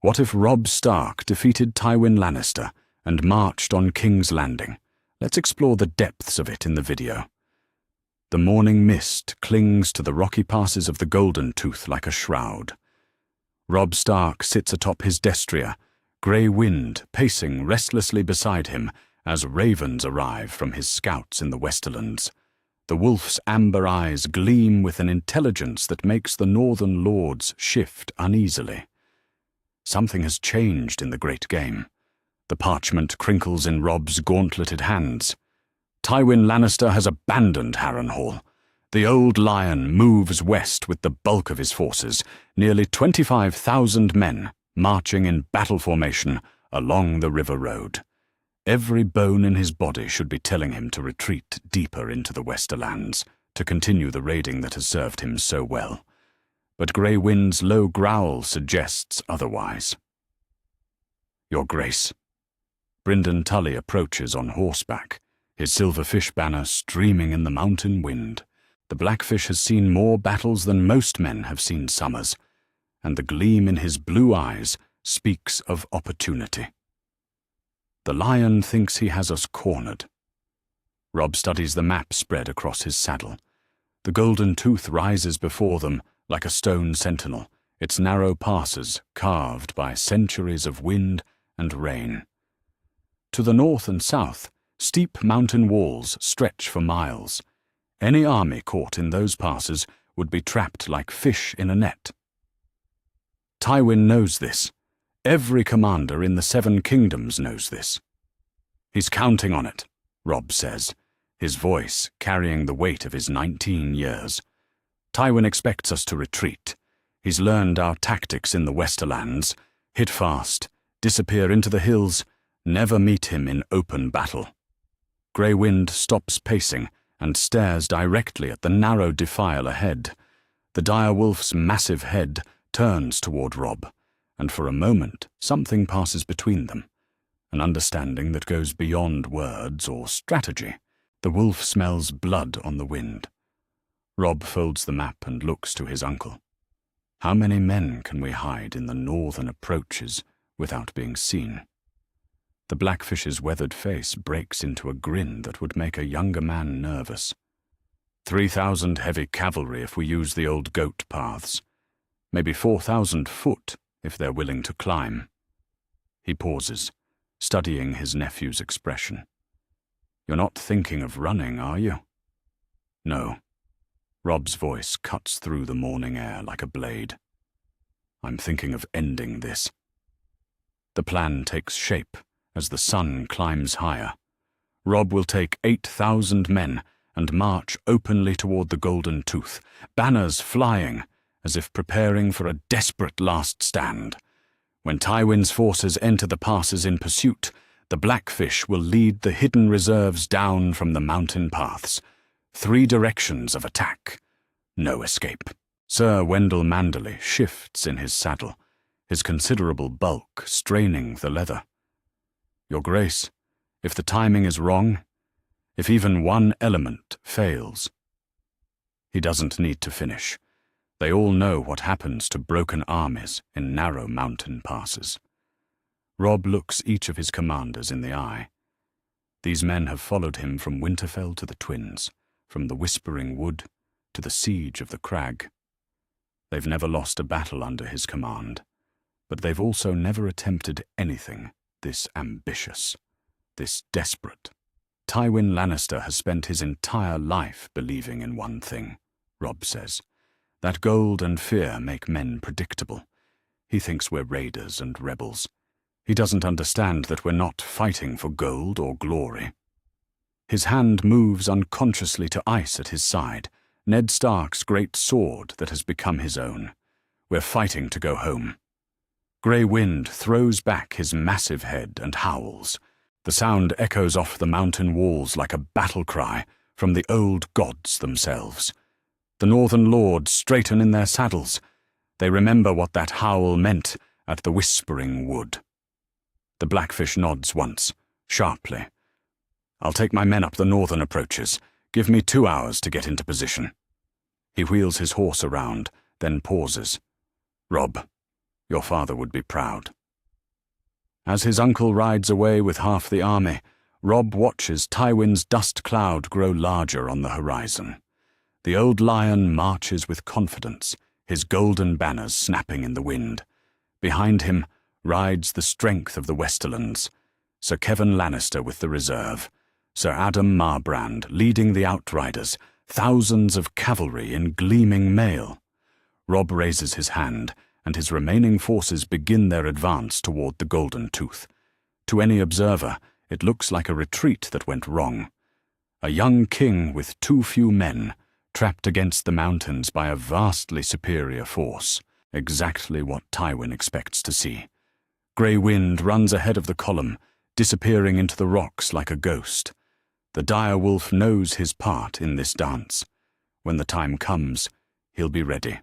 What if Robb Stark defeated Tywin Lannister and marched on King's Landing? Let's explore the depths of it in the video. The morning mist clings to the rocky passes of the Golden Tooth like a shroud. Robb Stark sits atop his destrier, grey wind pacing restlessly beside him as ravens arrive from his scouts in the Westerlands. The wolf's amber eyes gleam with an intelligence that makes the northern lords shift uneasily. Something has changed in the great game. The parchment crinkles in Robb's gauntleted hands. Tywin Lannister has abandoned Harrenhal. The old lion moves west with the bulk of his forces, nearly 25,000 men marching in battle formation along the river road. Every bone in his body should be telling him to retreat deeper into the Westerlands, to continue the raiding that has served him so well. But Grey Wind's low growl suggests otherwise. "Your Grace." Brynden Tully approaches on horseback, his silverfish banner streaming in the mountain wind. The Blackfish has seen more battles than most men have seen summers, and the gleam in his blue eyes speaks of opportunity. The lion thinks he has us cornered. Robb studies the map spread across his saddle. The Golden Tooth rises before them like a stone sentinel, its narrow passes carved by centuries of wind and rain. To the north and south, steep mountain walls stretch for miles. Any army caught in those passes would be trapped like fish in a net. Tywin knows this. Every commander in the Seven Kingdoms knows this. "He's counting on it," Robb says, his voice carrying the weight of his 19 years. "Tywin expects us to retreat. He's learned our tactics in the Westerlands: hit fast, disappear into the hills, never meet him in open battle." Grey Wind stops pacing and stares directly at the narrow defile ahead. The direwolf's massive head turns toward Robb, and for a moment something passes between them, an understanding that goes beyond words or strategy. The wolf smells blood on the wind. Robb folds the map and looks to his uncle. "How many men can we hide in the northern approaches without being seen?" The Blackfish's weathered face breaks into a grin that would make a younger man nervous. 3,000 heavy cavalry if we use the old goat paths. Maybe 4,000 foot if they're willing to climb. He pauses, studying his nephew's expression. "You're not thinking of running, are you?" "No." Robb's voice cuts through the morning air like a blade. "I'm thinking of ending this." The plan takes shape as the sun climbs higher. Robb will take 8,000 men and march openly toward the Golden Tooth, banners flying, as if preparing for a desperate last stand. When Tywin's forces enter the passes in pursuit, the Blackfish will lead the hidden reserves down from the mountain paths. 3 directions of attack. No escape. Sir Wendell Manderly shifts in his saddle, his considerable bulk straining the leather. "Your Grace, if the timing is wrong, if even one element fails." He doesn't need to finish. They all know what happens to broken armies in narrow mountain passes. Robb looks each of his commanders in the eye. These men have followed him from Winterfell to the Twins, from the Whispering Wood to the siege of the Crag. They've never lost a battle under his command, but they've also never attempted anything this ambitious, this desperate. Tywin Lannister has spent his entire life believing in one thing, Robb says. That gold and fear make men predictable. He thinks we're raiders and rebels. He doesn't understand that we're not fighting for gold or glory. His hand moves unconsciously to ice at his side, Ned Stark's great sword that has become his own. We're fighting to go home. Grey Wind throws back his massive head and howls. The sound echoes off the mountain walls like a battle cry from the old gods themselves. The northern lords straighten in their saddles. They remember what that howl meant at the Whispering Wood. The Blackfish nods once, sharply. "I'll take my men up the northern approaches. Give me 2 hours to get into position." He wheels his horse around, then pauses. "Robb, Your father would be proud." As his uncle rides away with half the army, Robb watches Tywin's dust cloud grow larger on the horizon. The old lion marches with confidence, his golden banners snapping in the wind. Behind him rides the strength of the Westerlands, Sir Kevan Lannister with the reserve, Sir Adam Marbrand leading the outriders, thousands of cavalry in gleaming mail. Robb raises his hand, and his remaining forces begin their advance toward the Golden Tooth. To any observer, it looks like a retreat that went wrong. A young king with too few men, trapped against the mountains by a vastly superior force, exactly what Tywin expects to see. Grey Wind runs ahead of the column, disappearing into the rocks like a ghost. The direwolf knows his part in this dance. When the time comes, he'll be ready.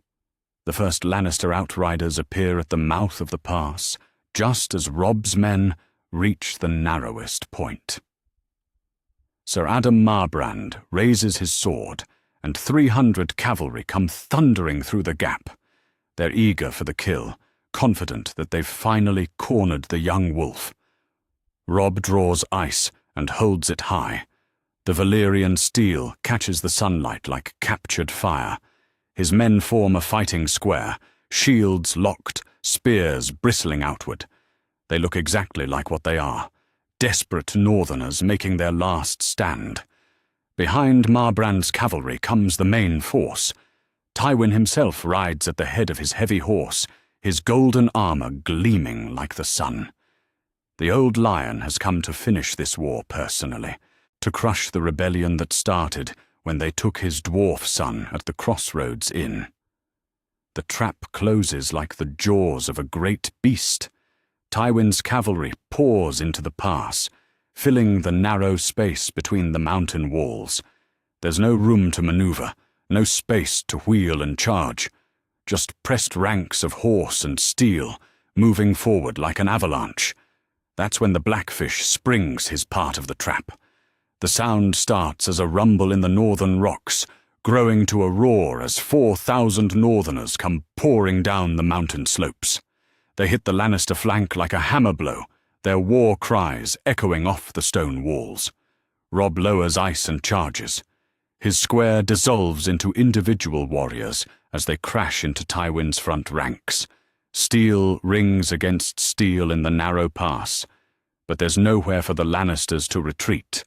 The first Lannister outriders appear at the mouth of the pass, just as Robb's men reach the narrowest point. Sir Adam Marbrand raises his sword, and 300 cavalry come thundering through the gap. They're eager for the kill, confident that they've finally cornered the young wolf. Robb draws ice and holds it high. The Valyrian steel catches the sunlight like captured fire. His men form a fighting square, shields locked, spears bristling outward. They look exactly like what they are, desperate northerners making their last stand. Behind Marbrand's cavalry comes the main force. Tywin himself rides at the head of his heavy horse, his golden armor gleaming like the sun. The old lion has come to finish this war personally, to crush the rebellion that started when they took his dwarf son at the Crossroads Inn. The trap closes like the jaws of a great beast. Tywin's cavalry pours into the pass, filling the narrow space between the mountain walls. There's no room to maneuver, no space to wheel and charge, just pressed ranks of horse and steel, moving forward like an avalanche. That's when the Blackfish springs his part of the trap. The sound starts as a rumble in the northern rocks, growing to a roar as 4,000 northerners come pouring down the mountain slopes. They hit the Lannister flank like a hammer blow, their war cries echoing off the stone walls. Robb lowers ice and charges. His square dissolves into individual warriors as they crash into Tywin's front ranks. Steel rings against steel in the narrow pass, but there's nowhere for the Lannisters to retreat.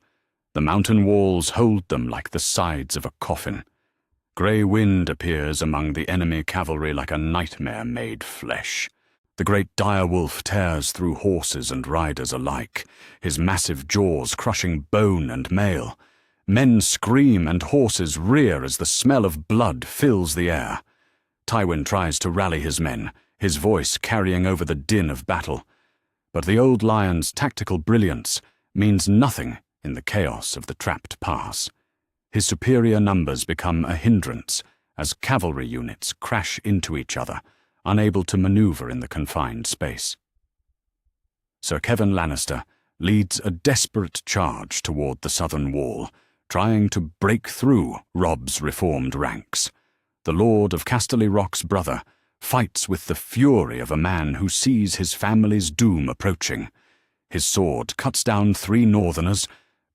The mountain walls hold them like the sides of a coffin. Grey Wind appears among the enemy cavalry like a nightmare made flesh. The great direwolf tears through horses and riders alike, his massive jaws crushing bone and mail. Men scream and horses rear as the smell of blood fills the air. Tywin tries to rally his men, his voice carrying over the din of battle. But the old lion's tactical brilliance means nothing in the chaos of the trapped pass. His superior numbers become a hindrance as cavalry units crash into each other, unable to maneuver in the confined space. Sir Kevan Lannister leads a desperate charge toward the southern wall, trying to break through Robb's reformed ranks. The Lord of Casterly Rock's brother fights with the fury of a man who sees his family's doom approaching. His sword cuts down 3 northerners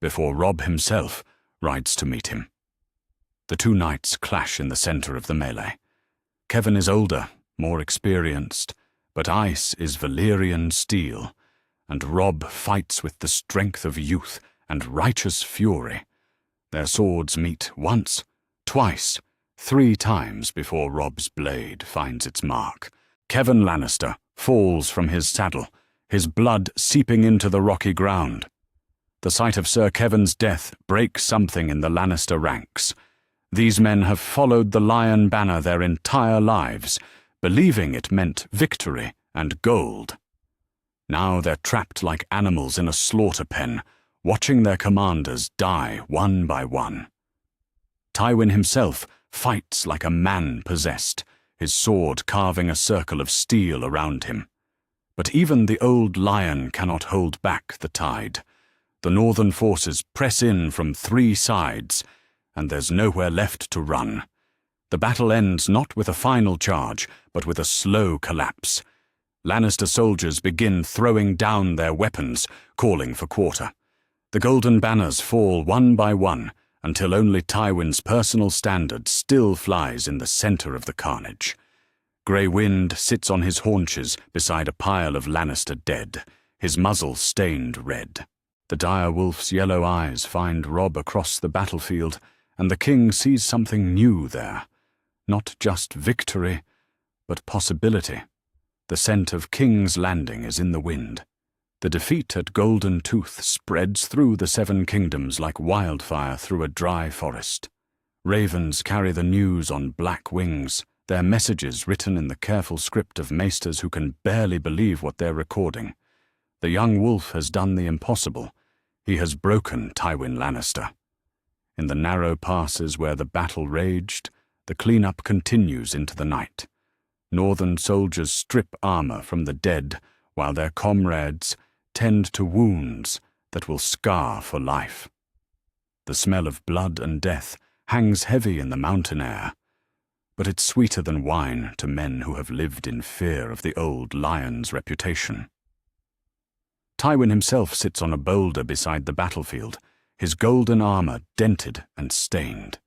before Robb himself rides to meet him. The 2 knights clash in the center of the melee. Kevan is older, more experienced, but ice is Valyrian steel, and Robb fights with the strength of youth and righteous fury. Their swords meet once, twice, 3 times before Robb's blade finds its mark. Kevan Lannister falls from his saddle, his blood seeping into the rocky ground. The sight of Sir Kevan's death breaks something in the Lannister ranks. These men have followed the Lion banner their entire lives, believing it meant victory and gold. Now they're trapped like animals in a slaughter pen, watching their commanders die one by one. Tywin himself fights like a man possessed, his sword carving a circle of steel around him. But even the old lion cannot hold back the tide. The northern forces press in from 3 sides, and there's nowhere left to run. The battle ends not with a final charge, but with a slow collapse. Lannister soldiers begin throwing down their weapons, calling for quarter. The golden banners fall one by one, until only Tywin's personal standard still flies in the center of the carnage. Grey Wind sits on his haunches beside a pile of Lannister dead, his muzzle stained red. The dire wolf's yellow eyes find Robb across the battlefield, and the king sees something new there. Not just victory, but possibility. The scent of King's Landing is in the wind. The defeat at Golden Tooth spreads through the Seven Kingdoms like wildfire through a dry forest. Ravens carry the news on black wings, their messages written in the careful script of maesters who can barely believe what they're recording. The young wolf has done the impossible. He has broken Tywin Lannister. In the narrow passes where the battle raged, the cleanup continues into the night. Northern soldiers strip armor from the dead, while their comrades tend to wounds that will scar for life. The smell of blood and death hangs heavy in the mountain air, but it's sweeter than wine to men who have lived in fear of the old lion's reputation. Tywin himself sits on a boulder beside the battlefield, his golden armor dented and stained.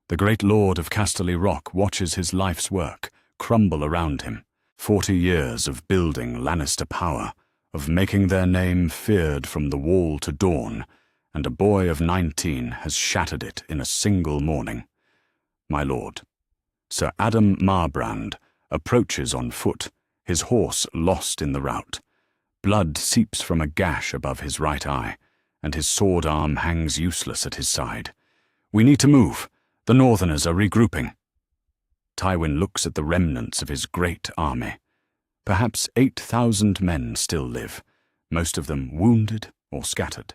The great lord of Casterly Rock watches his life's work crumble around him. 40 years of building Lannister power, of making their name feared from the wall to dawn, and a boy of 19 has shattered it in a single morning. My lord, Sir Adam Marbrand, approaches on foot, his horse lost in the rout. Blood seeps from a gash above his right eye, and his sword arm hangs useless at his side. We need to move. The Northerners are regrouping. Tywin looks at the remnants of his great army. Perhaps 8,000 men still live, most of them wounded or scattered.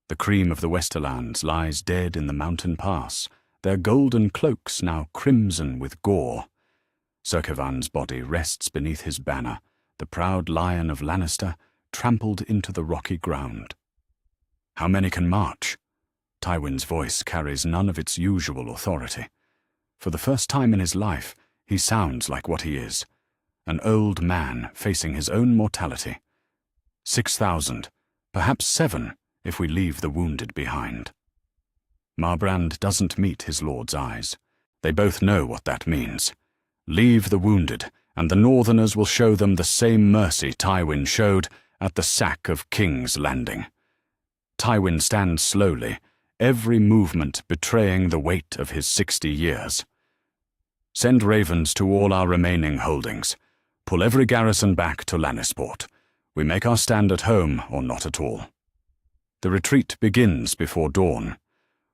The cream of the Westerlands lies dead in the mountain pass, their golden cloaks now crimson with gore. Sir Kevan's body rests beneath his banner, the proud lion of Lannister trampled into the rocky ground. How many can march? Tywin's voice carries none of its usual authority. For the first time in his life, he sounds like what he is, an old man facing his own mortality. 6,000, perhaps 7, if we leave the wounded behind. Marbrand doesn't meet his lord's eyes. They both know what that means. Leave the wounded, and the Northerners will show them the same mercy Tywin showed at the sack of King's Landing. Tywin stands slowly, every movement betraying the weight of his 60 years. Send ravens to all our remaining holdings. Pull every garrison back to Lannisport. We make our stand at home or not at all. The retreat begins before dawn.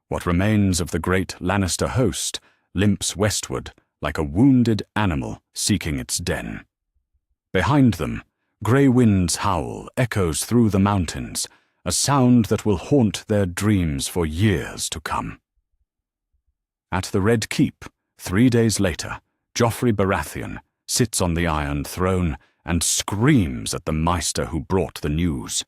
What remains of the great Lannister host limps westward like a wounded animal seeking its den. Behind them, Grey Wind's howl echoes through the mountains, a sound that will haunt their dreams for years to come. At the Red Keep, 3 days later, Joffrey Baratheon sits on the Iron Throne and screams at the Maester who brought the news.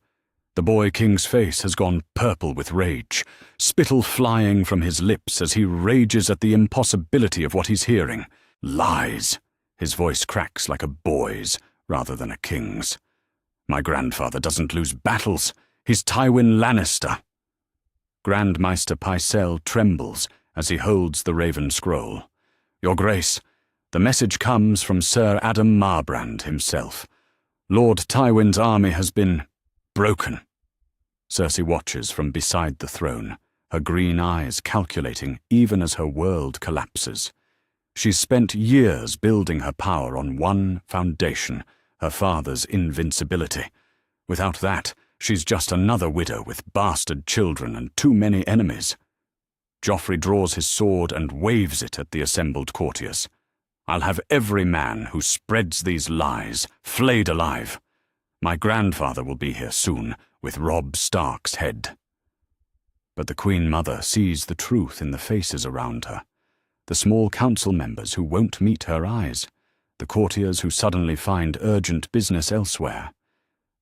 The boy king's face has gone purple with rage, spittle flying from his lips as he rages at the impossibility of what he's hearing. Lies! His voice cracks like a boy's rather than a king's. My grandfather doesn't lose battles. He's Tywin Lannister. Grand Maester Pycelle trembles as he holds the Raven Scroll. Your Grace, the message comes from Sir Adam Marbrand himself. Lord Tywin's army has been broken. Cersei watches from beside the throne, her green eyes calculating even as her world collapses. She's spent years building her power on one foundation, her father's invincibility. Without that, she's just another widow with bastard children and too many enemies. Joffrey draws his sword and waves it at the assembled courtiers. I'll have every man who spreads these lies flayed alive. My grandfather will be here soon, with Robb Stark's head. But the Queen Mother sees the truth in the faces around her. The small council members who won't meet her eyes. The courtiers who suddenly find urgent business elsewhere.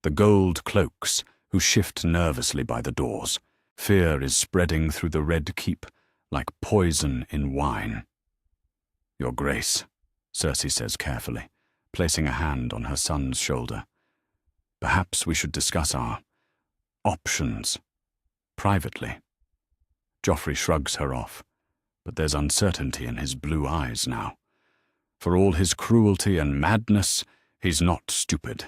The gold cloaks who shift nervously by the doors. Fear is spreading through the Red Keep like poison in wine. Your Grace, Cersei says carefully, placing a hand on her son's shoulder. Perhaps we should discuss our options privately. Joffrey shrugs her off, but there's uncertainty in his blue eyes now. For all his cruelty and madness, he's not stupid.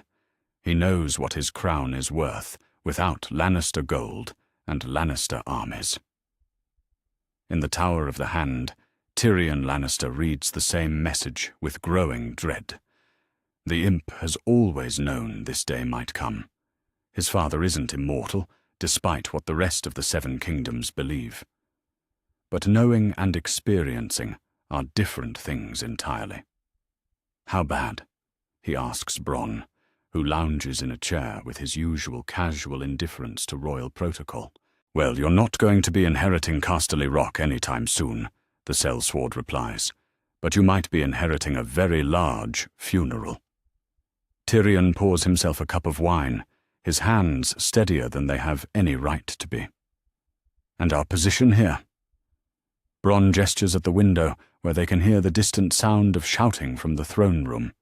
He knows what his crown is worth without Lannister gold and Lannister armies. In the Tower of the Hand, Tyrion Lannister reads the same message with growing dread. The imp has always known this day might come. His father isn't immortal, despite what the rest of the Seven Kingdoms believe. But knowing and experiencing are different things entirely. How bad? He asks Bronn, who lounges in a chair with his usual casual indifference to royal protocol. Well, you're not going to be inheriting Casterly Rock anytime soon, the sellsword replies, but you might be inheriting a very large funeral. Tyrion pours himself a cup of wine, his hands steadier than they have any right to be. And our position here? Bronn gestures at the window, where they can hear the distant sound of shouting from the throne room.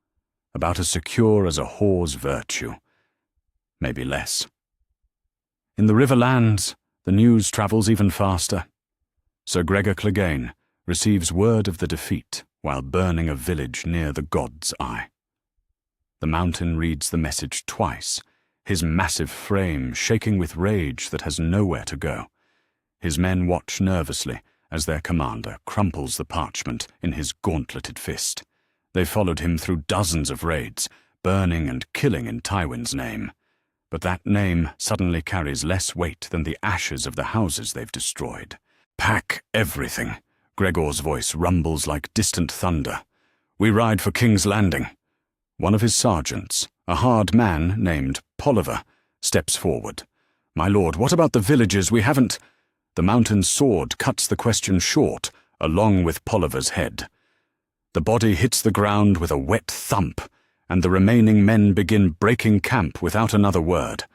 About as secure as a whore's virtue. Maybe less. In the Riverlands, the news travels even faster. Sir Gregor Clegane receives word of the defeat while burning a village near the God's Eye. The Mountain reads the message twice, his massive frame shaking with rage that has nowhere to go. His men watch nervously as their commander crumples the parchment in his gauntleted fist. They followed him through dozens of raids, burning and killing in Tywin's name. But that name suddenly carries less weight than the ashes of the houses they've destroyed. Pack everything. Gregor's voice rumbles like distant thunder. We ride for King's Landing. One of his sergeants, a hard man named Polliver, steps forward. My lord, what about the villages we haven't? The Mountain's sword cuts the question short, along with Polliver's head. The body hits the ground with a wet thump, and the remaining men begin breaking camp without another word.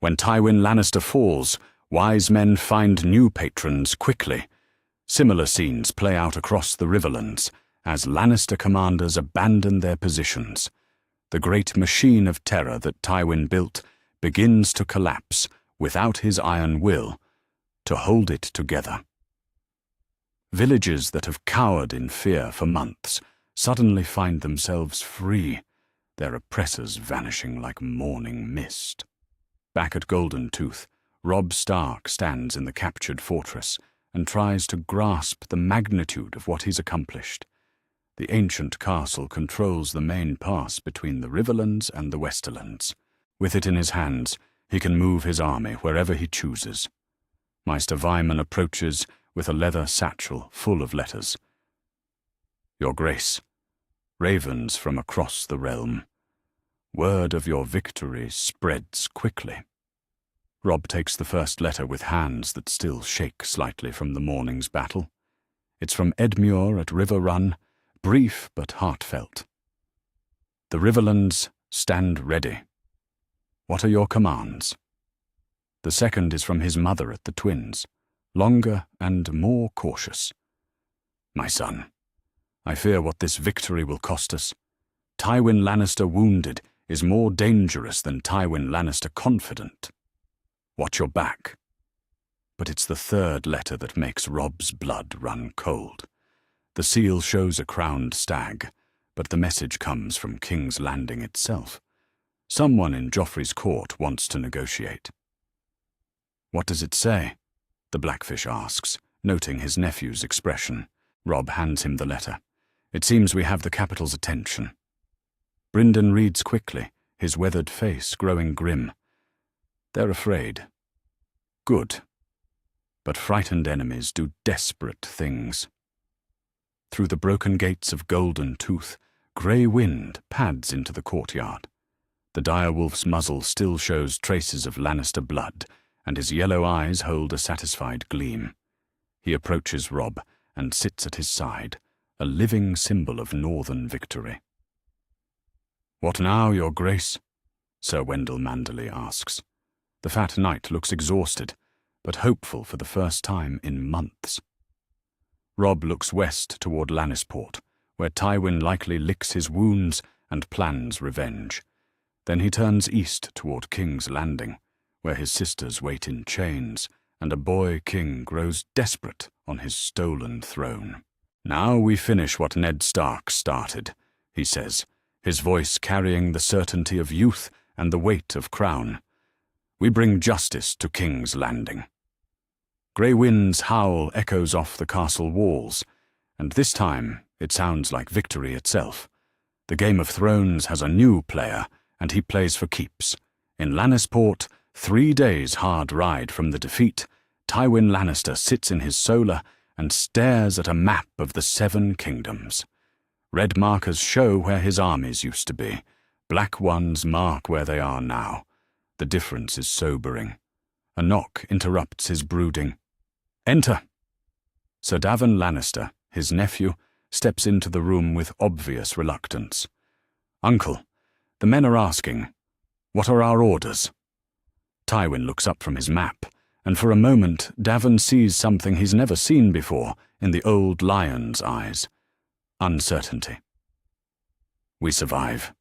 When Tywin Lannister falls, wise men find new patrons quickly. Similar scenes play out across the Riverlands, as Lannister commanders abandon their positions. The great machine of terror that Tywin built begins to collapse without his iron will to hold it together. Villages that have cowered in fear for months suddenly find themselves free, their oppressors vanishing like morning mist. Back at Golden Tooth, Robb Stark stands in the captured fortress and tries to grasp the magnitude of what he's accomplished. The ancient castle controls the main pass between the Riverlands and the Westerlands. With it in his hands, he can move his army wherever he chooses. Maester Wyman approaches with a leather satchel full of letters. Your Grace, ravens from across the realm. Word of your victory spreads quickly. Robb takes the first letter with hands that still shake slightly from the morning's battle. It's from Edmure at River Run, brief but heartfelt. The Riverlands stand ready. What are your commands? The second is from his mother at the Twins, longer and more cautious. My son, I fear what this victory will cost us. Tywin Lannister wounded is more dangerous than Tywin Lannister confident. Watch your back. But it's the third letter that makes Robb's blood run cold. The seal shows a crowned stag, but the message comes from King's Landing itself. Someone in Joffrey's court wants to negotiate. What does it say? The Blackfish asks, noting his nephew's expression. Robb hands him the letter. It seems we have the capital's attention. Brynden reads quickly, his weathered face growing grim. They're afraid. Good. But frightened enemies do desperate things. Through the broken gates of Golden Tooth, grey wind pads into the courtyard. The direwolf's muzzle still shows traces of Lannister blood, and his yellow eyes hold a satisfied gleam. He approaches Robb and sits at his side, a living symbol of northern victory. What now, your grace? Sir Wendell Manderly asks. The fat knight looks exhausted, but hopeful for the first time in months. Robb looks west toward Lannisport, where Tywin likely licks his wounds and plans revenge. Then he turns east toward King's Landing, where his sisters wait in chains, and a boy king grows desperate on his stolen throne. "Now we finish what Ned Stark started," he says, his voice carrying the certainty of youth and the weight of crown. "We bring justice to King's Landing." Grey Wind's howl echoes off the castle walls, and this time it sounds like victory itself. The Game of Thrones has a new player, and he plays for keeps. In Lannisport, 3 days' hard ride from the defeat, Tywin Lannister sits in his solar and stares at a map of the 7 kingdoms. Red markers show where his armies used to be. Black ones mark where they are now. The difference is sobering. A knock interrupts his brooding. "Enter!" Sir Davin Lannister, his nephew, steps into the room with obvious reluctance. "Uncle, the men are asking, what are our orders?" Tywin looks up from his map, and for a moment Davin sees something he's never seen before in the old lion's eyes. Uncertainty. "We survive,"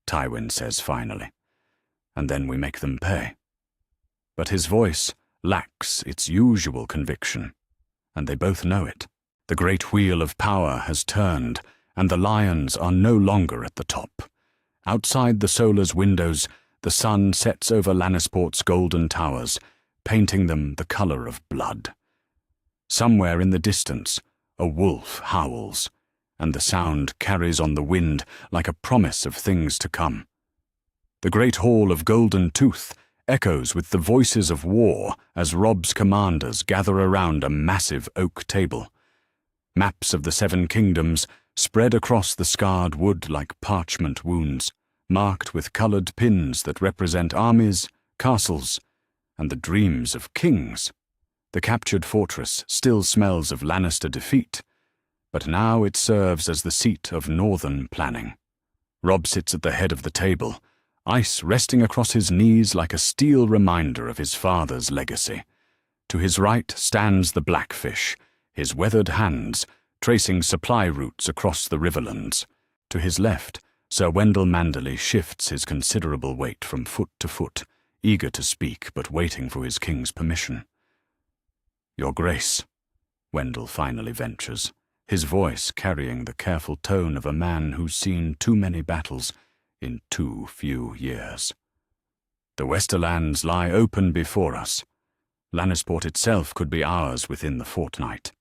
Tywin says finally, "and then we make them pay." But his voice lacks its usual conviction, and they both know it. The great wheel of power has turned, and the lions are no longer at the top. Outside the solar's windows, the sun sets over Lannisport's golden towers, painting them the color of blood. Somewhere in the distance, a wolf howls, and the sound carries on the wind like a promise of things to come. The great hall of Golden Tooth echoes with the voices of war as Robb's commanders gather around a massive oak table. Maps of the 7 kingdoms spread across the scarred wood like parchment wounds, marked with colored pins that represent armies, castles, and the dreams of kings. The captured fortress still smells of Lannister defeat, but now it serves as the seat of northern planning. Robb sits at the head of the table, ice resting across his knees like a steel reminder of his father's legacy. To his right stands the Blackfish, his weathered hands tracing supply routes across the riverlands. To his left, Sir Wendell Manderly shifts his considerable weight from foot to foot, eager to speak but waiting for his king's permission. "Your Grace," Wendell finally ventures, his voice carrying the careful tone of a man who's seen too many battles in too few years. "The Westerlands lie open before us. Lannisport itself could be ours within the fortnight."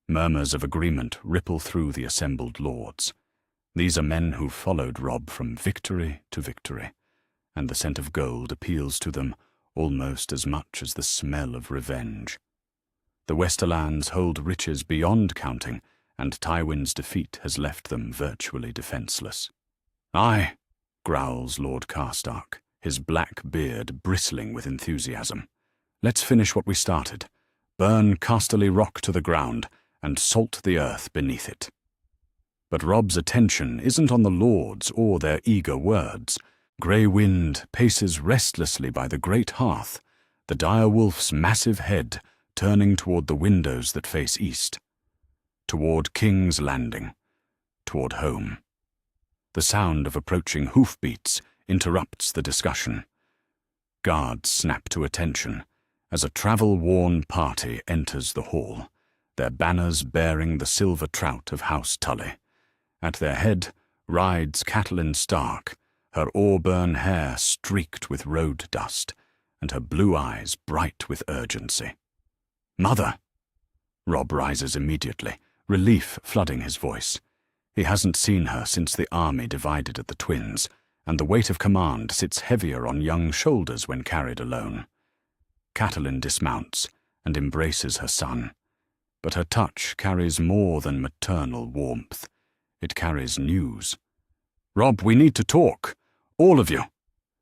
Murmurs of agreement ripple through the assembled lords. These are men who've followed Robb from victory to victory, and the scent of gold appeals to them almost as much as the smell of revenge. The Westerlands hold riches beyond counting, and Tywin's defeat has left them virtually defenseless. "Aye," growls Lord Karstark, his black beard bristling with enthusiasm. "Let's finish what we started. Burn Casterly Rock to the ground, and salt the earth beneath it." But Robb's attention isn't on the lords or their eager words. Grey Wind paces restlessly by the great hearth, the dire wolf's massive head turning toward the windows that face east, toward King's Landing, toward home. The sound of approaching hoofbeats interrupts the discussion. Guards snap to attention as a travel-worn party enters the hall, their banners bearing the silver trout of House Tully. At their head rides Catelyn Stark, her auburn hair streaked with road dust, and her blue eyes bright with urgency. "Mother!" Robb rises immediately, relief flooding his voice. He hasn't seen her since the army divided at the Twins, and the weight of command sits heavier on young shoulders when carried alone. Catelyn dismounts and embraces her son, but her touch carries more than maternal warmth. It carries news. "Robb, we need to talk. All of you."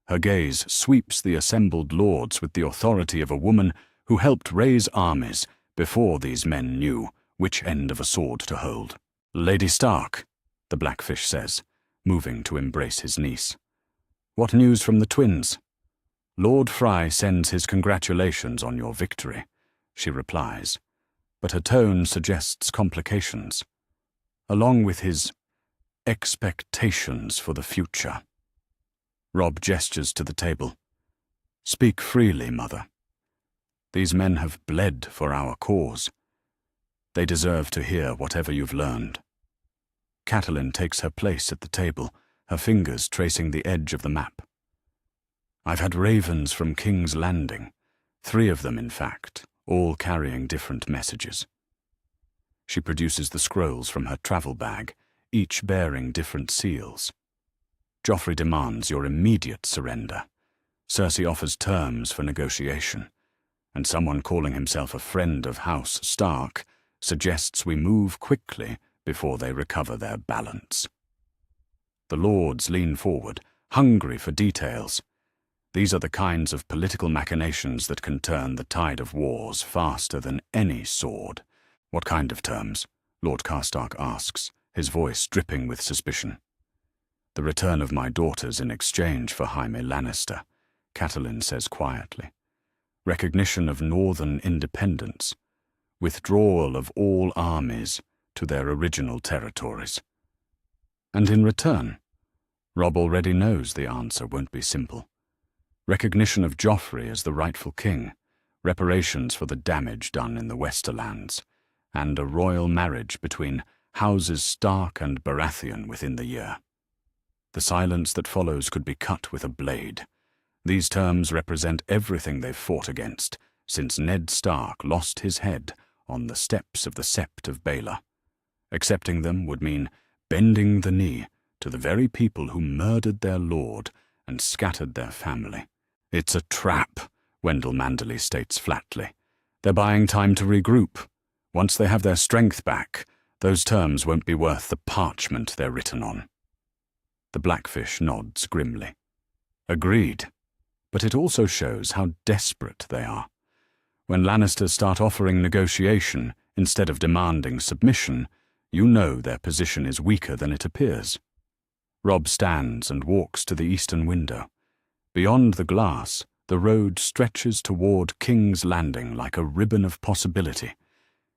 Her gaze sweeps the assembled lords with the authority of a woman who helped raise armies before these men knew which end of a sword to hold. "Lady Stark," the Blackfish says, moving to embrace his niece. "What news from the Twins?" "Lord Frey sends his congratulations on your victory," she replies, but her tone suggests complications. "Along with his expectations for the future. Robb gestures to the table. Speak freely, Mother. These men have bled for our cause. They deserve to hear whatever you've learned. Catelyn takes her place at the table, her fingers tracing the edge of the map. I've had ravens from King's Landing, 3 of them in fact, all carrying different messages. She produces the scrolls from her travel bag, each bearing different seals. Joffrey demands your immediate surrender. Cersei offers terms for negotiation, and someone calling himself a friend of House Stark suggests we move quickly before they recover their balance. The lords lean forward, hungry for details. These are the kinds of political machinations that can turn the tide of wars faster than any sword. What kind of terms? Lord Karstark asks, his voice dripping with suspicion. The return of my daughters in exchange for Jaime Lannister, Catelyn says quietly. Recognition of northern independence. Withdrawal of all armies to their original territories. And in return, Robb already knows the answer won't be simple. Recognition of Joffrey as the rightful king, reparations for the damage done in the Westerlands, and a royal marriage between Houses Stark and Baratheon within the year. The silence that follows could be cut with a blade. These terms represent everything they've fought against since Ned Stark lost his head on the steps of the Sept of Baelor. Accepting them would mean bending the knee to the very people who murdered their lord and scattered their family. It's a trap, Wendell Manderly states flatly. They're buying time to regroup. Once they have their strength back, those terms won't be worth the parchment they're written on. The Blackfish nods grimly. Agreed. But it also shows how desperate they are. When Lannisters start offering negotiation instead of demanding submission, you know their position is weaker than it appears. Robb stands and walks to the eastern window. Beyond the glass, the road stretches toward King's Landing like a ribbon of possibility.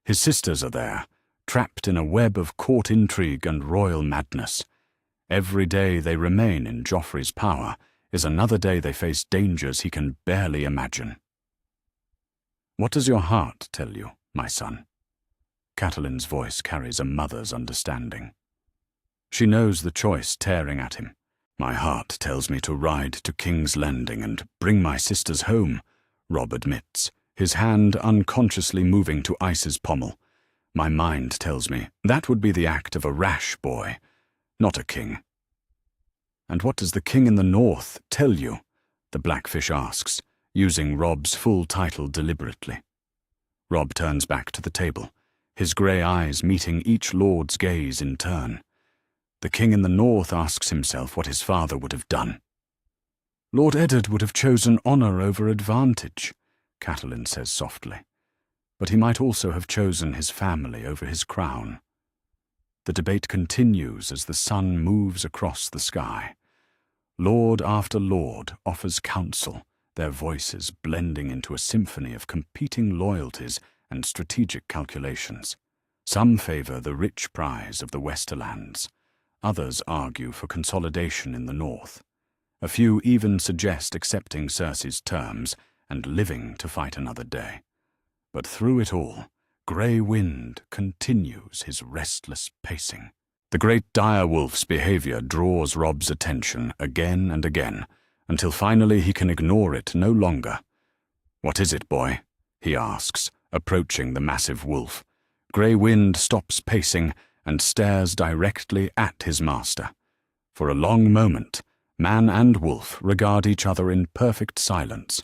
His sisters are there, trapped in a web of court intrigue and royal madness. Every day they remain in Joffrey's power is another day they face dangers he can barely imagine. What does your heart tell you, my son? Catelyn's voice carries a mother's understanding. She knows the choice tearing at him. My heart tells me to ride to King's Landing and bring my sisters home, Robb admits, his hand unconsciously moving to Ice's pommel. My mind tells me that would be the act of a rash boy, not a king. And what does the king in the north tell you? The Blackfish asks, using Robb's full title deliberately. Robb turns back to the table, his grey eyes meeting each lord's gaze in turn. The king in the north asks himself what his father would have done. Lord Eddard would have chosen honour over advantage, Catelyn says softly. But he might also have chosen his family over his crown. The debate continues as the sun moves across the sky. Lord after lord offers counsel, their voices blending into a symphony of competing loyalties and strategic calculations. Some favour the rich prize of the Westerlands. Others argue for consolidation in the north. A few even suggest accepting Cersei's terms and living to fight another day. But through it all, Grey Wind continues his restless pacing. The great direwolf's behaviour draws Robb's attention again and again, until finally he can ignore it no longer. What is it, boy? He asks, approaching the massive wolf. Grey Wind stops pacing and stares directly at his master. For a long moment, man and wolf regard each other in perfect silence.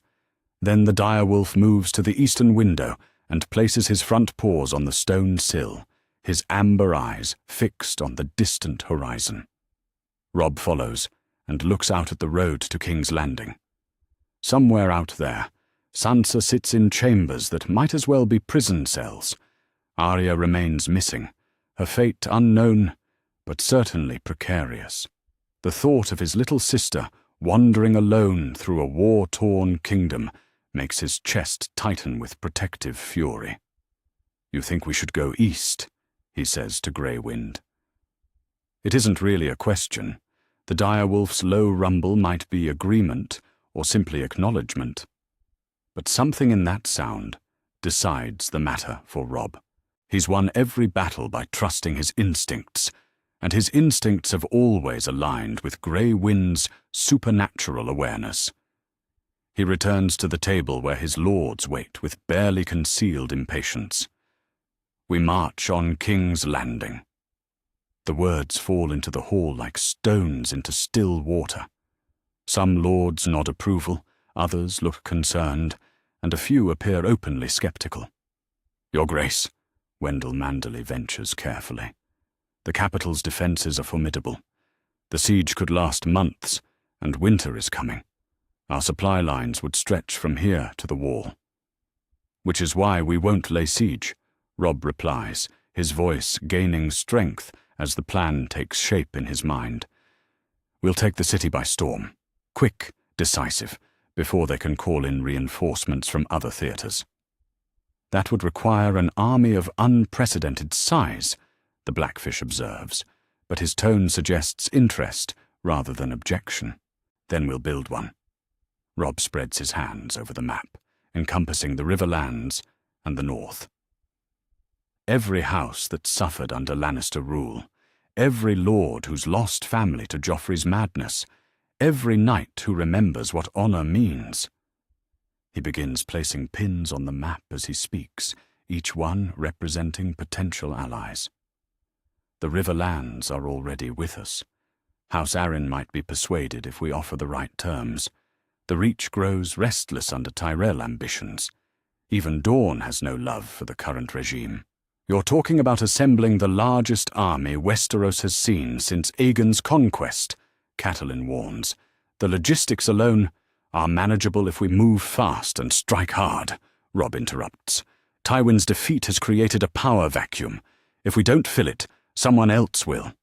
Then the direwolf moves to the eastern window and places his front paws on the stone sill, his amber eyes fixed on the distant horizon. Robb follows and looks out at the road to King's Landing. Somewhere out there, Sansa sits in chambers that might as well be prison cells. Arya remains missing, her fate unknown, but certainly precarious. The thought of his little sister wandering alone through a war-torn kingdom makes his chest tighten with protective fury. You think we should go east, he says to Grey Wind. It isn't really a question. The direwolf's low rumble might be agreement or simply acknowledgement. But something in that sound decides the matter for Robb. He's won every battle by trusting his instincts, and his instincts have always aligned with Grey Wind's supernatural awareness. He returns to the table where his lords wait with barely concealed impatience. We march on King's Landing. The words fall into the hall like stones into still water. Some lords nod approval, others look concerned, and a few appear openly skeptical. "Your Grace," Wendell Manderley ventures carefully. "The capital's defences are formidable. The siege could last months, and winter is coming. Our supply lines would stretch from here to the wall." "Which is why we won't lay siege," Robb replies, his voice gaining strength as the plan takes shape in his mind. "We'll take the city by storm. Quick, decisive, before they can call in reinforcements from other theatres." "That would require an army of unprecedented size," the Blackfish observes, but his tone suggests interest rather than objection. "Then we'll build one." Robb spreads his hands over the map, encompassing the Riverlands and the north. Every house that suffered under Lannister rule, every lord who's lost family to Joffrey's madness, every knight who remembers what honor means. He begins placing pins on the map as he speaks, each one representing potential allies. The Riverlands are already with us. House Arryn might be persuaded if we offer the right terms. The Reach grows restless under Tyrell ambitions. Even Dorne has no love for the current regime. "You're talking about assembling the largest army Westeros has seen since Aegon's conquest," Catelyn warns. "The logistics alone are manageable if we move fast and strike hard," Robb interrupts. "Tywin's defeat has created a power vacuum. If we don't fill it, someone else will."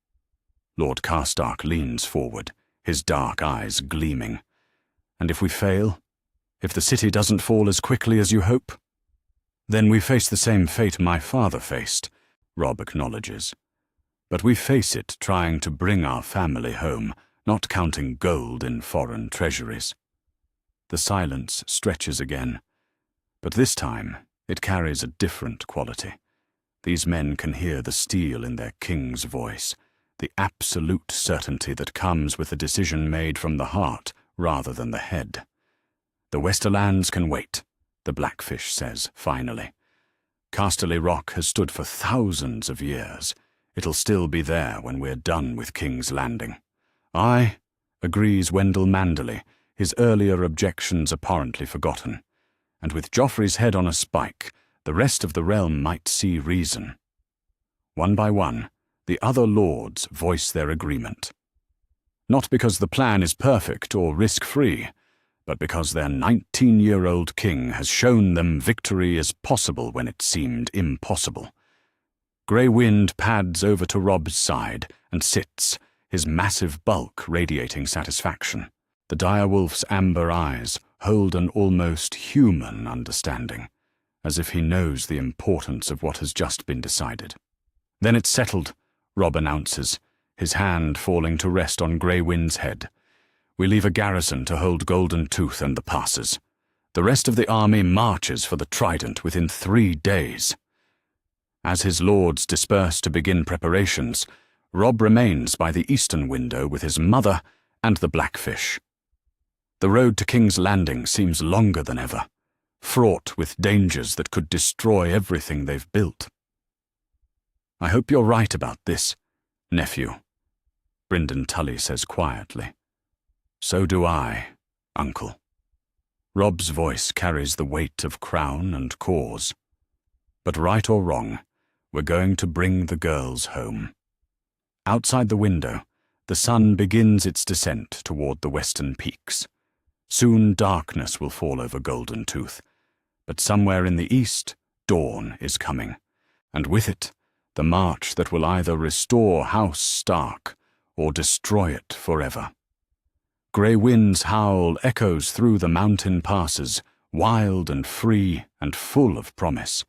Lord Karstark leans forward, his dark eyes gleaming. "And if we fail? If the city doesn't fall as quickly as you hope?" "Then we face the same fate my father faced," Robb acknowledges. "But we face it trying to bring our family home, not counting gold in foreign treasuries." The silence stretches again, but this time it carries a different quality. These men can hear the steel in their king's voice, the absolute certainty that comes with a decision made from the heart rather than the head. "The Westerlands can wait," the Blackfish says finally. "Casterly Rock has stood for thousands of years. It'll still be there when we're done with King's Landing." "Aye," agrees Wendell Manderley, his earlier objections apparently forgotten. "And with Joffrey's head on a spike, the rest of the realm might see reason." One by one, the other lords voice their agreement. Not because the plan is perfect or risk-free, but because their 19-year-old king has shown them victory is possible when it seemed impossible. Grey Wind pads over to Robb's side and sits, his massive bulk radiating satisfaction. The direwolf's amber eyes hold an almost human understanding, as if he knows the importance of what has just been decided. "Then it's settled," Robb announces, his hand falling to rest on Grey Wind's head. "We leave a garrison to hold Golden Tooth and the passes. The rest of the army marches for the Trident within 3 days." As his lords disperse to begin preparations, Robb remains by the eastern window with his mother and the Blackfish. The road to King's Landing seems longer than ever, fraught with dangers that could destroy everything they've built. "I hope you're right about this, nephew," Brynden Tully says quietly. "So do I, uncle." Robb's voice carries the weight of crown and cause. "But right or wrong, we're going to bring the girls home." Outside the window, the sun begins its descent toward the western peaks. Soon darkness will fall over Golden Tooth, but somewhere in the east, dawn is coming, and with it, the march that will either restore House Stark or destroy it forever. Grey Wind's howl echoes through the mountain passes, wild and free and full of promise.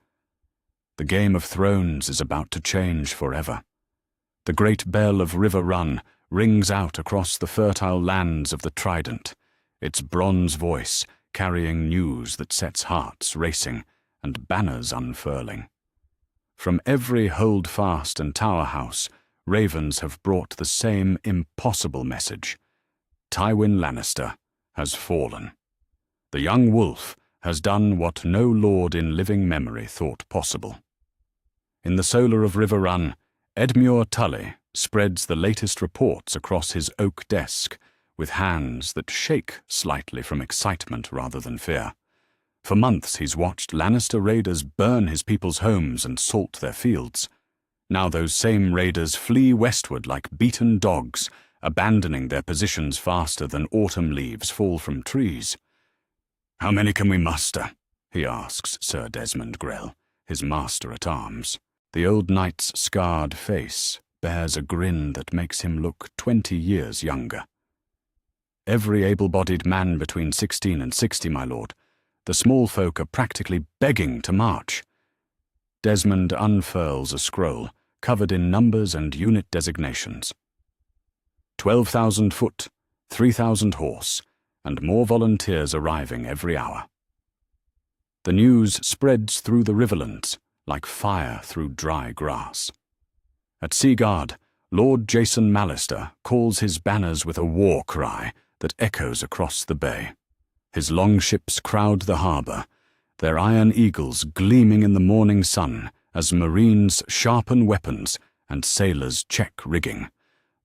The Game of Thrones is about to change forever. The great bell of River Run rings out across the fertile lands of the Trident, its bronze voice carrying news that sets hearts racing and banners unfurling. From every holdfast and tower house, ravens have brought the same impossible message. Tywin Lannister has fallen. The young wolf has done what no lord in living memory thought possible. In the solar of River Run, Edmure Tully spreads the latest reports across his oak desk with hands that shake slightly from excitement rather than fear. For months he's watched Lannister raiders burn his people's homes and salt their fields. Now those same raiders flee westward like beaten dogs, abandoning their positions faster than autumn leaves fall from trees. "How many can we muster?" he asks Sir Desmond Grell, his master-at-arms. The old knight's scarred face bears a grin that makes him look 20 years younger. "Every able-bodied man between 16 and 60, my lord. The small folk are practically begging to march." Desmond unfurls a scroll, covered in numbers and unit designations. 12,000 foot, 3,000 horse, and more volunteers arriving every hour. The news spreads through the riverlands, like fire through dry grass. At Seaguard, Lord Jason Mallister calls his banners with a war cry that echoes across the bay. His longships crowd the harbour, their iron eagles gleaming in the morning sun as marines sharpen weapons and sailors check rigging.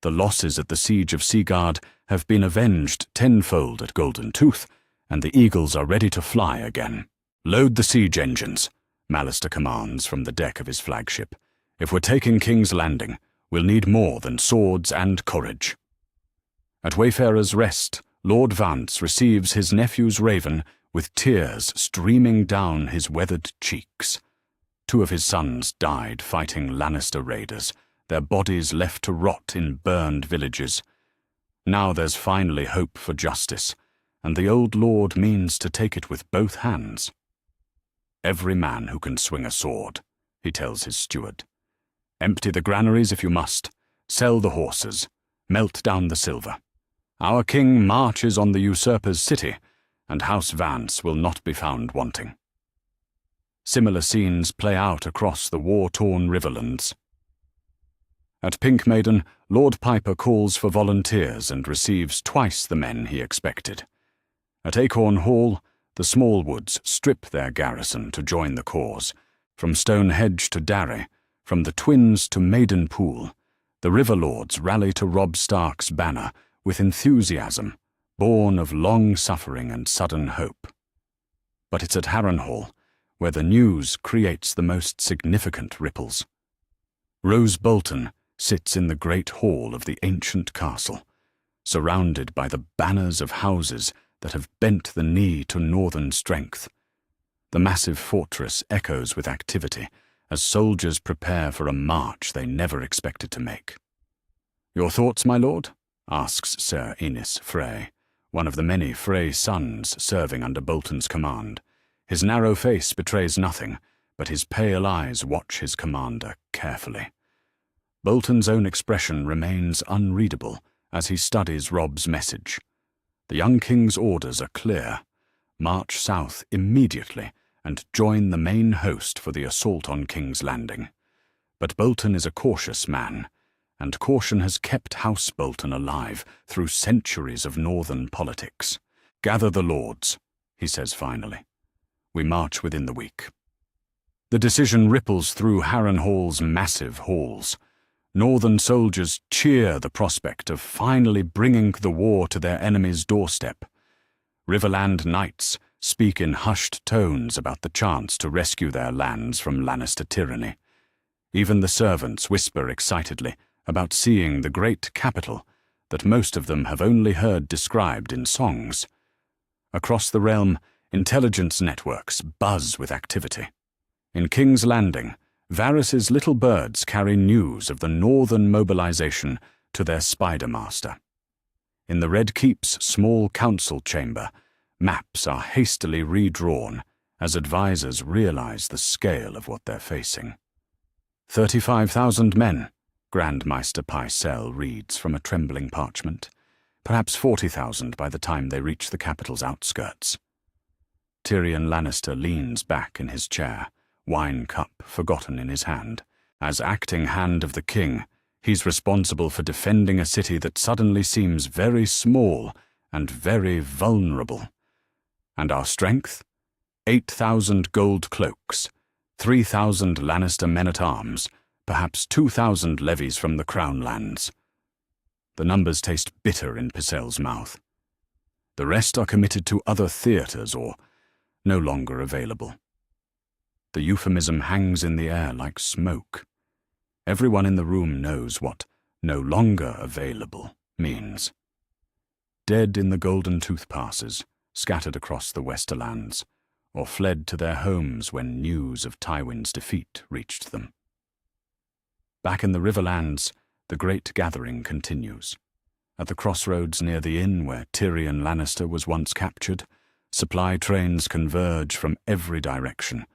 The losses at the siege of Seaguard have been avenged tenfold at Golden Tooth, and the eagles are ready to fly again. "Load the siege engines," Mallister commands from the deck of his flagship. "If we're taking King's Landing, we'll need more than swords and courage." At Wayfarer's Rest, Lord Vance receives his nephew's raven with tears streaming down his weathered cheeks. 2 of his sons died fighting Lannister raiders, their bodies left to rot in burned villages. Now there's finally hope for justice, and the old lord means to take it with both hands. "Every man who can swing a sword," he tells his steward. "Empty the granaries if you must, sell the horses, melt down the silver. Our king marches on the usurper's city, and House Vance will not be found wanting." Similar scenes play out across the war-torn riverlands. At Pink Maiden, Lord Piper calls for volunteers and receives twice the men he expected. At Acorn Hall, the Smallwoods strip their garrison to join the cause. From Stonehenge to Darry, from the Twins to Maidenpool, the River Lords rally to Robb Stark's banner with enthusiasm, born of long suffering and sudden hope. But it's at Harrenhal where the news creates the most significant ripples. Rose Bolton sits in the great hall of the ancient castle, surrounded by the banners of houses that have bent the knee to northern strength. The massive fortress echoes with activity as soldiers prepare for a march they never expected to make. "Your thoughts, my lord?" asks Sir Enys Frey, one of the many Frey sons serving under Bolton's command. His narrow face betrays nothing, but his pale eyes watch his commander carefully. Bolton's own expression remains unreadable as he studies Robb's message. The young king's orders are clear. March south immediately and join the main host for the assault on King's Landing. But Bolton is a cautious man, and caution has kept House Bolton alive through centuries of northern politics. "Gather the lords," he says finally. "We march within the week." The decision ripples through Harrenhal's massive halls. Northern soldiers cheer the prospect of finally bringing the war to their enemy's doorstep. Riverland knights speak in hushed tones about the chance to rescue their lands from Lannister tyranny. Even the servants whisper excitedly about seeing the great capital that most of them have only heard described in songs. Across the realm, intelligence networks buzz with activity. In King's Landing, Varys's little birds carry news of the northern mobilization to their spider master. In the Red Keep's small council chamber, maps are hastily redrawn as advisors realize the scale of what they're facing. 35,000 men, Grandmaster Pycelle reads from a trembling parchment. Perhaps 40,000 by the time they reach the capital's outskirts. Tyrion Lannister leans back in his chair, wine cup forgotten in his hand. As acting hand of the king, he's responsible for defending a city that suddenly seems very small and very vulnerable. And our strength? 8,000 gold cloaks, 3,000 Lannister men-at-arms, perhaps 2,000 levies from the Crown lands. The numbers taste bitter in Pycelle's mouth. The rest are committed to other theatres or no longer available. The euphemism hangs in the air like smoke. Everyone in the room knows what "no longer available" means. Dead in the Golden Tooth passes, scattered across the Westerlands, or fled to their homes when news of Tywin's defeat reached them. Back in the Riverlands, the great gathering continues. At the crossroads near the inn where Tyrion Lannister was once captured, supply trains converge from every direction.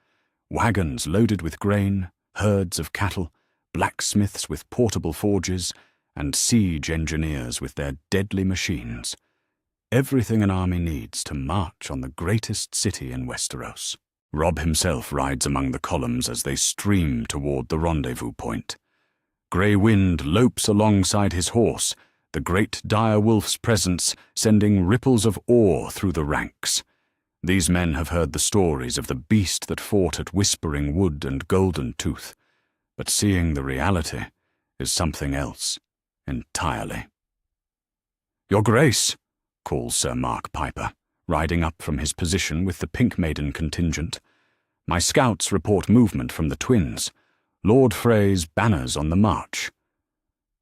Wagons loaded with grain, herds of cattle, blacksmiths with portable forges, and siege engineers with their deadly machines. Everything an army needs to march on the greatest city in Westeros. Robb himself rides among the columns as they stream toward the rendezvous point. Grey Wind lopes alongside his horse, the great dire wolf's presence sending ripples of awe through the ranks. These men have heard the stories of the beast that fought at Whispering Wood and Golden Tooth, but seeing the reality is something else entirely. "Your Grace," calls Sir Mark Piper, riding up from his position with the Pink Maiden contingent. "My scouts report movement from the twins. Lord Frey's banners on the march."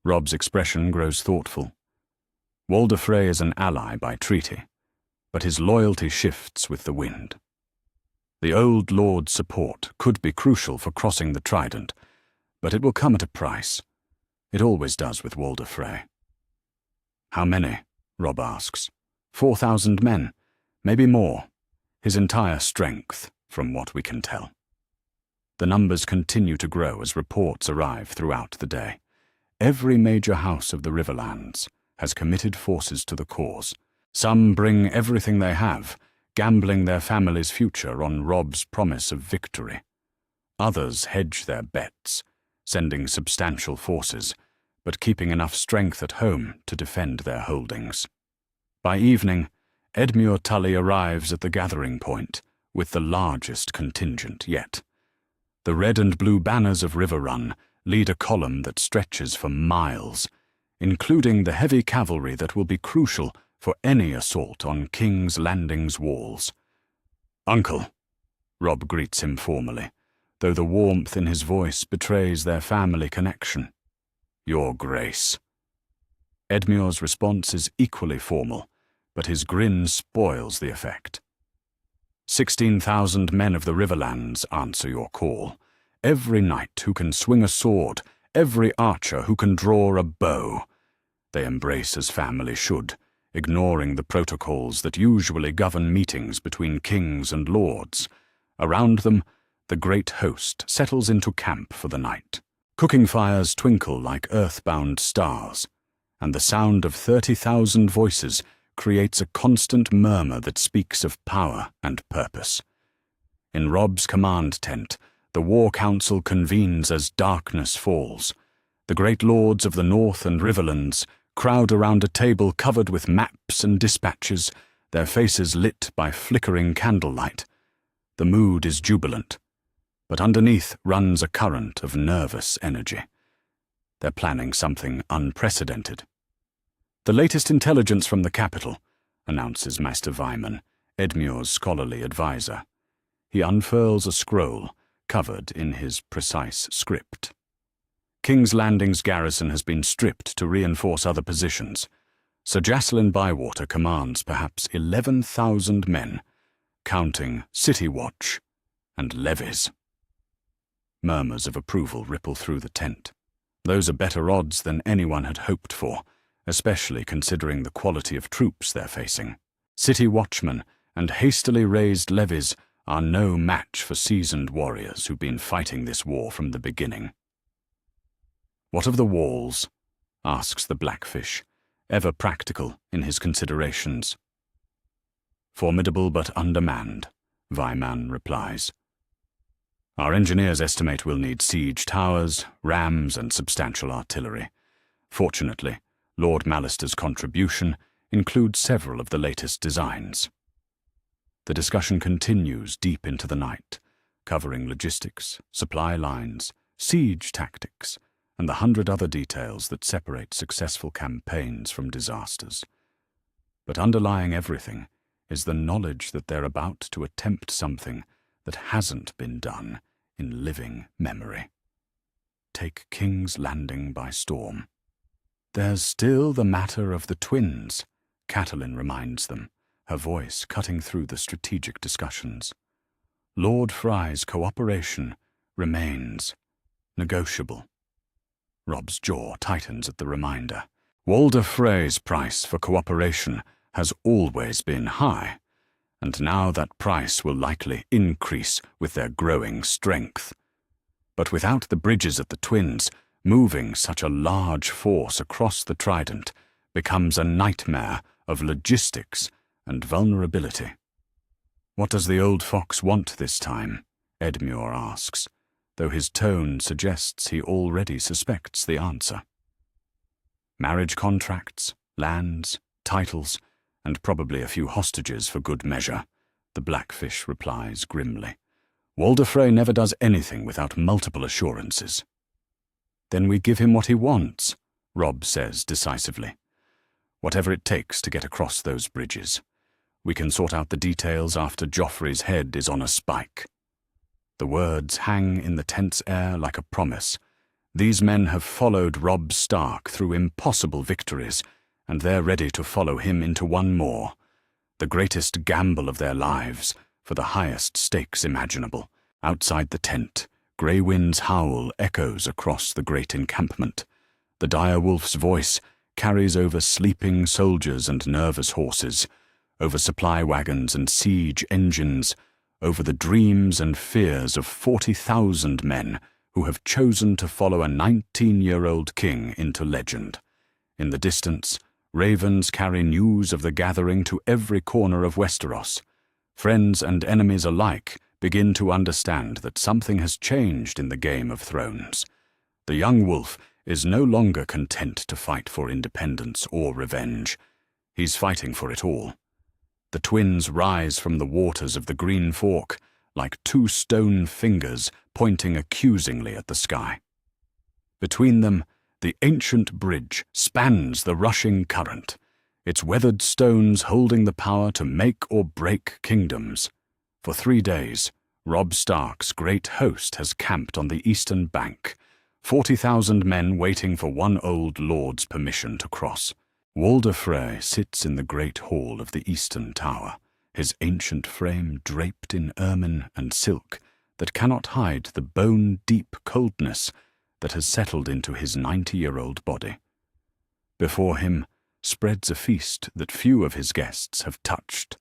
Robb's expression grows thoughtful. Walder Frey is an ally by treaty, but his loyalty shifts with the wind. The old lord's support could be crucial for crossing the Trident, but it will come at a price. It always does with Walder Frey. "How many?" Robb asks. 4,000 men, maybe more. His entire strength, from what we can tell. The numbers continue to grow as reports arrive throughout the day. Every major house of the Riverlands has committed forces to the cause. Some bring everything they have, gambling their family's future on Robb's promise of victory. Others hedge their bets, sending substantial forces, but keeping enough strength at home to defend their holdings. By evening, Edmure Tully arrives at the gathering point with the largest contingent yet. The red and blue banners of Riverrun lead a column that stretches for miles, including the heavy cavalry that will be crucial for any assault on King's Landing's walls. "Uncle," Robb greets him formally, though the warmth in his voice betrays their family connection. "Your Grace." Edmure's response is equally formal, but his grin spoils the effect. 16,000 men of the Riverlands answer your call. Every knight who can swing a sword, every archer who can draw a bow. They embrace as family should, ignoring the protocols that usually govern meetings between kings and lords. Around them, the great host settles into camp for the night. Cooking fires twinkle like earthbound stars, and the sound of 30,000 voices creates a constant murmur that speaks of power and purpose. In Robb's command tent, the War Council convenes as darkness falls. The great lords of the North and Riverlands crowd around a table covered with maps and dispatches, their faces lit by flickering candlelight. The mood is jubilant, but underneath runs a current of nervous energy. They're planning something unprecedented. "The latest intelligence from the capital," announces Maester Vyman, Edmure's scholarly advisor. He unfurls a scroll, covered in his precise script. "King's Landing's garrison has been stripped to reinforce other positions. Sir Jacelyn Bywater commands perhaps 11,000 men, counting City Watch and levies." Murmurs of approval ripple through the tent. Those are better odds than anyone had hoped for, especially considering the quality of troops they're facing. City watchmen and hastily raised levies are no match for seasoned warriors who've been fighting this war from the beginning. "What of the walls?" asks the Blackfish, ever practical in his considerations. "Formidable but undermanned," Vyman replies. "Our engineers estimate we'll need siege towers, rams, and substantial artillery. Fortunately, Lord Mallister's contribution includes several of the latest designs." The discussion continues deep into the night, covering logistics, supply lines, siege tactics, and the 100 other details that separate successful campaigns from disasters. But underlying everything is the knowledge that they're about to attempt something that hasn't been done in living memory. Take King's Landing by storm. "There's still the matter of the twins," Catelyn reminds them, her voice cutting through the strategic discussions. "Lord Frey's cooperation remains negotiable." Robb's jaw tightens at the reminder. Walder Frey's price for cooperation has always been high, and now that price will likely increase with their growing strength. But without the bridges of the twins, moving such a large force across the Trident becomes a nightmare of logistics and vulnerability. "What does the old fox want this time?" Edmure asks, though his tone suggests he already suspects the answer. "Marriage contracts, lands, titles, and probably a few hostages for good measure," the Blackfish replies grimly. "Walder Frey never does anything without multiple assurances." "Then we give him what he wants," Robb says decisively. "Whatever it takes to get across those bridges. We can sort out the details after Joffrey's head is on a spike." The words hang in the tense air like a promise. These men have followed Robb Stark through impossible victories, and they're ready to follow him into one more. The greatest gamble of their lives, for the highest stakes imaginable. Outside the tent, Grey Wind's howl echoes across the great encampment. The dire wolf's voice carries over sleeping soldiers and nervous horses, over supply wagons and siege engines, over the dreams and fears of 40,000 men who have chosen to follow a 19-year-old king into legend. In the distance, ravens carry news of the gathering to every corner of Westeros. Friends and enemies alike begin to understand that something has changed in the Game of Thrones. The young wolf is no longer content to fight for independence or revenge. He's fighting for it all. The twins rise from the waters of the Green Fork, like two stone fingers pointing accusingly at the sky. Between them, the ancient bridge spans the rushing current, its weathered stones holding the power to make or break kingdoms. For 3 days, Robb Stark's great host has camped on the eastern bank, 40,000 men waiting for one old lord's permission to cross. Walder Frey sits in the great hall of the eastern tower, his ancient frame draped in ermine and silk that cannot hide the bone-deep coldness that has settled into his 90-year-old body. Before him spreads a feast that few of his guests have touched.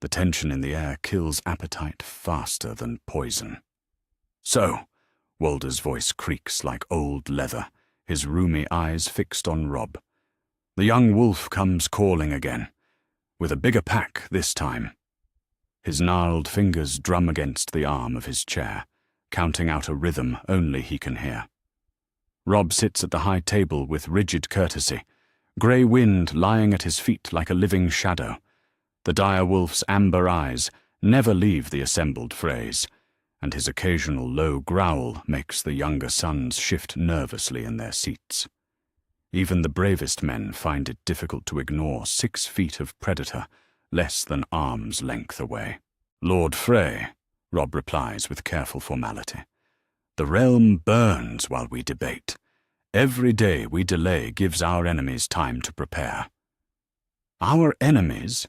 The tension in the air kills appetite faster than poison. "So," Walder's voice creaks like old leather, his rheumy eyes fixed on Robb. "The young wolf comes calling again, with a bigger pack this time." His gnarled fingers drum against the arm of his chair, counting out a rhythm only he can hear. Robb sits at the high table with rigid courtesy, Grey Wind lying at his feet like a living shadow. The dire wolf's amber eyes never leave the assembled Freys, and his occasional low growl makes the younger sons shift nervously in their seats. Even the bravest men find it difficult to ignore 6 feet of predator less than arm's length away. "Lord Frey," Robb replies with careful formality, "the realm burns while we debate. Every day we delay gives our enemies time to prepare." "Our enemies?"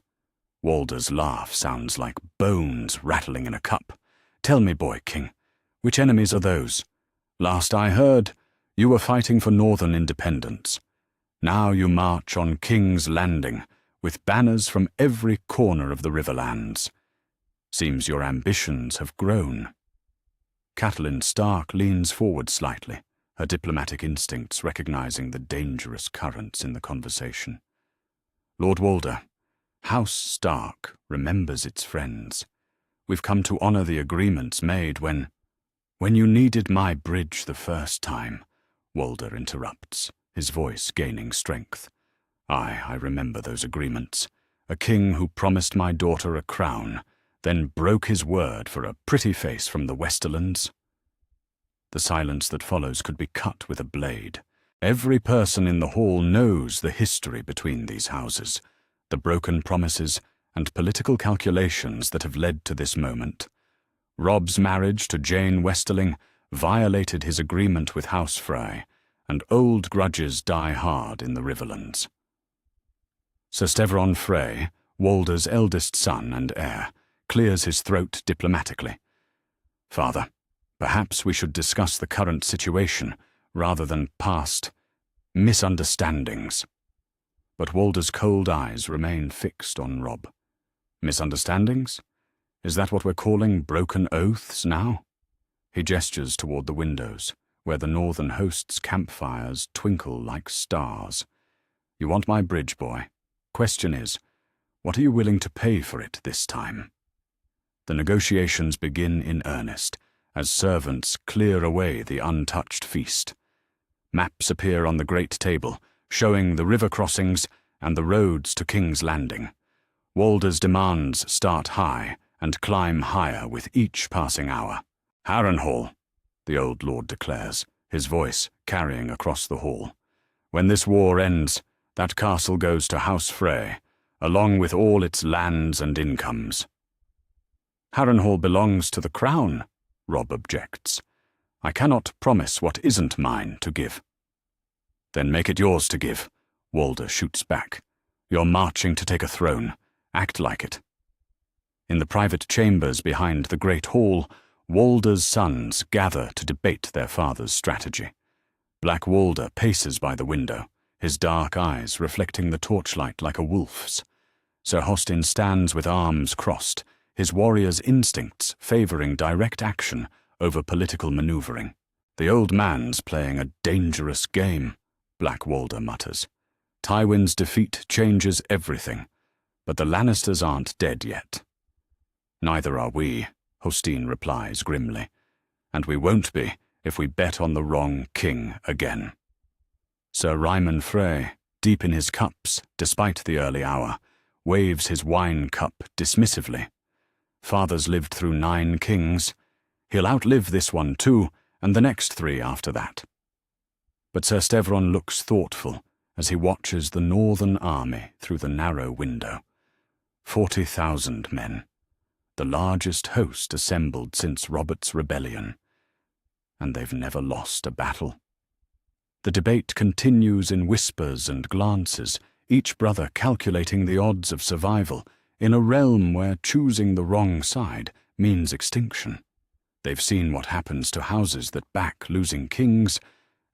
Walder's laugh sounds like bones rattling in a cup. "Tell me, boy king, which enemies are those? Last I heard, you were fighting for northern independence. Now you march on King's Landing, with banners from every corner of the Riverlands. Seems your ambitions have grown." Catelyn Stark leans forward slightly, her diplomatic instincts recognizing the dangerous currents in the conversation. "Lord Walder, House Stark remembers its friends. We've come to honor the agreements made when you needed my bridge the first time," Walder interrupts, his voice gaining strength. I remember those agreements. A king who promised my daughter a crown, then broke his word for a pretty face from the Westerlands." The silence that follows could be cut with a blade. Every person in the hall knows the history between these houses, the broken promises and political calculations that have led to this moment. Robb's marriage to Jane Westerling violated his agreement with House Frey, and old grudges die hard in the Riverlands. Sir Stevron Frey, Walder's eldest son and heir, clears his throat diplomatically. "Father, perhaps we should discuss the current situation rather than past misunderstandings." But Walder's cold eyes remain fixed on Robb. "Misunderstandings? Is that what we're calling broken oaths now?" He gestures toward the windows, where the northern host's campfires twinkle like stars. "You want my bridge, boy. Question is, what are you willing to pay for it this time?" The negotiations begin in earnest, as servants clear away the untouched feast. Maps appear on the great table, showing the river crossings and the roads to King's Landing. Walder's demands start high and climb higher with each passing hour. "Harrenhal," the old lord declares, his voice carrying across the hall. "When this war ends, that castle goes to House Frey, along with all its lands and incomes." "Harrenhal belongs to the crown," Robb objects. "I cannot promise what isn't mine to give." "Then make it yours to give," Walder shoots back. "You're marching to take a throne. Act like it." In the private chambers behind the great hall, Walder's sons gather to debate their father's strategy. Black Walder paces by the window, his dark eyes reflecting the torchlight like a wolf's. Sir Hostin stands with arms crossed, his warrior's instincts favoring direct action over political maneuvering. "The old man's playing a dangerous game," Black Walder mutters. "Tywin's defeat changes everything, but the Lannisters aren't dead yet." "Neither are we," Hostin replies grimly. "And we won't be if we bet on the wrong king again." Sir Ryman Frey, deep in his cups despite the early hour, waves his wine cup dismissively. "Father's lived through 9 kings. He'll outlive this one too, and the next 3 after that." But Sir Stevron looks thoughtful as he watches the northern army through the narrow window. 40,000 men, the largest host assembled since Robert's rebellion. And they've never lost a battle. The debate continues in whispers and glances, each brother calculating the odds of survival in a realm where choosing the wrong side means extinction. They've seen what happens to houses that back losing kings,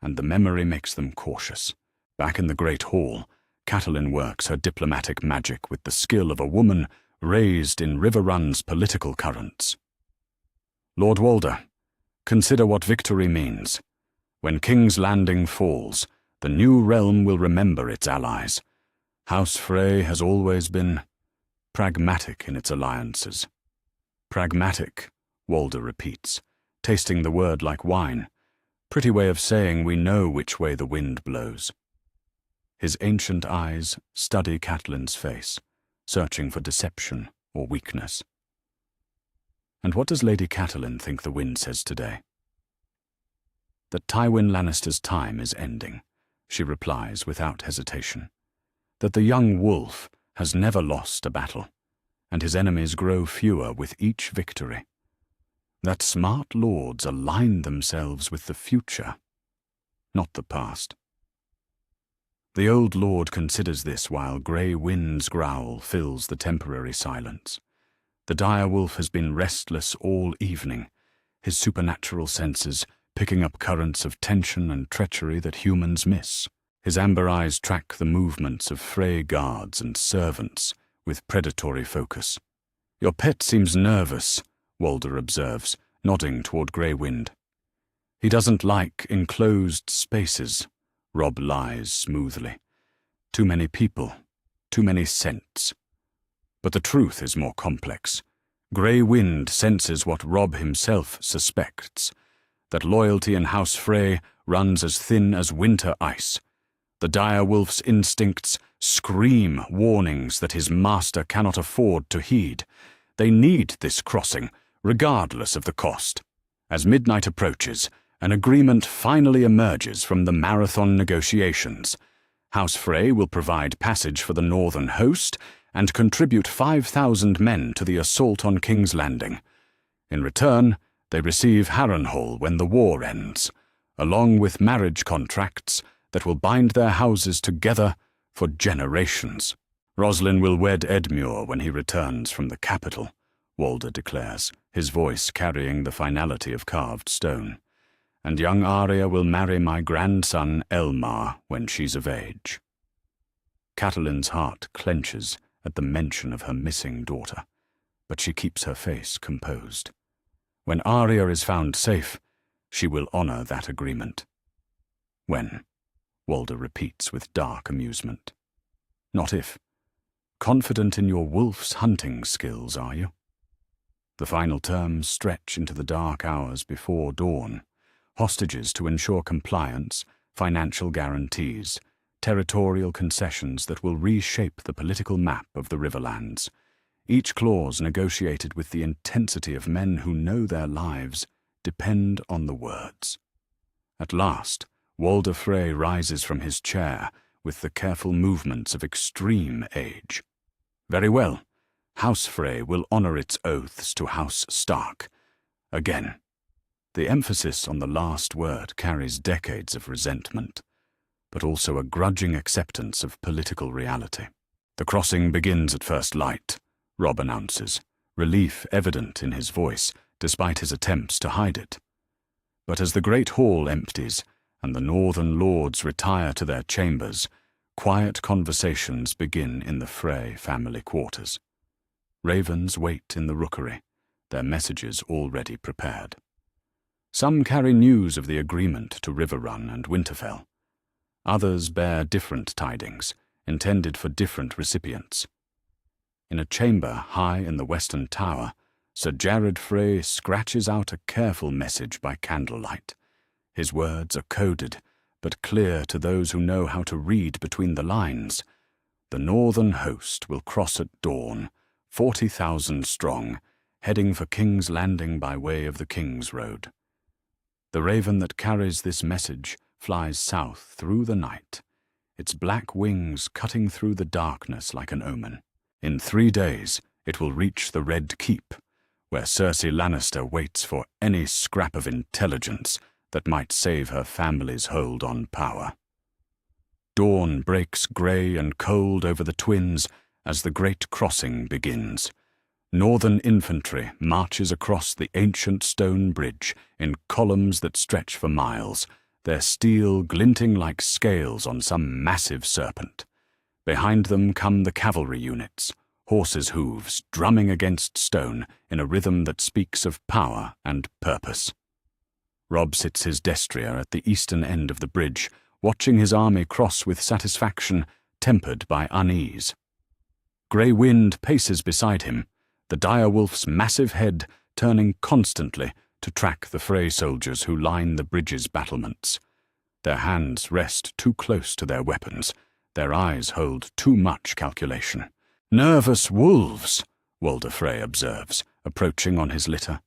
and the memory makes them cautious. Back in the great hall, Catelyn works her diplomatic magic with the skill of a woman raised in Riverrun's political currents. "Lord Walder, consider what victory means. When King's Landing falls, the new realm will remember its allies. House Frey has always been pragmatic in its alliances." "Pragmatic," Walder repeats, tasting the word like wine. Pretty way of saying we know which way the wind blows. His ancient eyes study Catelyn's face, searching for deception or weakness. "And what does Lady Catelyn think the wind says today?" "That Tywin Lannister's time is ending," she replies without hesitation. "That the young wolf has never lost a battle, and his enemies grow fewer with each victory. That smart lords align themselves with the future, not the past." The old lord considers this while grey wind's growl fills the temporary silence. The direwolf has been restless all evening, his supernatural senses picking up currents of tension and treachery that humans miss. His amber eyes track the movements of Frey guards and servants with predatory focus. "Your pet seems nervous," Walder observes, nodding toward Grey Wind. He doesn't like enclosed spaces, Robb lies smoothly. Too many people, too many scents. But the truth is more complex. Grey Wind senses what Robb himself suspects, that loyalty in House Frey runs as thin as winter ice. The dire wolf's instincts scream warnings that his master cannot afford to heed. They need this crossing, regardless of the cost. As midnight approaches, an agreement finally emerges from the marathon negotiations. House Frey will provide passage for the northern host and contribute 5,000 men to the assault on King's Landing. In return, they receive Harrenhal when the war ends, along with marriage contracts that will bind their houses together for generations. Roslin will wed Edmure when he returns from the capital, Walder declares, his voice carrying the finality of carved stone. And young Arya will marry my grandson Elmar when she's of age. Catelyn's heart clenches at the mention of her missing daughter, but she keeps her face composed. When Arya is found safe, she will honor that agreement. When? Walder repeats with dark amusement. Not if. Confident in your wolf's hunting skills, are you? The final terms stretch into the dark hours before dawn. Hostages to ensure compliance, financial guarantees, territorial concessions that will reshape the political map of the Riverlands. Each clause negotiated with the intensity of men who know their lives depend on the words. At last, Walder Frey rises from his chair with the careful movements of extreme age. Very well. House Frey will honor its oaths to House Stark. Again. The emphasis on the last word carries decades of resentment, but also a grudging acceptance of political reality. The crossing begins at first light, Robb announces, relief evident in his voice, despite his attempts to hide it. But as the great hall empties, and the northern lords retire to their chambers, quiet conversations begin in the Frey family quarters. Ravens wait in the rookery, their messages already prepared. Some carry news of the agreement to Riverrun and Winterfell. Others bear different tidings, intended for different recipients. In a chamber high in the western tower, Sir Jared Frey scratches out a careful message by candlelight. His words are coded, but clear to those who know how to read between the lines. The northern host will cross at dawn, 40,000 strong, heading for King's Landing by way of the King's Road. The raven that carries this message flies south through the night, its black wings cutting through the darkness like an omen. In 3 days, it will reach the Red Keep, where Cersei Lannister waits for any scrap of intelligence that might save her family's hold on power. Dawn breaks grey and cold over the twins as the great crossing begins. Northern infantry marches across the ancient stone bridge in columns that stretch for miles, their steel glinting like scales on some massive serpent. Behind them come the cavalry units, horses' hooves drumming against stone in a rhythm that speaks of power and purpose. Robb sits his destrier at the eastern end of the bridge, watching his army cross with satisfaction tempered by unease. Grey Wind paces beside him, the direwolf's massive head turning constantly to track the Frey soldiers who line the bridge's battlements. Their hands rest too close to their weapons, their eyes hold too much calculation. "Nervous wolves," Walder Frey observes, approaching on his litter.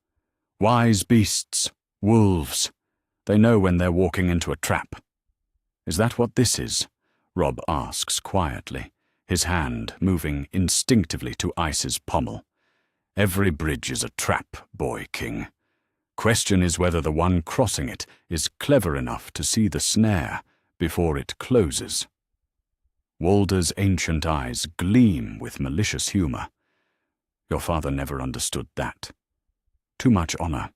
"Wise beasts, wolves. They know when they're walking into a trap." "Is that what this is?" Robb asks quietly, his hand moving instinctively to Ice's pommel. "Every bridge is a trap, boy king. Question is whether the one crossing it is clever enough to see the snare before it closes." Walder's ancient eyes gleam with malicious humor. "Your father never understood that. Too much honor,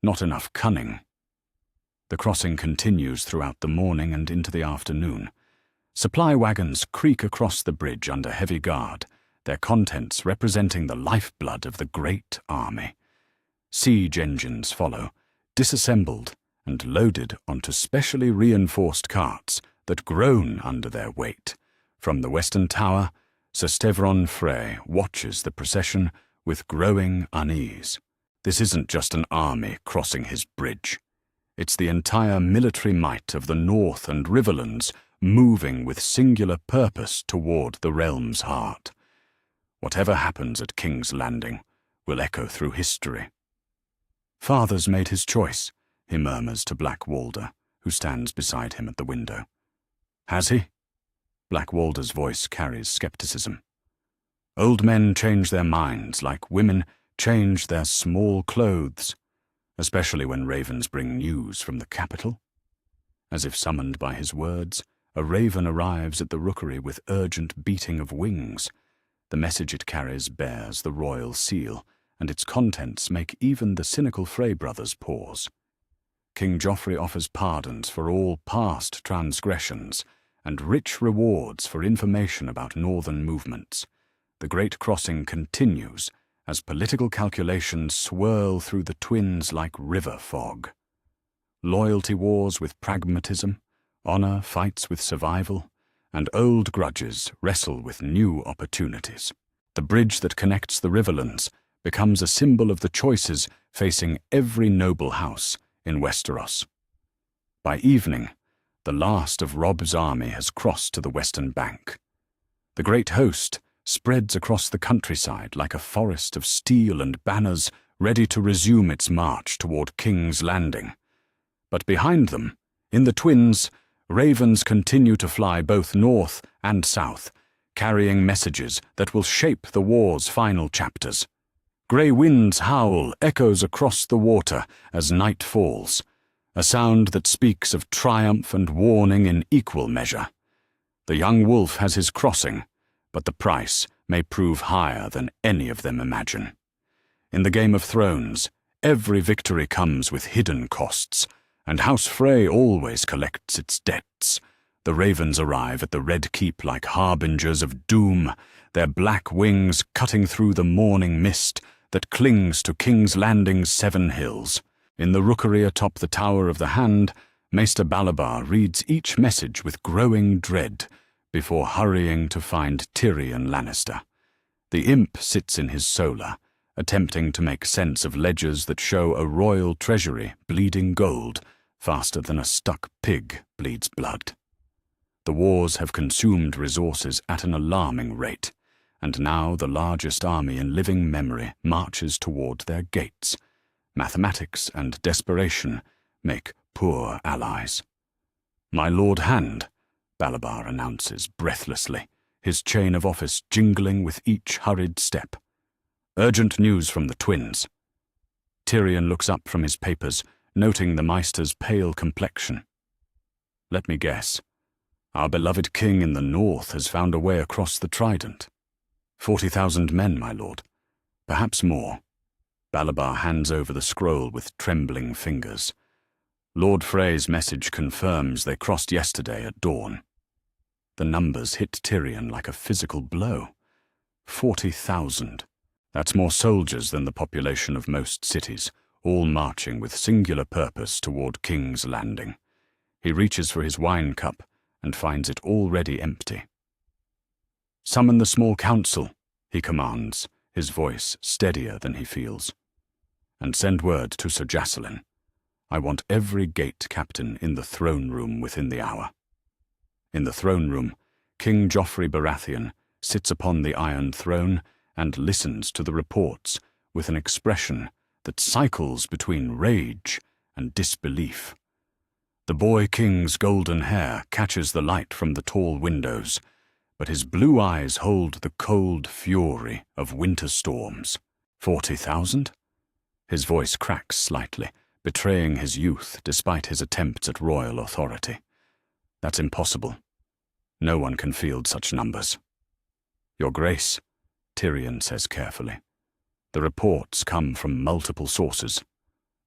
not enough cunning." The crossing continues throughout the morning and into the afternoon. Supply wagons creak across the bridge under heavy guard, their contents representing the lifeblood of the great army. Siege engines follow, disassembled and loaded onto specially reinforced carts that groan under their weight. From the western tower, Sir Stevron Frey watches the procession with growing unease. This isn't just an army crossing his bridge. It's the entire military might of the North and Riverlands moving with singular purpose toward the realm's heart. Whatever happens at King's Landing will echo through history. "Father's made his choice," he murmurs to Black Walder, who stands beside him at the window. "Has he?" Black Walder's voice carries skepticism. "Old men change their minds like women change their small clothes, especially when ravens bring news from the capital." As if summoned by his words, a raven arrives at the rookery with urgent beating of wings. The message it carries bears the royal seal, and its contents make even the cynical Frey brothers pause. King Joffrey offers pardons for all past transgressions and rich rewards for information about northern movements. The Great Crossing continues as political calculations swirl through the twins like river fog. Loyalty wars with pragmatism, honor fights with survival, and old grudges wrestle with new opportunities. The bridge that connects the Riverlands becomes a symbol of the choices facing every noble house in Westeros. By evening, the last of Robb's army has crossed to the western bank. The great host spreads across the countryside like a forest of steel and banners ready to resume its march toward King's Landing. But behind them, in the twins, ravens continue to fly both north and south, carrying messages that will shape the war's final chapters. Grey Wind's howl echoes across the water as night falls, a sound that speaks of triumph and warning in equal measure. The young wolf has his crossing, but the price may prove higher than any of them imagine. In the Game of Thrones, every victory comes with hidden costs, and House Frey always collects its debts. The ravens arrive at the Red Keep like harbingers of doom, their black wings cutting through the morning mist that clings to King's Landing's 7 hills. In the rookery atop the Tower of the Hand, Maester Balabar reads each message with growing dread before hurrying to find Tywin Lannister. The imp sits in his solar, attempting to make sense of ledgers that show a royal treasury bleeding gold faster than a stuck pig bleeds blood. The wars have consumed resources at an alarming rate, and now the largest army in living memory marches toward their gates. Mathematics and desperation make poor allies. "My Lord Hand," Balabar announces breathlessly, his chain of office jingling with each hurried step. "Urgent news from the twins." Tyrion looks up from his papers, noting the Maester's pale complexion. "Let me guess. Our beloved king in the north has found a way across the Trident. 40,000 men, my lord. Perhaps more." Balabar hands over the scroll with trembling fingers. Lord Frey's message confirms they crossed yesterday at dawn. The numbers hit Tyrion like a physical blow. 40,000. That's more soldiers than the population of most cities, all marching with singular purpose toward King's Landing. He reaches for his wine cup and finds it already empty. "Summon the small council," he commands, his voice steadier than he feels. "And send word to Sir Jacelyn. I want every gate captain in the throne room within the hour." In the throne room, King Joffrey Baratheon sits upon the Iron Throne and listens to the reports with an expression that cycles between rage and disbelief. The boy king's golden hair catches the light from the tall windows, but his blue eyes hold the cold fury of winter storms. 40,000? His voice cracks slightly, betraying his youth despite his attempts at royal authority. "That's impossible. No one can field such numbers." "Your Grace," Tyrion says carefully, "the reports come from multiple sources.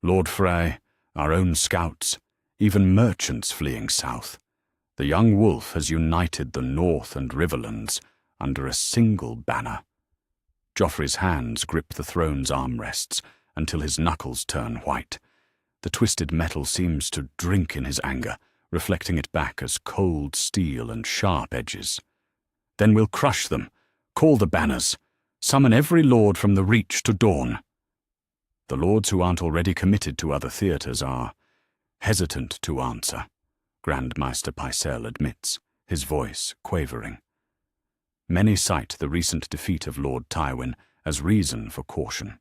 Lord Frey, our own scouts, even merchants fleeing south. The young wolf has united the North and Riverlands under a single banner." Joffrey's hands grip the throne's armrests until his knuckles turn white. The twisted metal seems to drink in his anger, reflecting it back as cold steel and sharp edges. Then we'll crush them, call the banners, summon every lord from the Reach to dawn. The lords who aren't already committed to other theatres are hesitant to answer, Grandmaster Pycelle admits, his voice quavering. Many cite the recent defeat of Lord Tywin as reason for caution.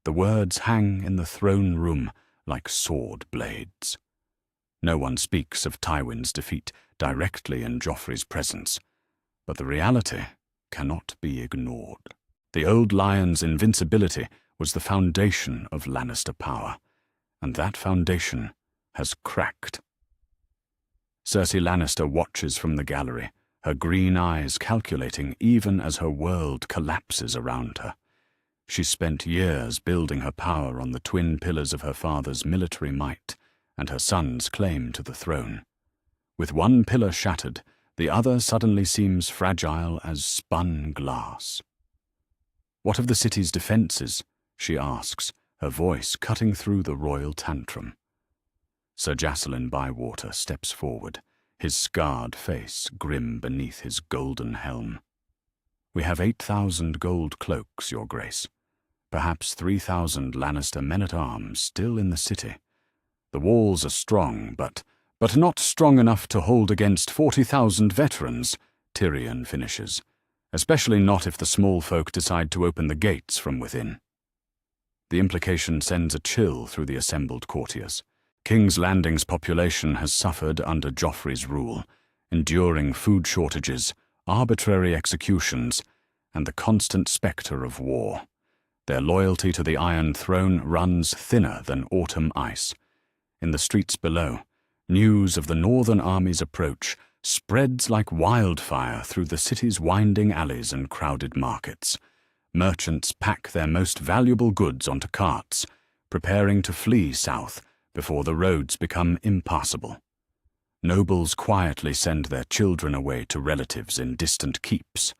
The words hang in the throne room like sword blades. No one speaks of Tywin's defeat directly in Joffrey's presence, but the reality cannot be ignored. The old lion's invincibility was the foundation of Lannister power, and that foundation has cracked. Cersei Lannister watches from the gallery, her green eyes calculating even as her world collapses around her. She's spent years building her power on the twin pillars of her father's military might and her son's claim to the throne. With one pillar shattered, the other suddenly seems fragile as spun glass. "What of the city's defences?" she asks, her voice cutting through the royal tantrum. Sir Jacelyn Bywater steps forward, his scarred face grim beneath his golden helm. "We have 8,000 gold cloaks, Your Grace. Perhaps 3,000 Lannister men-at-arms still in the city. The walls are strong, but not strong enough to hold against 40,000 veterans," Tyrion finishes, "especially not if the small folk decide to open the gates from within." The implication sends a chill through the assembled courtiers. King's Landing's population has suffered under Joffrey's rule, enduring food shortages, arbitrary executions, and the constant spectre of war. Their loyalty to the Iron Throne runs thinner than autumn ice. In the streets below, news of the Northern Army's approach spreads like wildfire through the city's winding alleys and crowded markets. Merchants pack their most valuable goods onto carts, preparing to flee south before the roads become impassable. Nobles quietly send their children away to relatives in distant keeps.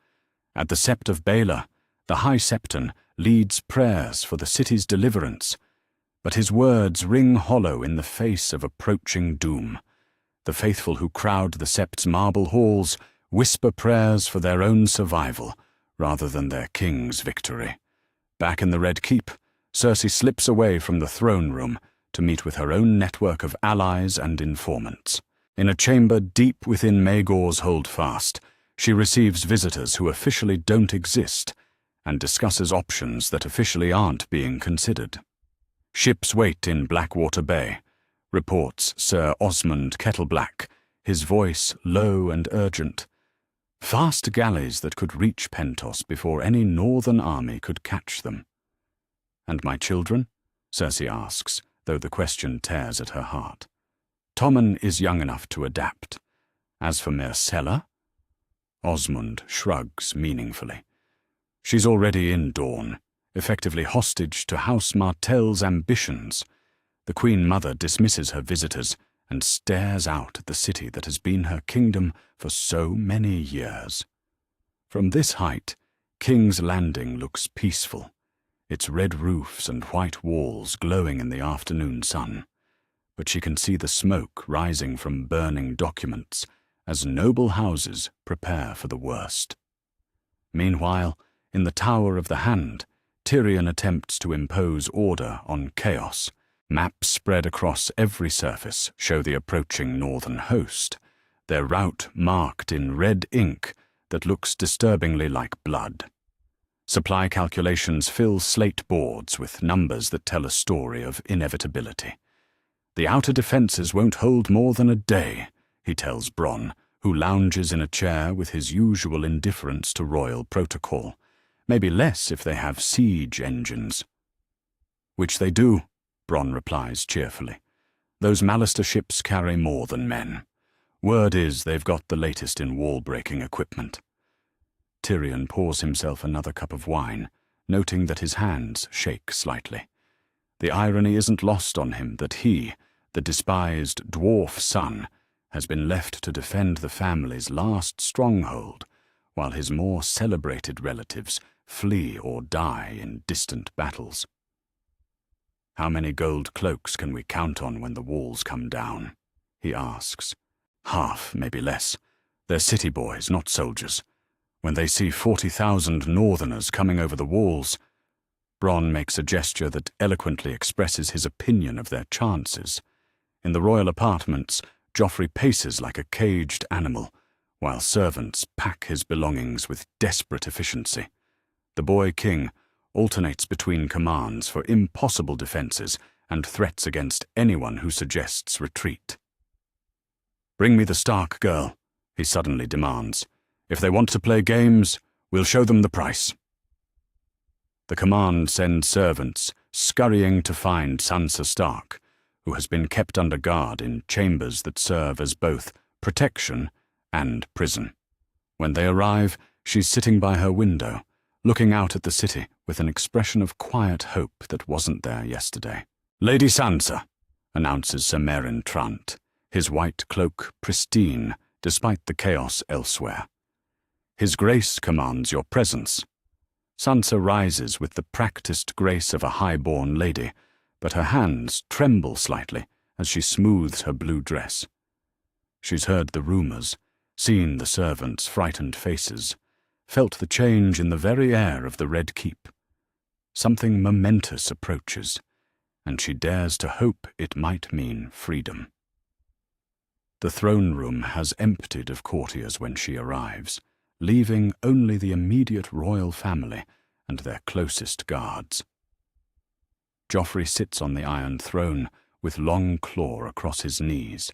At the Sept of Baelor, the High Septon leads prayers for the city's deliverance, but his words ring hollow in the face of approaching doom. The faithful who crowd the Sept's marble halls whisper prayers for their own survival rather than their king's victory. Back in the Red Keep, Cersei slips away from the throne room to meet with her own network of allies and informants. In a chamber deep within Maegor's holdfast, she receives visitors who officially don't exist and discusses options that officially aren't being considered. "Ships wait in Blackwater Bay," reports Sir Osmond Kettleblack, his voice low and urgent. "Fast galleys that could reach Pentos before any northern army could catch them." "And my children?" Cersei asks, though the question tears at her heart. "Tommen is young enough to adapt. As for Myrcella?" Osmond shrugs meaningfully. "She's already in Dorne, effectively hostage to House Martell's ambitions." The Queen Mother dismisses her visitors and stares out at the city that has been her kingdom for so many years. From this height, King's Landing looks peaceful, its red roofs and white walls glowing in the afternoon sun. But she can see the smoke rising from burning documents as noble houses prepare for the worst. Meanwhile, in the Tower of the Hand, Tyrion attempts to impose order on chaos. Maps spread across every surface show the approaching northern host, their route marked in red ink that looks disturbingly like blood. Supply calculations fill slate boards with numbers that tell a story of inevitability. "The outer defences won't hold more than a day," he tells Bronn, who lounges in a chair with his usual indifference to royal protocol. "Maybe less if they have siege engines." "Which they do," Bronn replies cheerfully. "Those Mallister ships carry more than men. Word is they've got the latest in wall-breaking equipment." Tyrion pours himself another cup of wine, noting that his hands shake slightly. The irony isn't lost on him that he, the despised dwarf son, has been left to defend the family's last stronghold, while his more celebrated relatives flee or die in distant battles. "How many gold cloaks can we count on when the walls come down?" he asks. "Half, maybe less. They're city boys, not soldiers. When they see 40,000 northerners coming over the walls..." Bronn makes a gesture that eloquently expresses his opinion of their chances. In the royal apartments, Joffrey paces like a caged animal, while servants pack his belongings with desperate efficiency. The boy king alternates between commands for impossible defenses and threats against anyone who suggests retreat. "Bring me the Stark girl," he suddenly demands. "If they want to play games, we'll show them the price." The command sends servants scurrying to find Sansa Stark, who has been kept under guard in chambers that serve as both protection and prison. When they arrive, she's sitting by her window, looking out at the city with an expression of quiet hope that wasn't there yesterday. "Lady Sansa," announces Sir Meryn Trant, his white cloak pristine despite the chaos elsewhere. "His Grace commands your presence." Sansa rises with the practiced grace of a high-born lady, but her hands tremble slightly as she smooths her blue dress. She's heard the rumors, seen the servants' frightened faces, felt the change in the very air of the Red Keep. Something momentous approaches, and she dares to hope it might mean freedom. The throne room has emptied of courtiers when she arrives, leaving only the immediate royal family and their closest guards. Joffrey sits on the Iron Throne with long claw across his knees,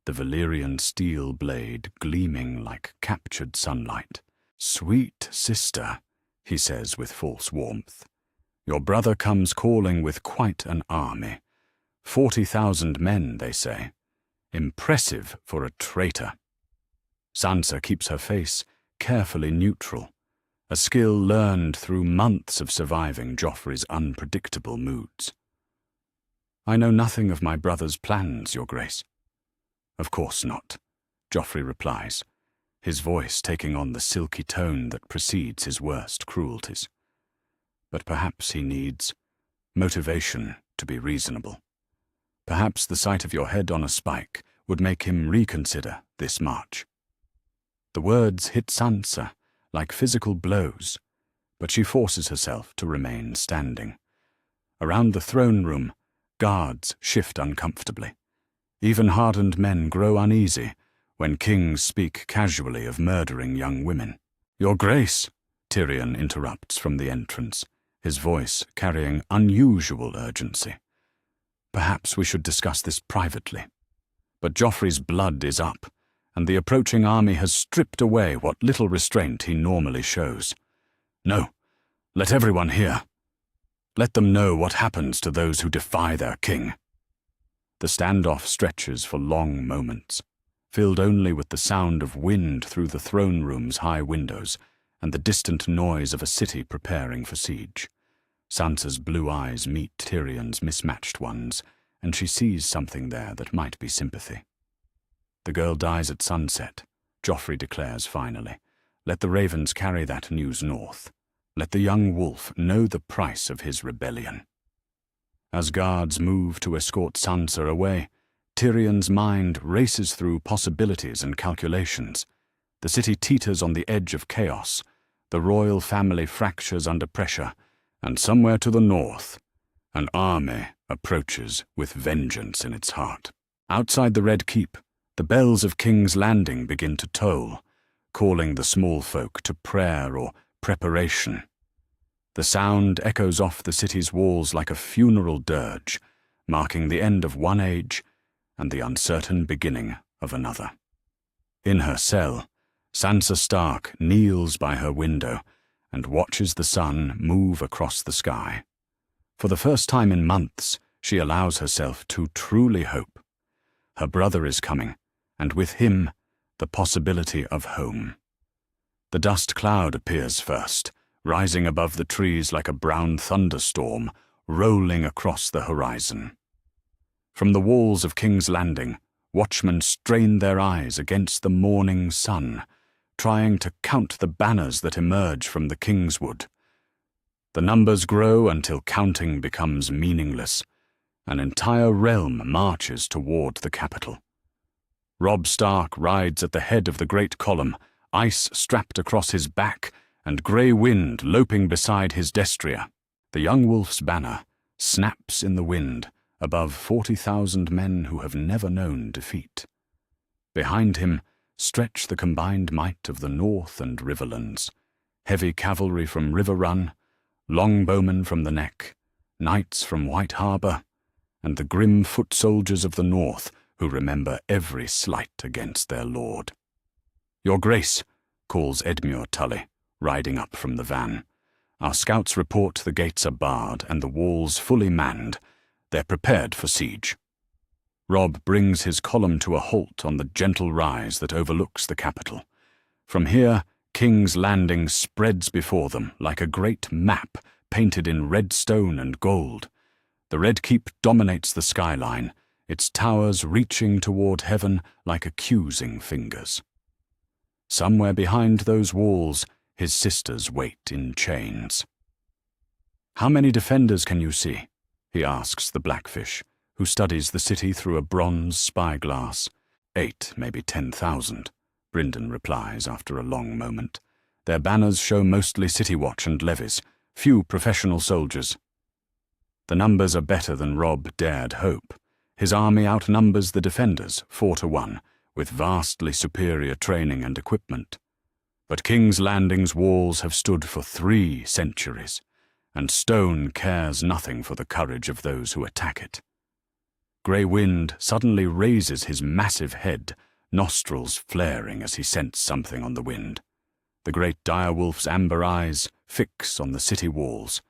the Valyrian steel blade gleaming like captured sunlight. "Sweet sister," he says with false warmth, "your brother comes calling with quite an army. 40,000 men, they say. Impressive for a traitor." Sansa keeps her face carefully neutral, a skill learned through months of surviving Joffrey's unpredictable moods. "I know nothing of my brother's plans, Your Grace." "Of course not," Joffrey replies, his voice taking on the silky tone that precedes his worst cruelties. "But perhaps he needs motivation to be reasonable. Perhaps the sight of your head on a spike would make him reconsider this march." The words hit Sansa like physical blows, but she forces herself to remain standing. Around the throne room, guards shift uncomfortably. Even hardened men grow uneasy when kings speak casually of murdering young women. "Your Grace," Tyrion interrupts from the entrance, his voice carrying unusual urgency. "Perhaps we should discuss this privately." But Joffrey's blood is up, and the approaching army has stripped away what little restraint he normally shows. "No, let everyone hear. Let them know what happens to those who defy their king." The standoff stretches for long moments, filled only with the sound of wind through the throne room's high windows and the distant noise of a city preparing for siege. Sansa's blue eyes meet Tyrion's mismatched ones, and she sees something there that might be sympathy. "The girl dies at sunset," Joffrey declares finally. "Let the ravens carry that news north. Let the young wolf know the price of his rebellion." As guards move to escort Sansa away, Tyrion's mind races through possibilities and calculations. The city teeters on the edge of chaos, the royal family fractures under pressure, and somewhere to the north, an army approaches with vengeance in its heart. Outside the Red Keep, the bells of King's Landing begin to toll, calling the small folk to prayer or preparation. The sound echoes off the city's walls like a funeral dirge, marking the end of one age and the uncertain beginning of another. In her cell, Sansa Stark kneels by her window and watches the sun move across the sky. For the first time in months, she allows herself to truly hope. Her brother is coming, and with him, the possibility of home. The dust cloud appears first, rising above the trees like a brown thunderstorm, rolling across the horizon. From the walls of King's Landing, watchmen strain their eyes against the morning sun, trying to count the banners that emerge from the Kingswood. The numbers grow until counting becomes meaningless, An entire realm marches toward the capital. Robb Stark rides at the head of the great column, ice strapped across his back and grey wind loping beside his destrier. The young wolf's banner snaps in the wind above 40,000 men who have never known defeat. Behind him stretch the combined might of the North and Riverlands, heavy cavalry from River Run, longbowmen from the Neck, knights from White Harbour, and the grim foot soldiers of the North who remember every slight against their lord. "Your Grace," calls Edmure Tully, riding up from the van. "Our scouts report the gates are barred and the walls fully manned. They're prepared for siege." Robb brings his column to a halt on the gentle rise that overlooks the capital. From here, King's Landing spreads before them like a great map painted in red stone and gold. The Red Keep dominates the skyline, its towers reaching toward heaven like accusing fingers. Somewhere behind those walls, his sisters wait in chains. "How many defenders can you see?" he asks the Blackfish, who studies the city through a bronze spyglass. 8, maybe 10,000, Brynden replies after a long moment. Their banners show mostly city watch and levies, few professional soldiers. The numbers are better than Robb dared hope. His army outnumbers the defenders 4-1, with vastly superior training and equipment. But King's Landing's walls have stood for 3 centuries, and stone cares nothing for the courage of those who attack it. Grey Wind suddenly raises his massive head, nostrils flaring as he scents something on the wind. The great direwolf's amber eyes fix on the city walls,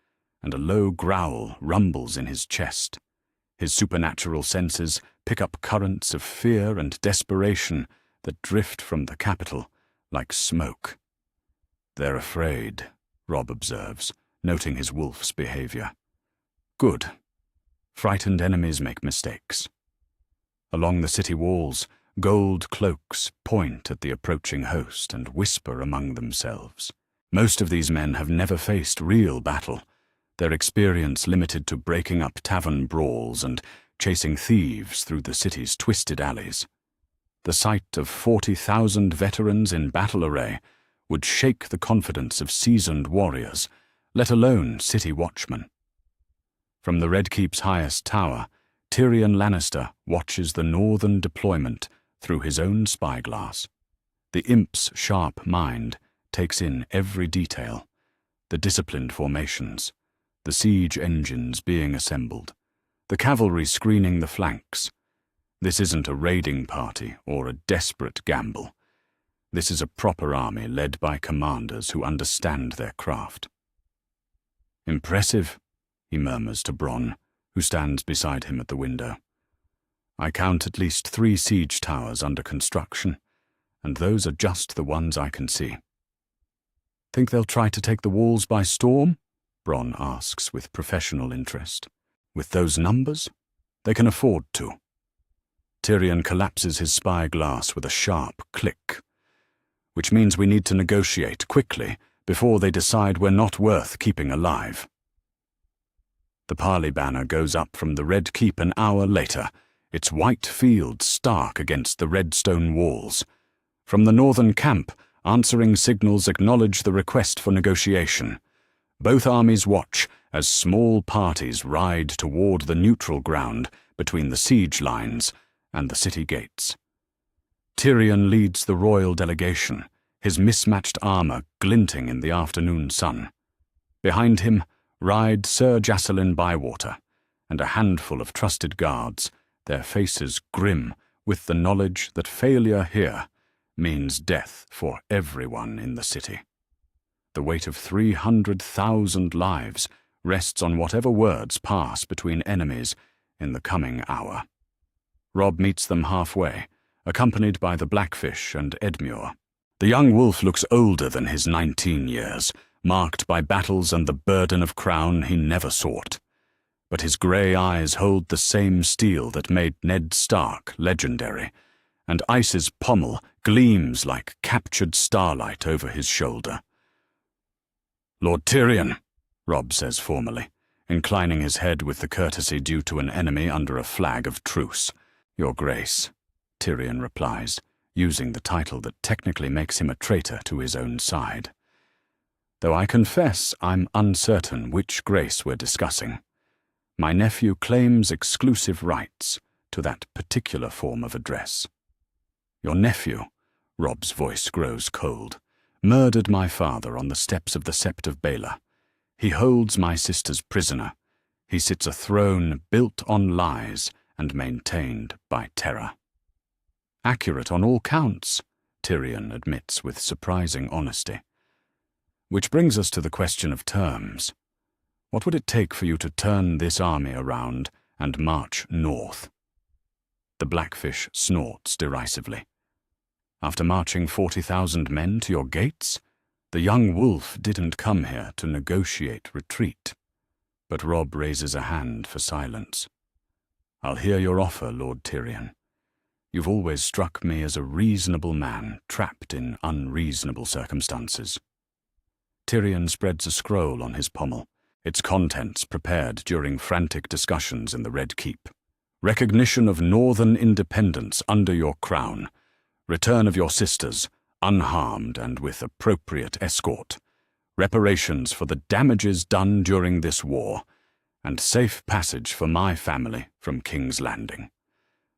and a low growl rumbles in his chest. His supernatural senses pick up currents of fear and desperation that drift from the capital like smoke. "They're afraid," Robb observes, noting his wolf's behavior. "Good. Frightened enemies make mistakes." Along the city walls, gold cloaks point at the approaching host and whisper among themselves. Most of these men have never faced real battle, their experience limited to breaking up tavern brawls and chasing thieves through the city's twisted alleys. The sight of 40,000 veterans in battle array would shake the confidence of seasoned warriors, let alone city watchmen. From the Red Keep's highest tower, Tywin Lannister watches the northern deployment through his own spyglass. The imp's sharp mind takes in every detail: the disciplined formations, the siege engines being assembled, the cavalry screening the flanks. This isn't a raiding party or a desperate gamble. This is a proper army led by commanders who understand their craft. "Impressive," he murmurs to Bronn, who stands beside him at the window. "I count at least 3 siege towers under construction, and those are just the ones I can see." "Think they'll try to take the walls by storm?" Bronn asks with professional interest. "With those numbers? They can afford to." Tyrion collapses his spyglass with a sharp click. "Which means we need to negotiate quickly before they decide we're not worth keeping alive." The Parley banner goes up from the Red Keep an hour later, its white field stark against the red stone walls. From the northern camp, answering signals acknowledge the request for negotiation. Both armies watch as small parties ride toward the neutral ground between the siege lines and the city gates. Tyrion leads the royal delegation, his mismatched armor glinting in the afternoon sun. Behind him ride Sir Jacelyn Bywater and a handful of trusted guards, their faces grim with the knowledge that failure here means death for everyone in the city. The weight of 300,000 lives rests on whatever words pass between enemies in the coming hour. Robb meets them halfway, accompanied by the Blackfish and Edmure. The young wolf looks older than his 19 years, marked by battles and the burden of crown he never sought. But his grey eyes hold the same steel that made Ned Stark legendary, and Ice's pommel gleams like captured starlight over his shoulder. "Lord Tyrion," Robb says formally, inclining his head with the courtesy due to an enemy under a flag of truce. "Your Grace," Tyrion replies, using the title that technically makes him a traitor to his own side. "Though I confess I'm uncertain which Grace we're discussing. My nephew claims exclusive rights to that particular form of address." "Your nephew," Robb's voice grows cold, "murdered my father on the steps of the Sept of Baelor. He holds my sisters prisoner. He sits a throne built on lies and maintained by terror." "Accurate on all counts," Tyrion admits with surprising honesty. "Which brings us to the question of terms. What would it take for you to turn this army around and march north?" The Blackfish snorts derisively. "After marching 40,000 men to your gates? The young wolf didn't come here to negotiate retreat." But Robb raises a hand for silence. "I'll hear your offer, Lord Tyrion. You've always struck me as a reasonable man trapped in unreasonable circumstances." Tyrion spreads a scroll on his pommel, its contents prepared during frantic discussions in the Red Keep. "Recognition of northern independence under your crown. Return of your sisters, unharmed and with appropriate escort. Reparations for the damages done during this war, and safe passage for my family from King's Landing."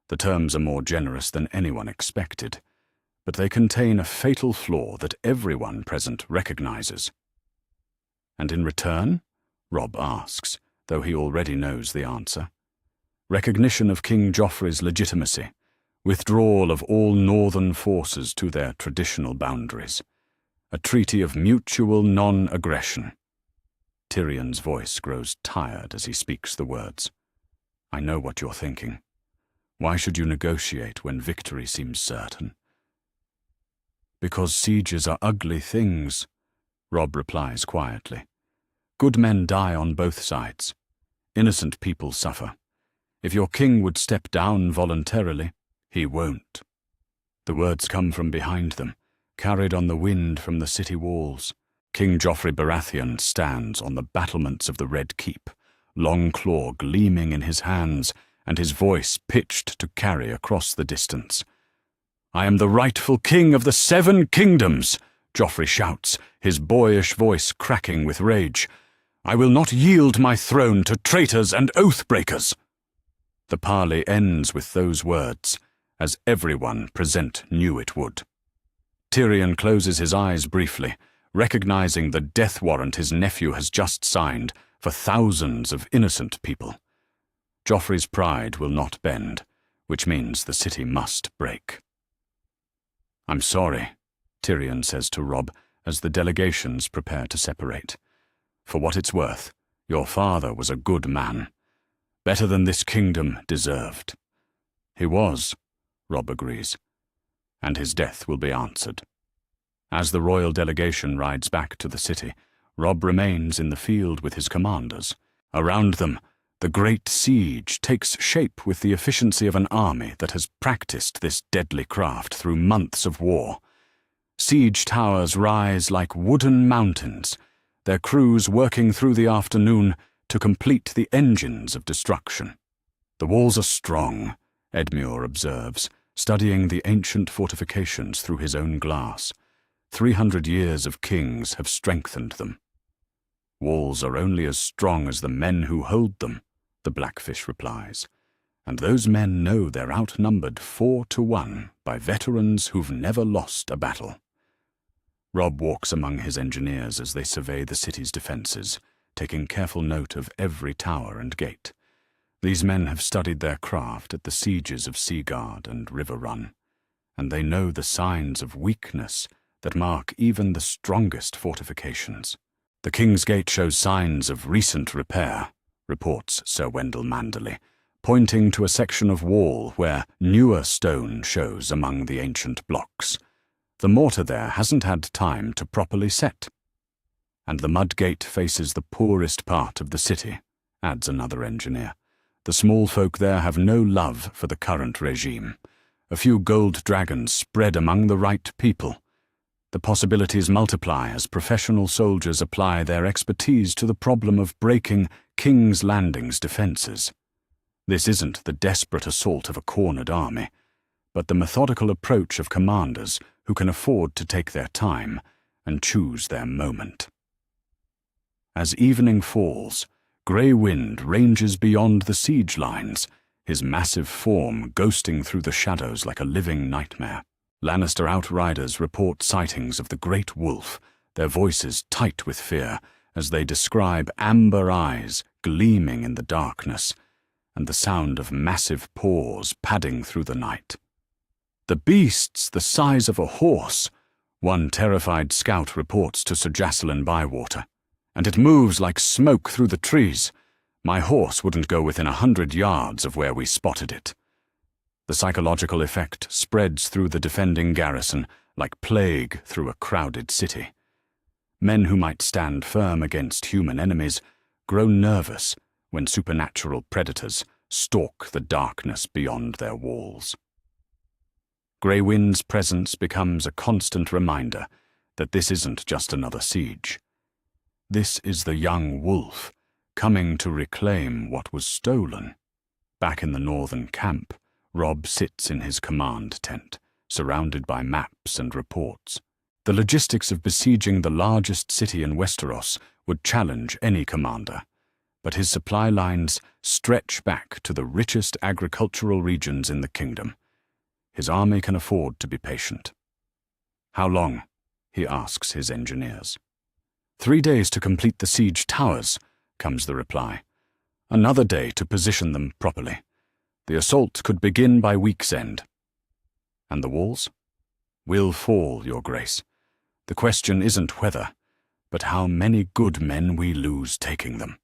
The terms are more generous than anyone expected, but they contain a fatal flaw that everyone present recognizes. "And in return?" Robb asks, though he already knows the answer. "Recognition of King Joffrey's legitimacy. Withdrawal of all northern forces to their traditional boundaries. A treaty of mutual non-aggression." Tyrion's voice grows tired as he speaks the words. "I know what you're thinking. Why should you negotiate when victory seems certain?" "Because sieges are ugly things," Robb replies quietly. "Good men die on both sides. Innocent people suffer. If your king would step down voluntarily, he won't." The words come from behind them, carried on the wind from the city walls. King Joffrey Baratheon stands on the battlements of the Red Keep, long claw gleaming in his hands, and his voice pitched to carry across the distance. "I am the rightful king of the 7 kingdoms, Joffrey shouts, his boyish voice cracking with rage. "I will not yield my throne to traitors and oath-breakers." The parley ends with those words, as everyone present knew it would. Tyrion closes his eyes briefly, recognizing the death warrant his nephew has just signed for thousands of innocent people. Joffrey's pride will not bend, which means the city must break. "I'm sorry," Tyrion says to Robb as the delegations prepare to separate. "For what it's worth, your father was a good man. Better than this kingdom deserved." "He was," Robb agrees, "and his death will be answered." As the royal delegation rides back to the city, Robb remains in the field with his commanders. Around them, the great siege takes shape with the efficiency of an army that has practiced this deadly craft through months of war. Siege towers rise like wooden mountains, their crews working through the afternoon to complete the engines of destruction. "The walls are strong," Edmure observes, studying the ancient fortifications through his own glass. 300 years of kings have strengthened them. "Walls are only as strong as the men who hold them," the Blackfish replies, "and those men know they're outnumbered 4-1 by veterans who've never lost a battle." Robb walks among his engineers as they survey the city's defenses, taking careful note of every tower and gate. These men have studied their craft at the sieges of Seaguard and River Run, and they know the signs of weakness that mark even the strongest fortifications. "The King's Gate shows signs of recent repair," reports Sir Wendell Manderley, pointing to a section of wall where newer stone shows among the ancient blocks. "The mortar there hasn't had time to properly set." "And the mud gate faces the poorest part of the city," adds another engineer. "The small folk there have no love for the current regime. A few gold dragons spread among the right people. The possibilities multiply as professional soldiers apply their expertise to the problem of breaking King's Landing's defences. This isn't the desperate assault of a cornered army, but the methodical approach of commanders who can afford to take their time and choose their moment. As evening falls, Grey Wind ranges beyond the siege lines, his massive form ghosting through the shadows like a living nightmare. Lannister outriders report sightings of the Great Wolf, their voices tight with fear as they describe amber eyes gleaming in the darkness and the sound of massive paws padding through the night. "The beast's the size of a horse," one terrified scout reports to Sir Jacelyn Bywater, "and it moves like smoke through the trees. My horse wouldn't go within 100 yards of where we spotted it." The psychological effect spreads through the defending garrison like plague through a crowded city. Men who might stand firm against human enemies grow nervous when supernatural predators stalk the darkness beyond their walls. Grey Wind's presence becomes a constant reminder that this isn't just another siege. This is the young wolf, coming to reclaim what was stolen. Back in the northern camp, Robb sits in his command tent, surrounded by maps and reports. The logistics of besieging the largest city in Westeros would challenge any commander, but his supply lines stretch back to the richest agricultural regions in the kingdom. His army can afford to be patient. "How long?" he asks his engineers. 3 days to complete the siege towers," comes the reply. "Another day to position them properly. The assault could begin by week's end." "And the walls?" "Will fall, Your Grace. The question isn't whether, but how many good men we lose taking them."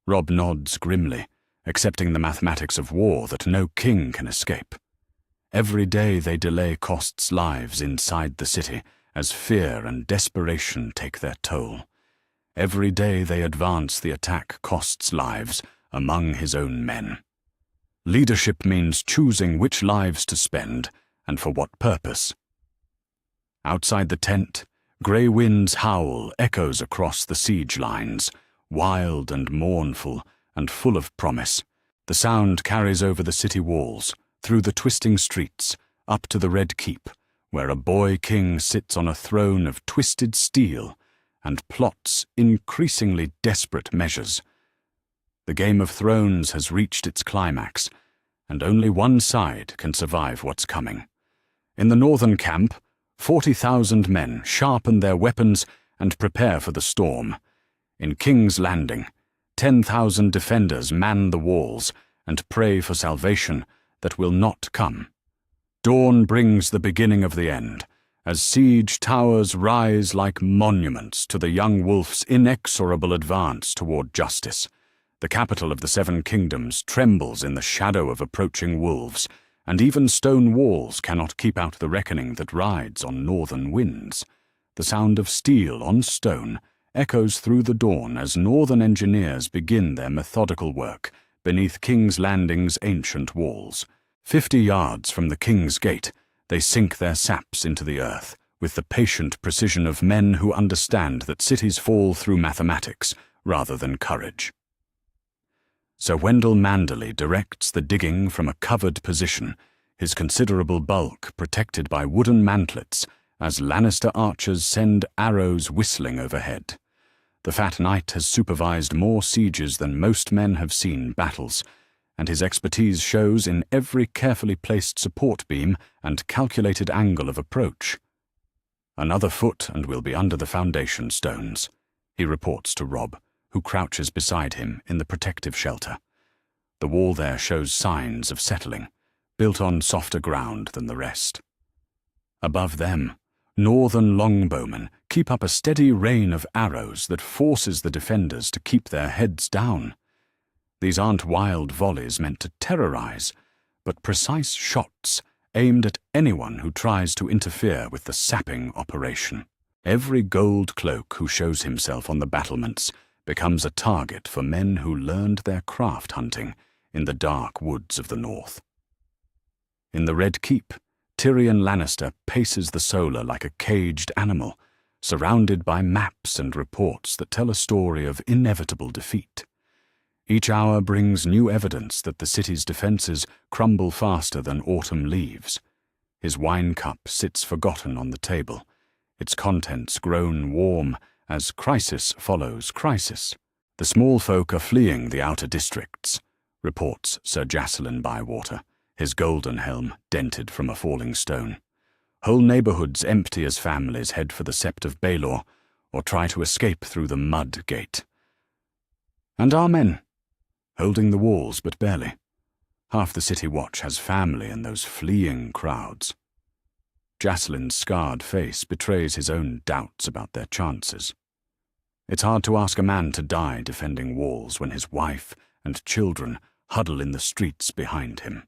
Robb nods grimly, accepting the mathematics of war that no king can escape. Every day they delay costs lives inside the city as fear and desperation take their toll. Every day they advance the attack costs lives among his own men. Leadership means choosing which lives to spend and for what purpose. Outside the tent, Grey Wind's howl echoes across the siege lines, wild and mournful and full of promise. The sound carries over the city walls, through the twisting streets, up to the Red Keep, where a boy king sits on a throne of twisted steel and plots increasingly desperate measures. The Game of Thrones has reached its climax, and only one side can survive what's coming. In the northern camp, 40,000 men sharpen their weapons and prepare for the storm. In King's Landing, 10,000 defenders man the walls and pray for salvation that will not come. Dawn brings the beginning of the end, as siege towers rise like monuments to the young wolf's inexorable advance toward justice. The capital of the Seven Kingdoms trembles in the shadow of approaching wolves, and even stone walls cannot keep out the reckoning that rides on northern winds. The sound of steel on stone echoes through the dawn as northern engineers begin their methodical work beneath King's Landing's ancient walls. 50 yards from the King's Gate, they sink their saps into the earth with the patient precision of men who understand that cities fall through mathematics rather than courage. Sir Wendell Manderley directs the digging from a covered position, his considerable bulk protected by wooden mantlets as Lannister archers send arrows whistling overhead. The Fat Knight has supervised more sieges than most men have seen battles, and his expertise shows in every carefully placed support beam and calculated angle of approach. "Another foot and we'll be under the foundation stones," he reports to Robb, who crouches beside him in the protective shelter. The wall there shows signs of settling, built on softer ground than the rest. Above them, northern longbowmen keep up a steady rain of arrows that forces the defenders to keep their heads down. These aren't wild volleys meant to terrorize, but precise shots aimed at anyone who tries to interfere with the sapping operation. Every gold cloak who shows himself on the battlements becomes a target for men who learned their craft hunting in the dark woods of the north. In the Red Keep, Tyrion Lannister paces the solar like a caged animal, surrounded by maps and reports that tell a story of inevitable defeat. Each hour brings new evidence that the city's defenses crumble faster than autumn leaves. His wine cup sits forgotten on the table, its contents grown warm as crisis follows crisis. The small folk are fleeing the outer districts, reports Sir Jacelyn Bywater, his golden helm dented from a falling stone. Whole neighborhoods empty as families head for the Sept of Baelor, or try to escape through the mud gate. And our men, holding the walls but barely. Half the city watch has family in those fleeing crowds. Jacelyn's scarred face betrays his own doubts about their chances. It's hard to ask a man to die defending walls when his wife and children huddle in the streets behind him.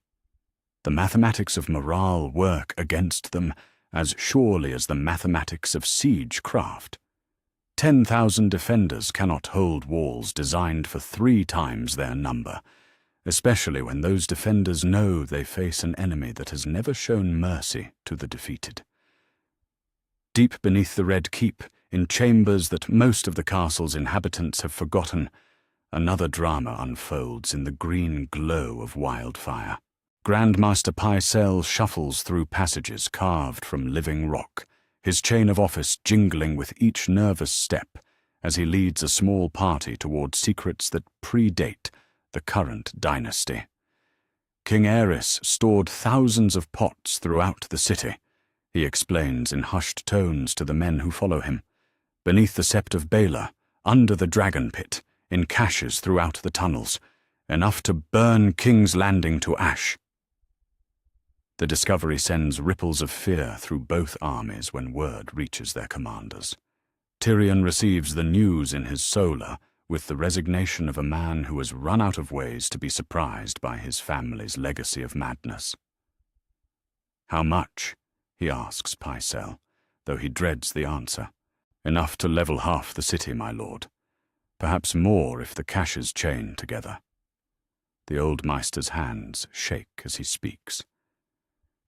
The mathematics of morale work against them as surely as the mathematics of siegecraft. 10,000 defenders cannot hold walls designed for 3 times their number, especially when those defenders know they face an enemy that has never shown mercy to the defeated. Deep beneath the Red Keep, in chambers that most of the castle's inhabitants have forgotten, another drama unfolds in the green glow of wildfire. Grandmaster Pycelle shuffles through passages carved from living rock, his chain of office jingling with each nervous step as he leads a small party toward secrets that predate the current dynasty. King Aerys stored thousands of pots throughout the city, he explains in hushed tones to the men who follow him. Beneath the Sept of Baelor, under the Dragon Pit, in caches throughout the tunnels, enough to burn King's Landing to ash. The discovery sends ripples of fear through both armies when word reaches their commanders. Tyrion receives the news in his solar with the resignation of a man who has run out of ways to be surprised by his family's legacy of madness. "How much?" he asks Pycelle, though he dreads the answer. "Enough to level half the city, my lord. Perhaps more if the caches chain together." The old Meister's hands shake as he speaks.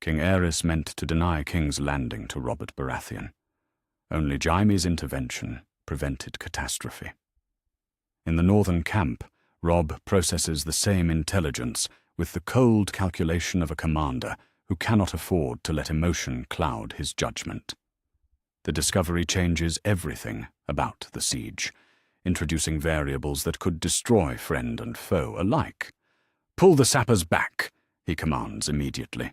King Aerys meant to deny King's Landing to Robert Baratheon. Only Jaime's intervention prevented catastrophe. In the northern camp, Robb processes the same intelligence with the cold calculation of a commander who cannot afford to let emotion cloud his judgment. The discovery changes everything about the siege, introducing variables that could destroy friend and foe alike. "Pull the sappers back," he commands immediately.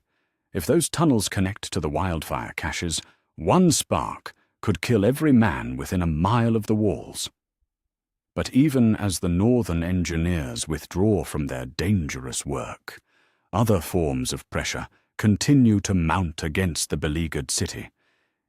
If those tunnels connect to the wildfire caches, one spark could kill every man within a mile of the walls. But even as the northern engineers withdraw from their dangerous work, other forms of pressure continue to mount against the beleaguered city.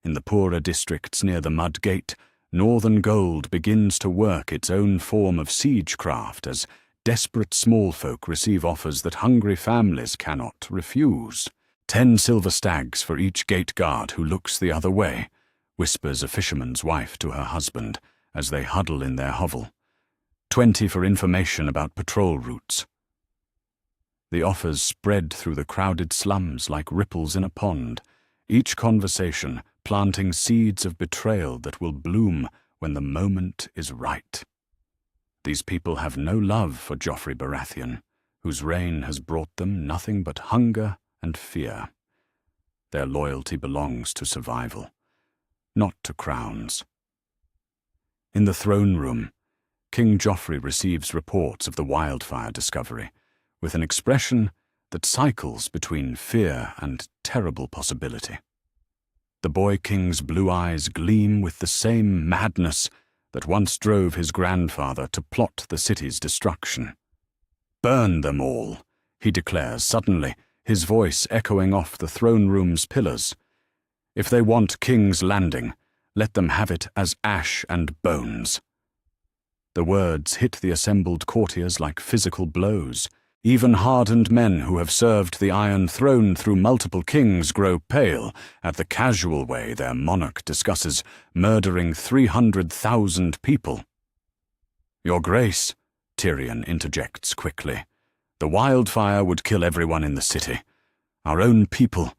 In the poorer districts near the Mud Gate, Northern Gold begins to work its own form of siegecraft as desperate small folk receive offers that hungry families cannot refuse. 10 silver stags for each gate guard who looks the other way, whispers a fisherman's wife to her husband as they huddle in their hovel. 20 for information about patrol routes. The offers spread through the crowded slums like ripples in a pond, each conversation planting seeds of betrayal that will bloom when the moment is right. These people have no love for Joffrey Baratheon, whose reign has brought them nothing but hunger and fear. Their loyalty belongs to survival, not to crowns. In the throne room, King Joffrey receives reports of the wildfire discovery, with an expression that cycles between fear and terrible possibility. The boy king's blue eyes gleam with the same madness that once drove his grandfather to plot the city's destruction. "Burn them all," he declares suddenly, his voice echoing off the throne room's pillars. "If they want King's Landing, let them have it as ash and bones." The words hit the assembled courtiers like physical blows. Even hardened men who have served the Iron Throne through multiple kings grow pale at the casual way their monarch discusses murdering 300,000 people. "Your Grace," Tyrion interjects quickly, "the wildfire would kill everyone in the city. Our own people,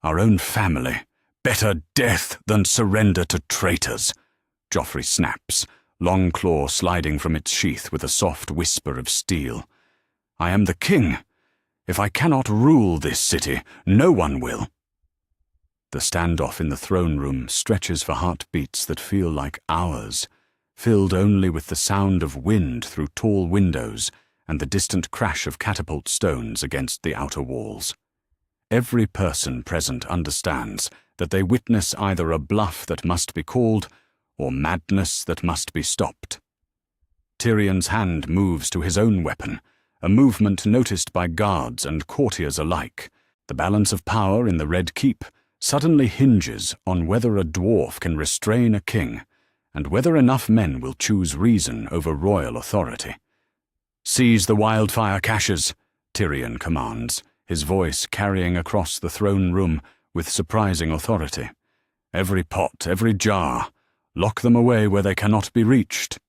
our own family. Better death than surrender to traitors," Joffrey snaps, Longclaw sliding from its sheath with a soft whisper of steel. "I am the king. If I cannot rule this city, no one will." The standoff in the throne room stretches for heartbeats that feel like hours, filled only with the sound of wind through tall windows and the distant crash of catapult stones against the outer walls. Every person present understands that they witness either a bluff that must be called or madness that must be stopped. Tyrion's hand moves to his own weapon, a movement noticed by guards and courtiers alike. The balance of power in the Red Keep suddenly hinges on whether a dwarf can restrain a king, and whether enough men will choose reason over royal authority. "Seize the wildfire caches," Tyrion commands, his voice carrying across the throne room with surprising authority. "Every pot, every jar, lock them away where they cannot be reached."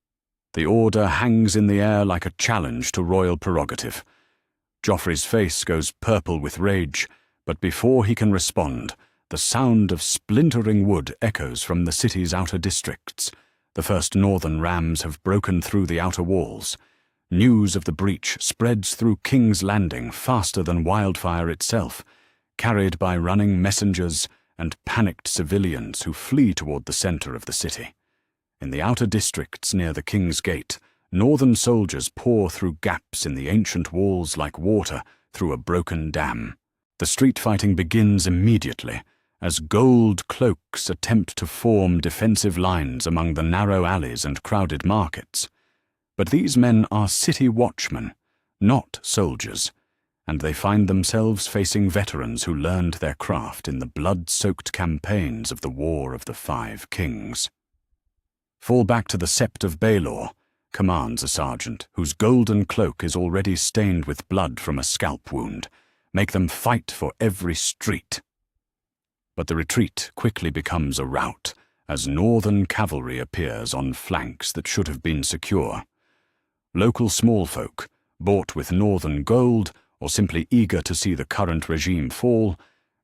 The order hangs in the air like a challenge to royal prerogative. Joffrey's face goes purple with rage, but before he can respond, the sound of splintering wood echoes from the city's outer districts. The first northern rams have broken through the outer walls. News of the breach spreads through King's Landing faster than wildfire itself, carried by running messengers and panicked civilians who flee toward the center of the city. In the outer districts near the King's Gate, northern soldiers pour through gaps in the ancient walls like water through a broken dam. The street fighting begins immediately, as gold cloaks attempt to form defensive lines among the narrow alleys and crowded markets. But these men are city watchmen, not soldiers, and they find themselves facing veterans who learned their craft in the blood-soaked campaigns of the War of the Five Kings. "Fall back to the Sept of Baelor," commands a sergeant, whose golden cloak is already stained with blood from a scalp wound. "Make them fight for every street." But the retreat quickly becomes a rout, as northern cavalry appears on flanks that should have been secure. Local smallfolk, bought with northern gold or simply eager to see the current regime fall,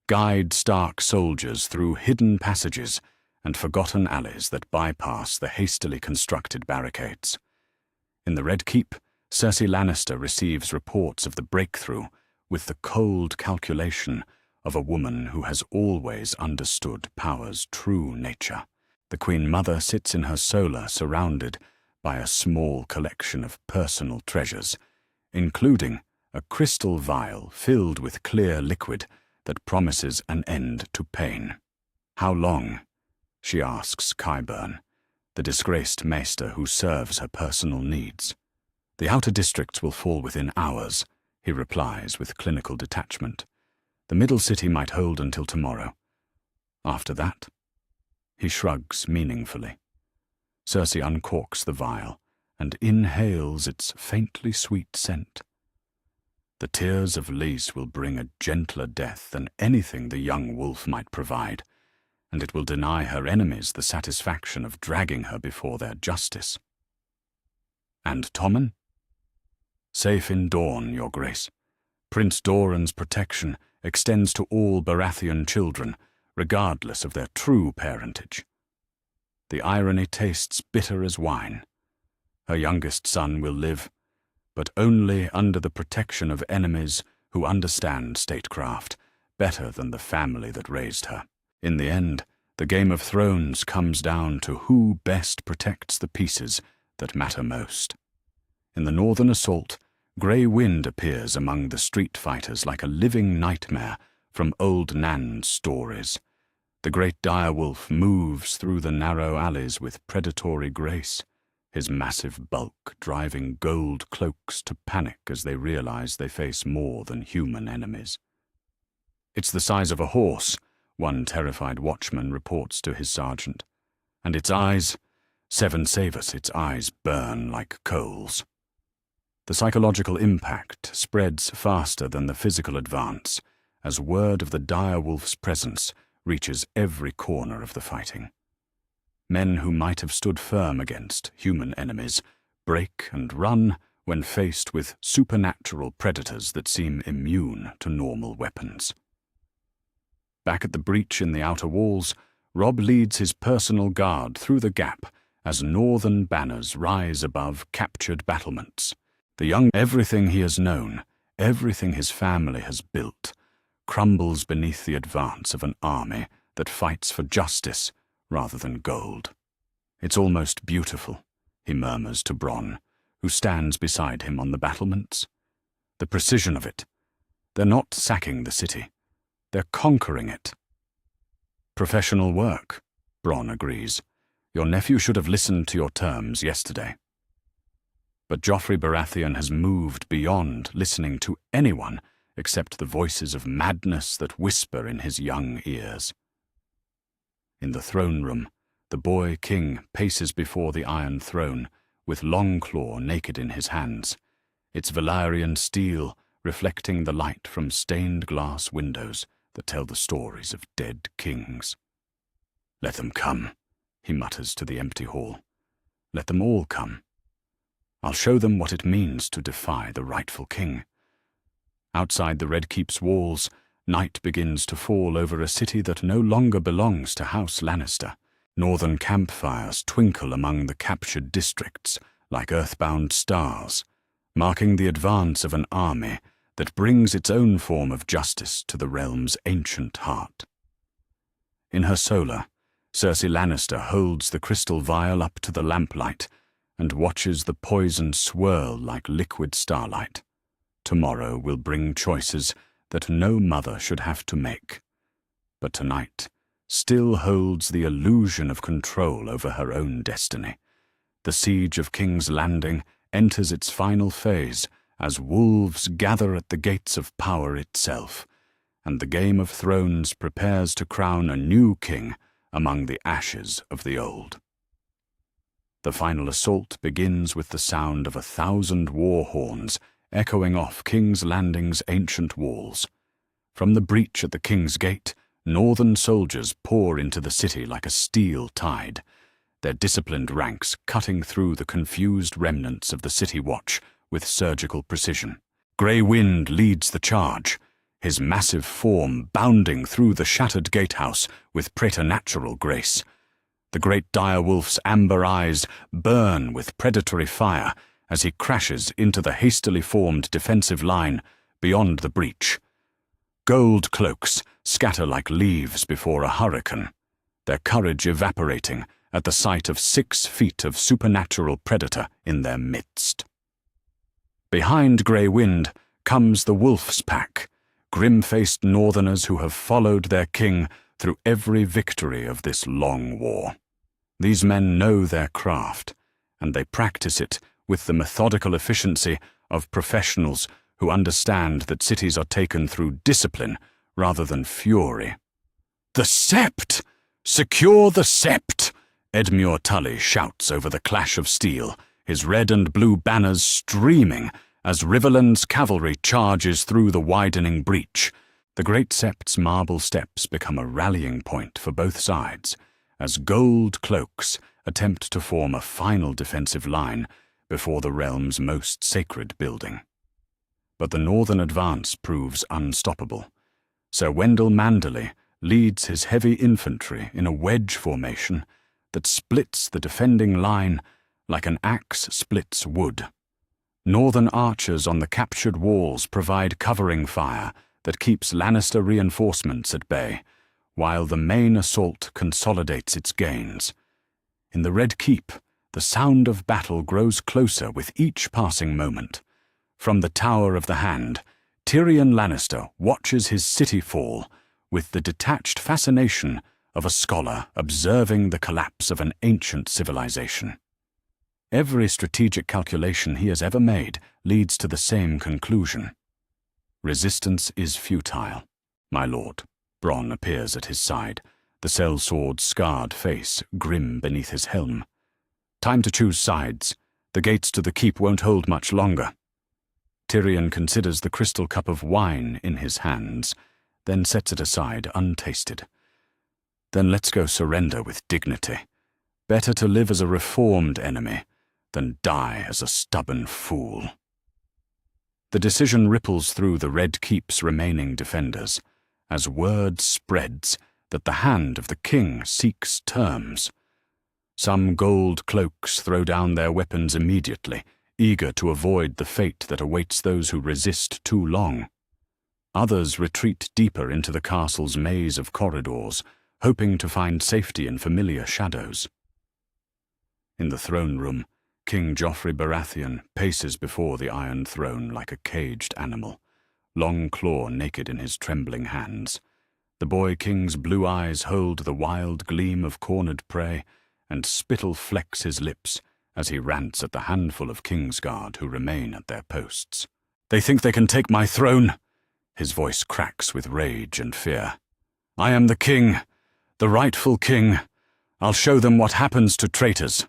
guide Stark soldiers through hidden passages and forgotten alleys that bypass the hastily constructed barricades. In the Red Keep, Cersei Lannister receives reports of the breakthrough with the cold calculation of a woman who has always understood power's true nature. The Queen Mother sits in her solar surrounded by a small collection of personal treasures, including a crystal vial filled with clear liquid that promises an end to pain. "How long?" she asks Qyburn, the disgraced maester who serves her personal needs. "The outer districts will fall within hours," he replies with clinical detachment. "The middle city might hold until tomorrow. After that?" He shrugs meaningfully. Cersei uncorks the vial and inhales its faintly sweet scent. "The tears of Lys will bring a gentler death than anything the young wolf might provide, and it will deny her enemies the satisfaction of dragging her before their justice." "And Tommen?" "Safe in Dorne, Your Grace. Prince Doran's protection extends to all Baratheon children, regardless of their true parentage." The irony tastes bitter as wine. Her youngest son will live, but only under the protection of enemies who understand statecraft better than the family that raised her. In the end, the Game of Thrones comes down to who best protects the pieces that matter most. In the northern assault, Grey Wind appears among the street fighters like a living nightmare from old Nan's stories. The great direwolf moves through the narrow alleys with predatory grace, his massive bulk driving gold cloaks to panic as they realize they face more than human enemies. "It's the size of a horse," one terrified watchman reports to his sergeant. "And its eyes, Seven save us, its eyes burn like coals." The psychological impact spreads faster than the physical advance, as word of the direwolf's presence reaches every corner of the fighting. Men who might have stood firm against human enemies break and run when faced with supernatural predators that seem immune to normal weapons. Back at the breach in the outer walls, Robb leads his personal guard through the gap as northern banners rise above captured battlements. Everything he has known, everything his family has built, crumbles beneath the advance of an army that fights for justice rather than gold. "It's almost beautiful," he murmurs to Bronn, who stands beside him on the battlements. "The precision of it. They're not sacking the city. They're conquering it." "Professional work," Bronn agrees. "Your nephew should have listened to your terms yesterday." But Joffrey Baratheon has moved beyond listening to anyone except the voices of madness that whisper in his young ears. In the throne room, the boy king paces before the Iron Throne, with Longclaw naked in his hands, its Valyrian steel reflecting the light from stained glass windows that tell the stories of dead kings. "Let them come," he mutters to the empty hall. "Let them all come. I'll show them what it means to defy the rightful king." Outside the Red Keep's walls, night begins to fall over a city that no longer belongs to House Lannister. Northern campfires twinkle among the captured districts like earthbound stars, marking the advance of an army that brings its own form of justice to the realm's ancient heart. In her solar, Cersei Lannister holds the crystal vial up to the lamplight and watches the poison swirl like liquid starlight. Tomorrow will bring choices that no mother should have to make. But tonight still holds the illusion of control over her own destiny. The siege of King's Landing enters its final phase as wolves gather at the gates of power itself, and the Game of Thrones prepares to crown a new king among the ashes of the old. The final assault begins with the sound of 1,000 war horns echoing off King's Landing's ancient walls. From the breach at the King's Gate, northern soldiers pour into the city like a steel tide, their disciplined ranks cutting through the confused remnants of the city watch with surgical precision. Grey Wind leads the charge, his massive form bounding through the shattered gatehouse with preternatural grace. The great direwolf's amber eyes burn with predatory fire as he crashes into the hastily formed defensive line beyond the breach. Gold cloaks scatter like leaves before a hurricane, their courage evaporating at the sight of 6 feet of supernatural predator in their midst. Behind Grey Wind comes the Wolf's Pack, grim-faced northerners who have followed their king through every victory of this long war. These men know their craft, and they practice it with the methodical efficiency of professionals who understand that cities are taken through discipline rather than fury. "The Sept! Secure the Sept!" Edmure Tully shouts over the clash of steel, his red and blue banners streaming as Riverland's cavalry charges through the widening breach. The Great Sept's marble steps become a rallying point for both sides, as gold cloaks attempt to form a final defensive line before the realm's most sacred building. But the northern advance proves unstoppable. Sir Wendell Manderley leads his heavy infantry in a wedge formation that splits the defending line like an axe splits wood. Northern archers on the captured walls provide covering fire that keeps Lannister reinforcements at bay, while the main assault consolidates its gains. In the Red Keep, the sound of battle grows closer with each passing moment. From the Tower of the Hand, Tyrion Lannister watches his city fall with the detached fascination of a scholar observing the collapse of an ancient civilization. Every strategic calculation he has ever made leads to the same conclusion. Resistance is futile, my lord. Bronn appears at his side, the sellsword's scarred face grim beneath his helm. Time to choose sides. The gates to the keep won't hold much longer. Tyrion considers the crystal cup of wine in his hands, then sets it aside untasted. Then let's go surrender with dignity. Better to live as a reformed enemy than die as a stubborn fool. The decision ripples through the Red Keep's remaining defenders, as word spreads that the hand of the king seeks terms. Some gold cloaks throw down their weapons immediately, eager to avoid the fate that awaits those who resist too long. Others retreat deeper into the castle's maze of corridors, hoping to find safety in familiar shadows. In the throne room, King Joffrey Baratheon paces before the Iron Throne like a caged animal, long claw naked in his trembling hands. The boy king's blue eyes hold the wild gleam of cornered prey, and spittle flecks his lips as he rants at the handful of Kingsguard who remain at their posts. "They think they can take my throne!" His voice cracks with rage and fear. "I am the king, the rightful king. I'll show them what happens to traitors."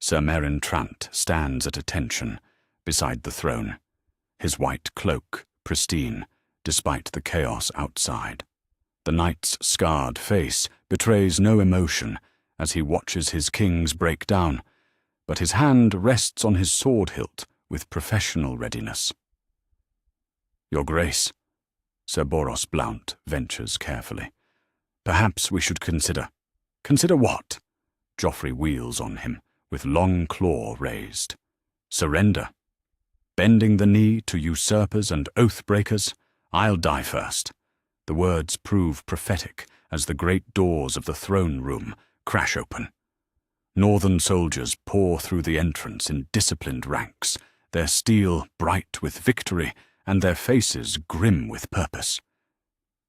Sir Meryn Trant stands at attention beside the throne, his white cloak pristine despite the chaos outside. The knight's scarred face betrays no emotion as he watches his kings break down, but his hand rests on his sword hilt with professional readiness. "Your Grace," Sir Boros Blount ventures carefully, "perhaps we should consider—" "Consider what?" Joffrey wheels on him, with long claw raised. "Surrender. Bending the knee to usurpers and oath-breakers, I'll die first." The words prove prophetic as the great doors of the throne room crash open. Northern soldiers pour through the entrance in disciplined ranks, their steel bright with victory and their faces grim with purpose.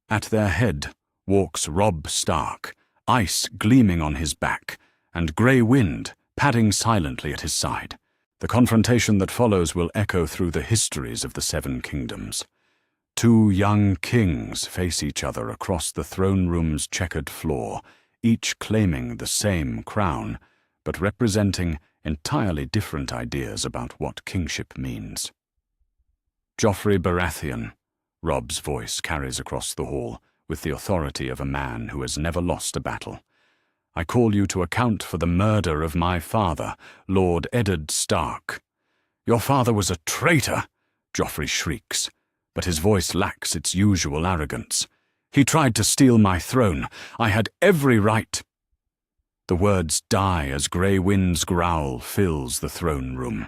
At their head walks Robb Stark, ice gleaming on his back, and grey wind padding silently at his side. The confrontation that follows will echo through the histories of the Seven Kingdoms. Two young kings face each other across the throne room's checkered floor, each claiming the same crown, but representing entirely different ideas about what kingship means. "Joffrey Baratheon," Robb's voice carries across the hall with the authority of a man who has never lost a battle. "I call you to account for the murder of my father, Lord Eddard Stark." "Your father was a traitor!" Joffrey shrieks, but his voice lacks its usual arrogance. "He tried to steal my throne. I had every right." The words die as Grey Wind's growl fills the throne room.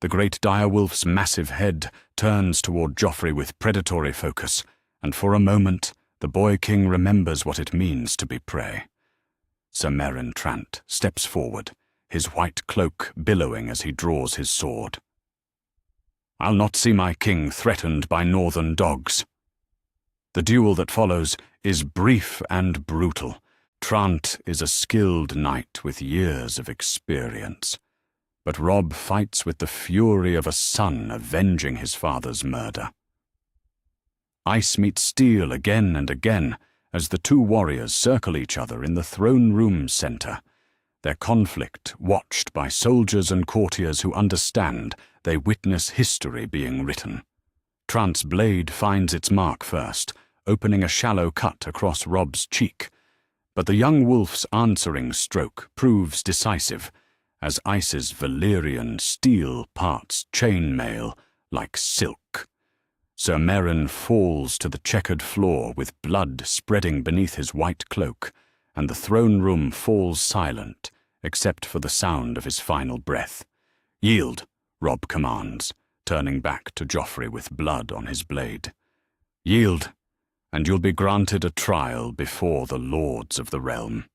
The great direwolf's massive head turns toward Joffrey with predatory focus, and for a moment the boy king remembers what it means to be prey. Sir Meryn Trant steps forward, his white cloak billowing as he draws his sword. "I'll not see my king threatened by northern dogs." The duel that follows is brief and brutal. Trant is a skilled knight with years of experience, but Robb fights with the fury of a son avenging his father's murder. Ice meets steel again and again as the two warriors circle each other in the throne room's center, their conflict watched by soldiers and courtiers who understand they witness history being written. Trant's blade finds its mark first, opening a shallow cut across Robb's cheek, but the young wolf's answering stroke proves decisive, as Ice's Valyrian steel parts chainmail like silk. Sir Meryn falls to the checkered floor with blood spreading beneath his white cloak, and the throne room falls silent except for the sound of his final breath. "Yield," Robb commands, turning back to Joffrey with blood on his blade. "Yield, and you'll be granted a trial before the lords of the realm."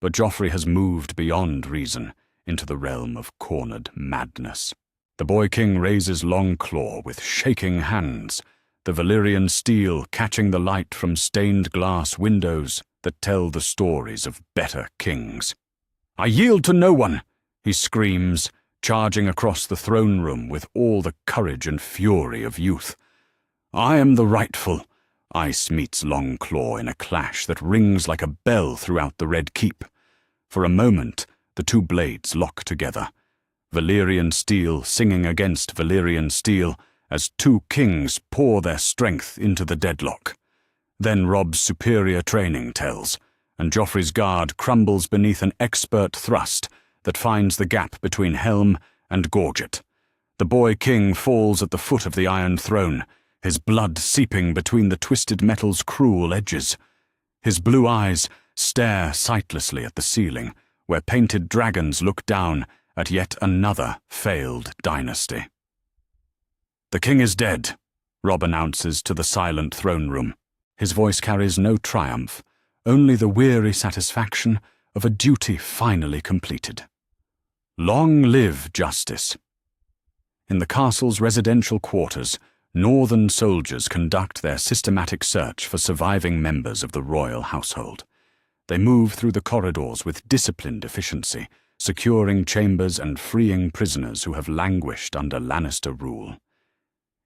But Joffrey has moved beyond reason into the realm of cornered madness. The boy king raises long claw with shaking hands, the Valyrian steel catching the light from stained glass windows that tell the stories of better kings. "I yield to no one," he screams, charging across the throne room with all the courage and fury of youth. "I am the rightful." Ice meets long claw in a clash that rings like a bell throughout the Red Keep. For a moment, the two blades lock together, Valyrian steel singing against Valyrian steel as two kings pour their strength into the deadlock. Then Robb's superior training tells, and Joffrey's guard crumbles beneath an expert thrust that finds the gap between helm and gorget. The boy king falls at the foot of the Iron Throne, his blood seeping between the twisted metal's cruel edges. His blue eyes, stare sightlessly at the ceiling, where painted dragons look down at yet another failed dynasty. "The king is dead," Robb announces to the silent throne room. His voice carries no triumph, only the weary satisfaction of a duty finally completed. Long live justice. In the castle's residential quarters, northern soldiers conduct their systematic search for surviving members of the royal household. They move through the corridors with disciplined efficiency, securing chambers and freeing prisoners who have languished under Lannister rule.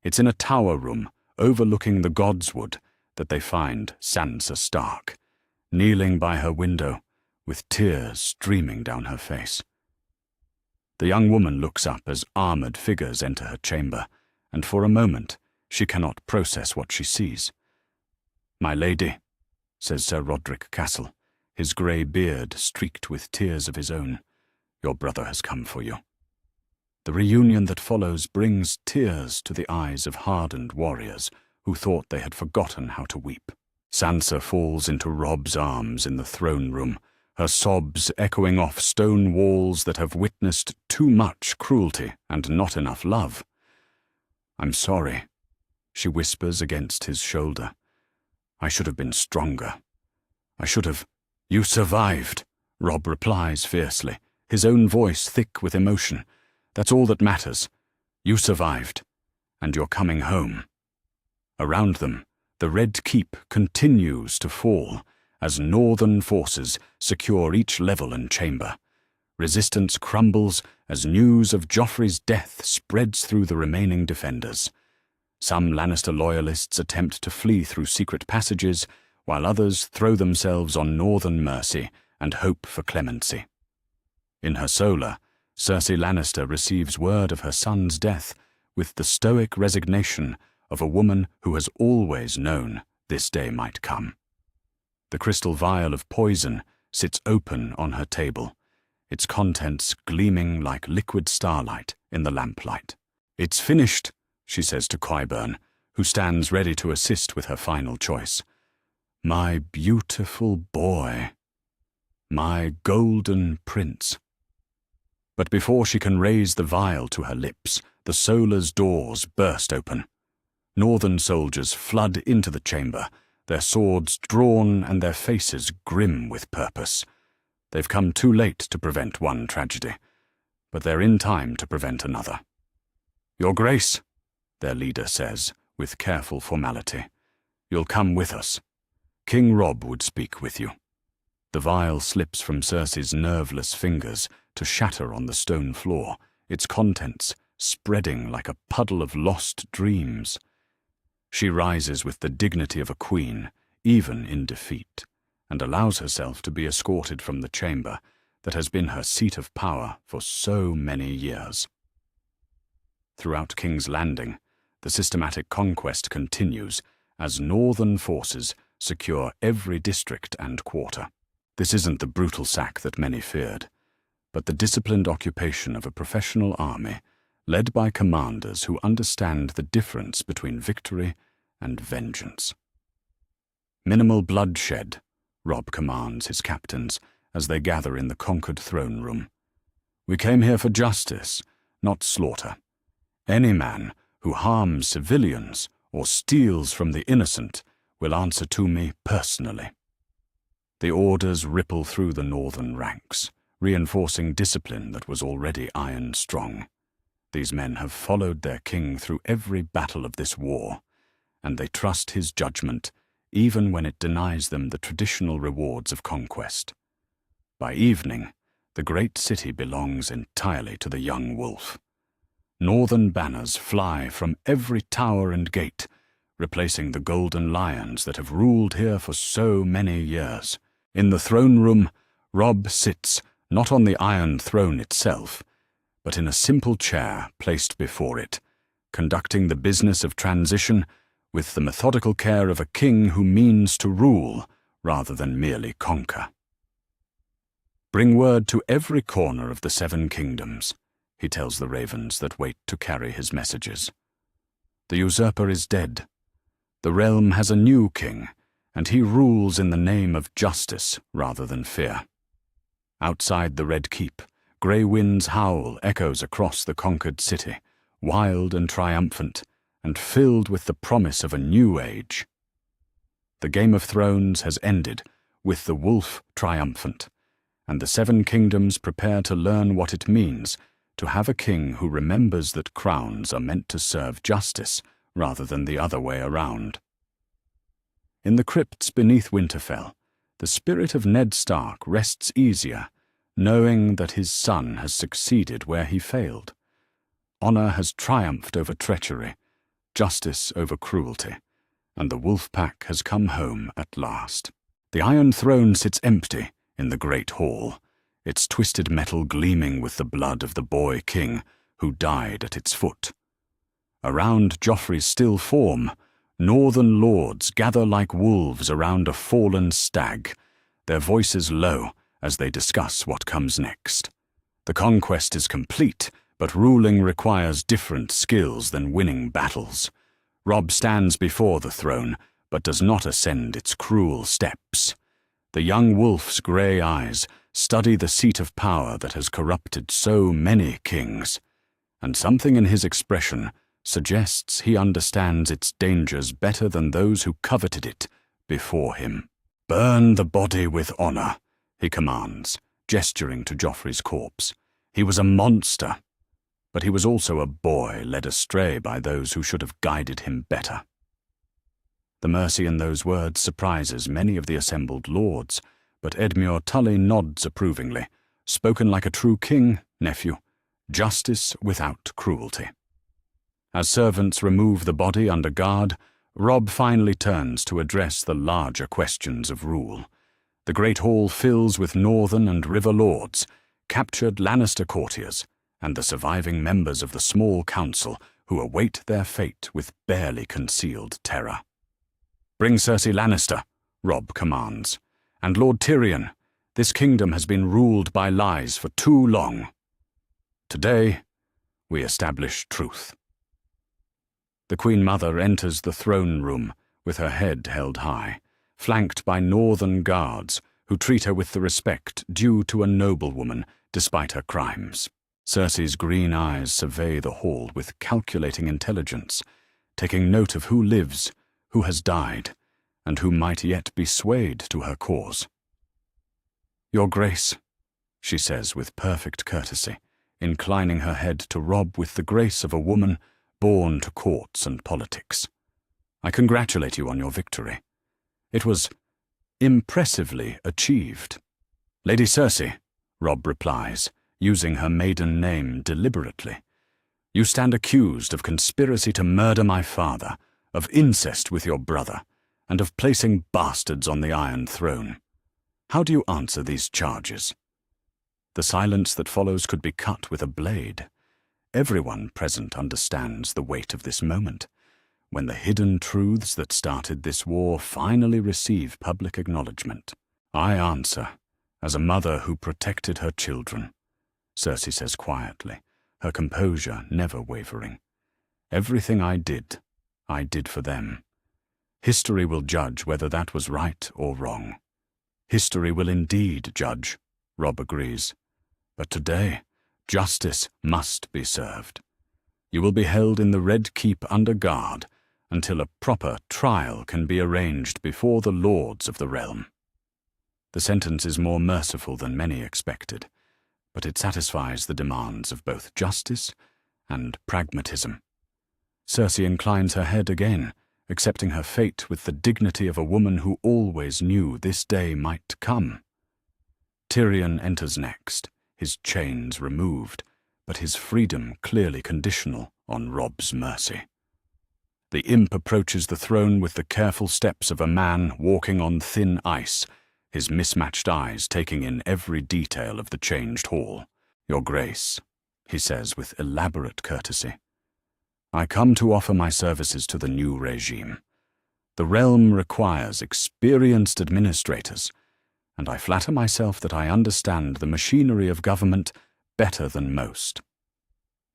It's in a tower room overlooking the Godswood that they find Sansa Stark, kneeling by her window with tears streaming down her face. The young woman looks up as armored figures enter her chamber, and for a moment she cannot process what she sees. "My lady," says Sir Roderick Castle, his grey beard streaked with tears of his own, "your brother has come for you." The reunion that follows brings tears to the eyes of hardened warriors who thought they had forgotten how to weep. Sansa falls into Robb's arms in the throne room, her sobs echoing off stone walls that have witnessed too much cruelty and not enough love. "I'm sorry," she whispers against his shoulder. "I should have been stronger. I should have—" "You survived," Robb replies fiercely, his own voice thick with emotion. "That's all that matters. You survived, and you're coming home." Around them, the Red Keep continues to fall as northern forces secure each level and chamber. Resistance crumbles as news of Joffrey's death spreads through the remaining defenders. Some Lannister loyalists attempt to flee through secret passages, while others throw themselves on northern mercy and hope for clemency. In her solar, Cersei Lannister receives word of her son's death with the stoic resignation of a woman who has always known this day might come. The crystal vial of poison sits open on her table, its contents gleaming like liquid starlight in the lamplight. "It's finished," she says to Qyburn, who stands ready to assist with her final choice. "My beautiful boy. My golden prince." But before she can raise the vial to her lips, the Solar's doors burst open. Northern soldiers flood into the chamber, their swords drawn and their faces grim with purpose. They've come too late to prevent one tragedy, but they're in time to prevent another. "Your Grace," their leader says, with careful formality, "you'll come with us. King Robb would speak with you." The vial slips from Cersei's nerveless fingers to shatter on the stone floor, its contents spreading like a puddle of lost dreams. She rises with the dignity of a queen, even in defeat, and allows herself to be escorted from the chamber that has been her seat of power for so many years. Throughout King's Landing, the systematic conquest continues as northern forces secure every district and quarter. This isn't the brutal sack that many feared, but the disciplined occupation of a professional army led by commanders who understand the difference between victory and vengeance. "Minimal bloodshed," Robb commands his captains as they gather in the conquered throne room. "We came here for justice, not slaughter. Any man who harms civilians or steals from the innocent will answer to me personally." The orders ripple through the northern ranks, reinforcing discipline that was already iron-strong. These men have followed their king through every battle of this war, and they trust his judgment even when it denies them the traditional rewards of conquest. By evening, the great city belongs entirely to the young wolf. Northern banners fly from every tower and gate, replacing the golden lions that have ruled here for so many years. In the throne room, Robb sits not on the Iron Throne itself, but in a simple chair placed before it, conducting the business of transition with the methodical care of a king who means to rule rather than merely conquer. "Bring word to every corner of the 7 kingdoms," he tells the ravens that wait to carry his messages. "The usurper is dead. The realm has a new king, and he rules in the name of justice rather than fear. Outside the Red Keep, grey wind's howl echoes across the conquered city, wild and triumphant, and filled with the promise of a new age. The Game of Thrones has ended, with the wolf triumphant, and the Seven Kingdoms prepare to learn what it means to have a king who remembers that crowns are meant to serve justice rather than the other way around. In the crypts beneath Winterfell, the spirit of Ned Stark rests easier, knowing that his son has succeeded where he failed. Honor has triumphed over treachery, justice over cruelty, and the wolf pack has come home at last. The Iron Throne sits empty in the great hall, its twisted metal gleaming with the blood of the boy king who died at its foot. Around Joffrey's still form, northern lords gather like wolves around a fallen stag, their voices low as they discuss what comes next. The conquest is complete, but ruling requires different skills than winning battles. Robb stands before the throne, but does not ascend its cruel steps. The young wolf's grey eyes study the seat of power that has corrupted so many kings, and something in his expression suggests he understands its dangers better than those who coveted it before him. "Burn the body with honor," he commands, gesturing to Joffrey's corpse. He was a monster, but he was also a boy led astray by those who should have guided him better. The mercy in those words surprises many of the assembled lords, but Edmure Tully nods approvingly. Spoken like a true king, nephew. Justice without cruelty. As servants remove the body under guard, Robb finally turns to address the larger questions of rule. The great hall fills with northern and river lords, captured Lannister courtiers, and the surviving members of the small council who await their fate with barely concealed terror. "Bring Cersei Lannister," Robb commands. "And Lord Tyrion, this kingdom has been ruled by lies for too long. Today, we establish truth." The Queen Mother enters the throne room with her head held high, flanked by northern guards who treat her with the respect due to a noblewoman despite her crimes. Cersei's green eyes survey the hall with calculating intelligence, taking note of who lives, who has died, and who might yet be swayed to her cause. "Your Grace," she says with perfect courtesy, inclining her head to Robb with the grace of a woman born to courts and politics. "I congratulate you on your victory. It was impressively achieved." "Lady Cersei," Robb replies, using her maiden name deliberately, "you stand accused of conspiracy to murder my father, of incest with your brother, and of placing bastards on the Iron Throne. How do you answer these charges?" The silence that follows could be cut with a blade. Everyone present understands the weight of this moment, when the hidden truths that started this war finally receive public acknowledgement. "I answer, as a mother who protected her children," Cersei says quietly, her composure never wavering. "Everything I did for them. History will judge whether that was right or wrong." "History will indeed judge," Robb agrees. "But today, justice must be served. You will be held in the Red Keep under guard until a proper trial can be arranged before the lords of the realm." The sentence is more merciful than many expected, but it satisfies the demands of both justice and pragmatism. Cersei inclines her head again, accepting her fate with the dignity of a woman who always knew this day might come. Tyrion enters next, his chains removed, but his freedom clearly conditional on Robb's mercy. The imp approaches the throne with the careful steps of a man walking on thin ice, his mismatched eyes taking in every detail of the changed hall. "Your Grace," he says with elaborate courtesy, "I come to offer my services to the new regime. The realm requires experienced administrators, and I flatter myself that I understand the machinery of government better than most."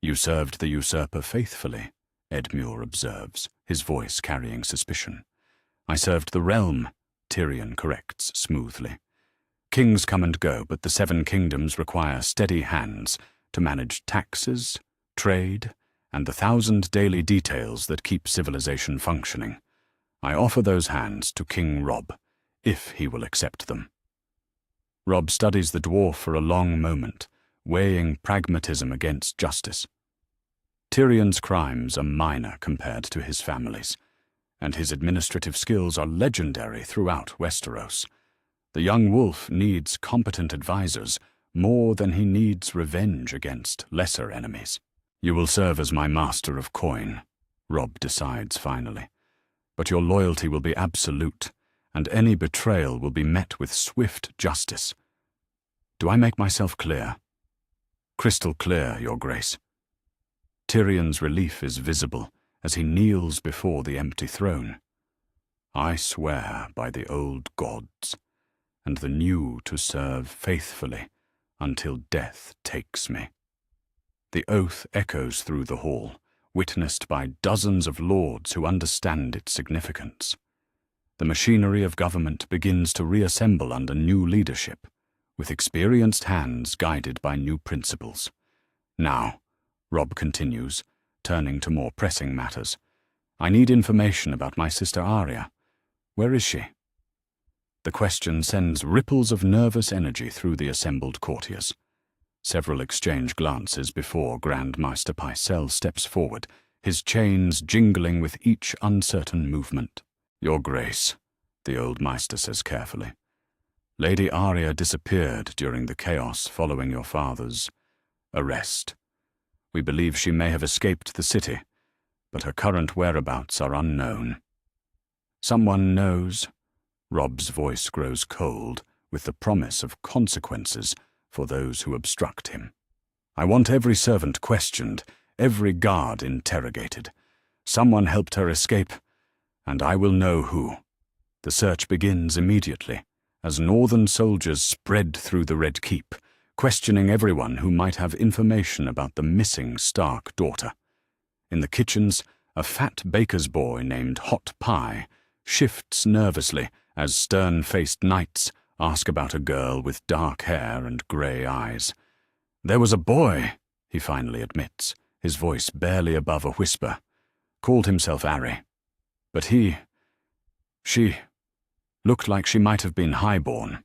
"You served the usurper faithfully," Edmure observes, his voice carrying suspicion. "I served the realm Tyrion corrects smoothly. Kings come and go, but the Seven Kingdoms require steady hands to manage taxes, trade, and the 1,000 daily details that keep civilization functioning. I offer those hands to King Robb, if he will accept them. Robb studies the dwarf for a long moment, weighing pragmatism against justice. Tyrion's crimes are minor compared to his family's, and his administrative skills are legendary throughout Westeros. The young wolf needs competent advisors more than he needs revenge against lesser enemies. You will serve as my master of coin, Robb decides finally. But your loyalty will be absolute, and any betrayal will be met with swift justice. Do I make myself clear? Crystal clear, Your Grace. Tyrion's relief is visible as he kneels before the empty throne. I swear by the old gods, and the new to serve faithfully until death takes me. The oath echoes through the hall, witnessed by dozens of lords who understand its significance. The machinery of government begins to reassemble under new leadership, with experienced hands guided by new principles. Now, Robb continues, turning to more pressing matters, I need information about my sister Arya. Where is she? The question sends ripples of nervous energy through the assembled courtiers. Several exchange glances before Grand Maester Pycelle steps forward, his chains jingling with each uncertain movement. Your Grace, the old Maester says carefully. Lady Arya disappeared during the chaos following your father's arrest. We believe she may have escaped the city, but her current whereabouts are unknown. Someone knows. Robb's voice grows cold with the promise of consequences for those who obstruct him. I want every servant questioned, every guard interrogated. Someone helped her escape, and I will know who. The search begins immediately, as northern soldiers spread through the Red Keep, questioning everyone who might have information about the missing Stark daughter. In the kitchens, a fat baker's boy named Hot Pie shifts nervously as stern-faced knights ask about a girl with dark hair and grey eyes. There was a boy, he finally admits, his voice barely above a whisper. Called himself Arry. But she looked like she might have been highborn.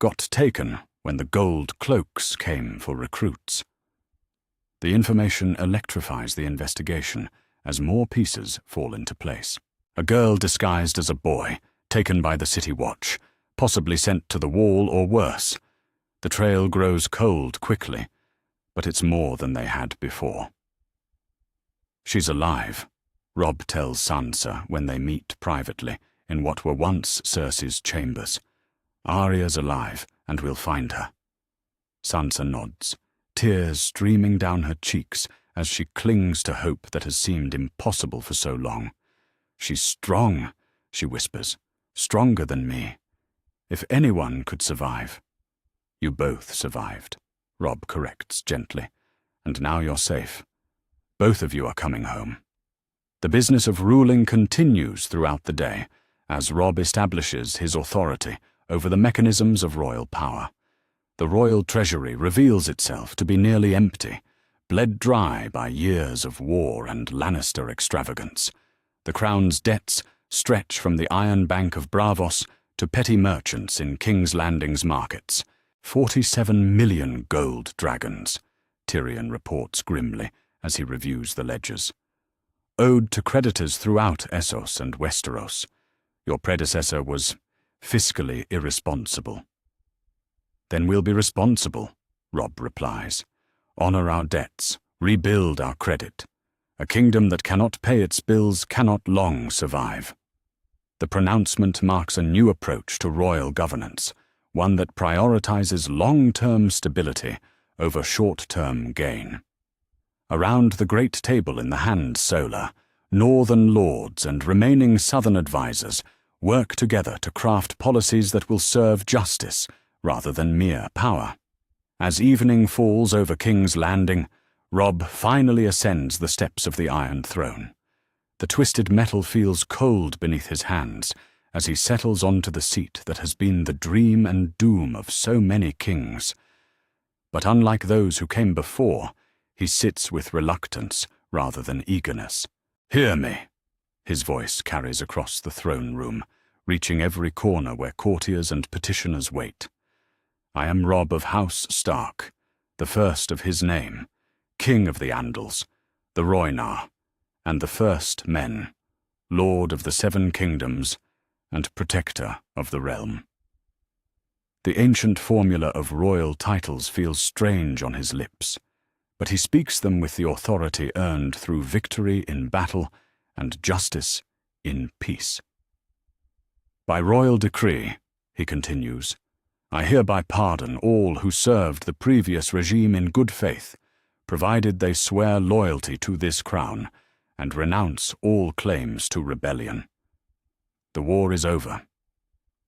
Got taken when the gold cloaks came for recruits. The information electrifies the investigation as more pieces fall into place. A girl disguised as a boy, taken by the City Watch, possibly sent to the Wall or worse. The trail grows cold quickly, but it's more than they had before. She's alive, Robb tells Sansa when they meet privately in what were once Cersei's chambers. Arya's alive, and we'll find her. Sansa nods, tears streaming down her cheeks as she clings to hope that has seemed impossible for so long. She's strong, she whispers, stronger than me. If anyone could survive. You both survived, Robb corrects gently, and now you're safe. Both of you are coming home. The business of ruling continues throughout the day, as Robb establishes his authority over the mechanisms of royal power. The royal treasury reveals itself to be nearly empty, bled dry by years of war and Lannister extravagance. The crown's debts stretch from the Iron Bank of Braavos to petty merchants in King's Landing's markets. 47 million gold dragons, Tyrion reports grimly as he reviews the ledgers. Owed to creditors throughout Essos and Westeros. Your predecessor was fiscally irresponsible. Then we'll be responsible, Robb replies. Honor our debts, rebuild our credit. A kingdom that cannot pay its bills cannot long survive. The pronouncement marks a new approach to royal governance, one that prioritizes long-term stability over short-term gain. Around the great table in the Hand Solar, northern lords and remaining southern advisors work together to craft policies that will serve justice rather than mere power. As evening falls over King's Landing, Robb finally ascends the steps of the Iron Throne. The twisted metal feels cold beneath his hands as he settles onto the seat that has been the dream and doom of so many kings. But unlike those who came before, he sits with reluctance rather than eagerness. "Hear me," his voice carries across the throne room, reaching every corner where courtiers and petitioners wait. "I am Robb of House Stark, the first of his name, King of the Andals, the Rhoynar, and the first men, Lord of the Seven Kingdoms, and Protector of the Realm." The ancient formula of royal titles feels strange on his lips, but he speaks them with the authority earned through victory in battle and justice in peace. "By royal decree," he continues, "I hereby pardon all who served the previous regime in good faith, provided they swear loyalty to this crown and renounce all claims to rebellion. The war is over.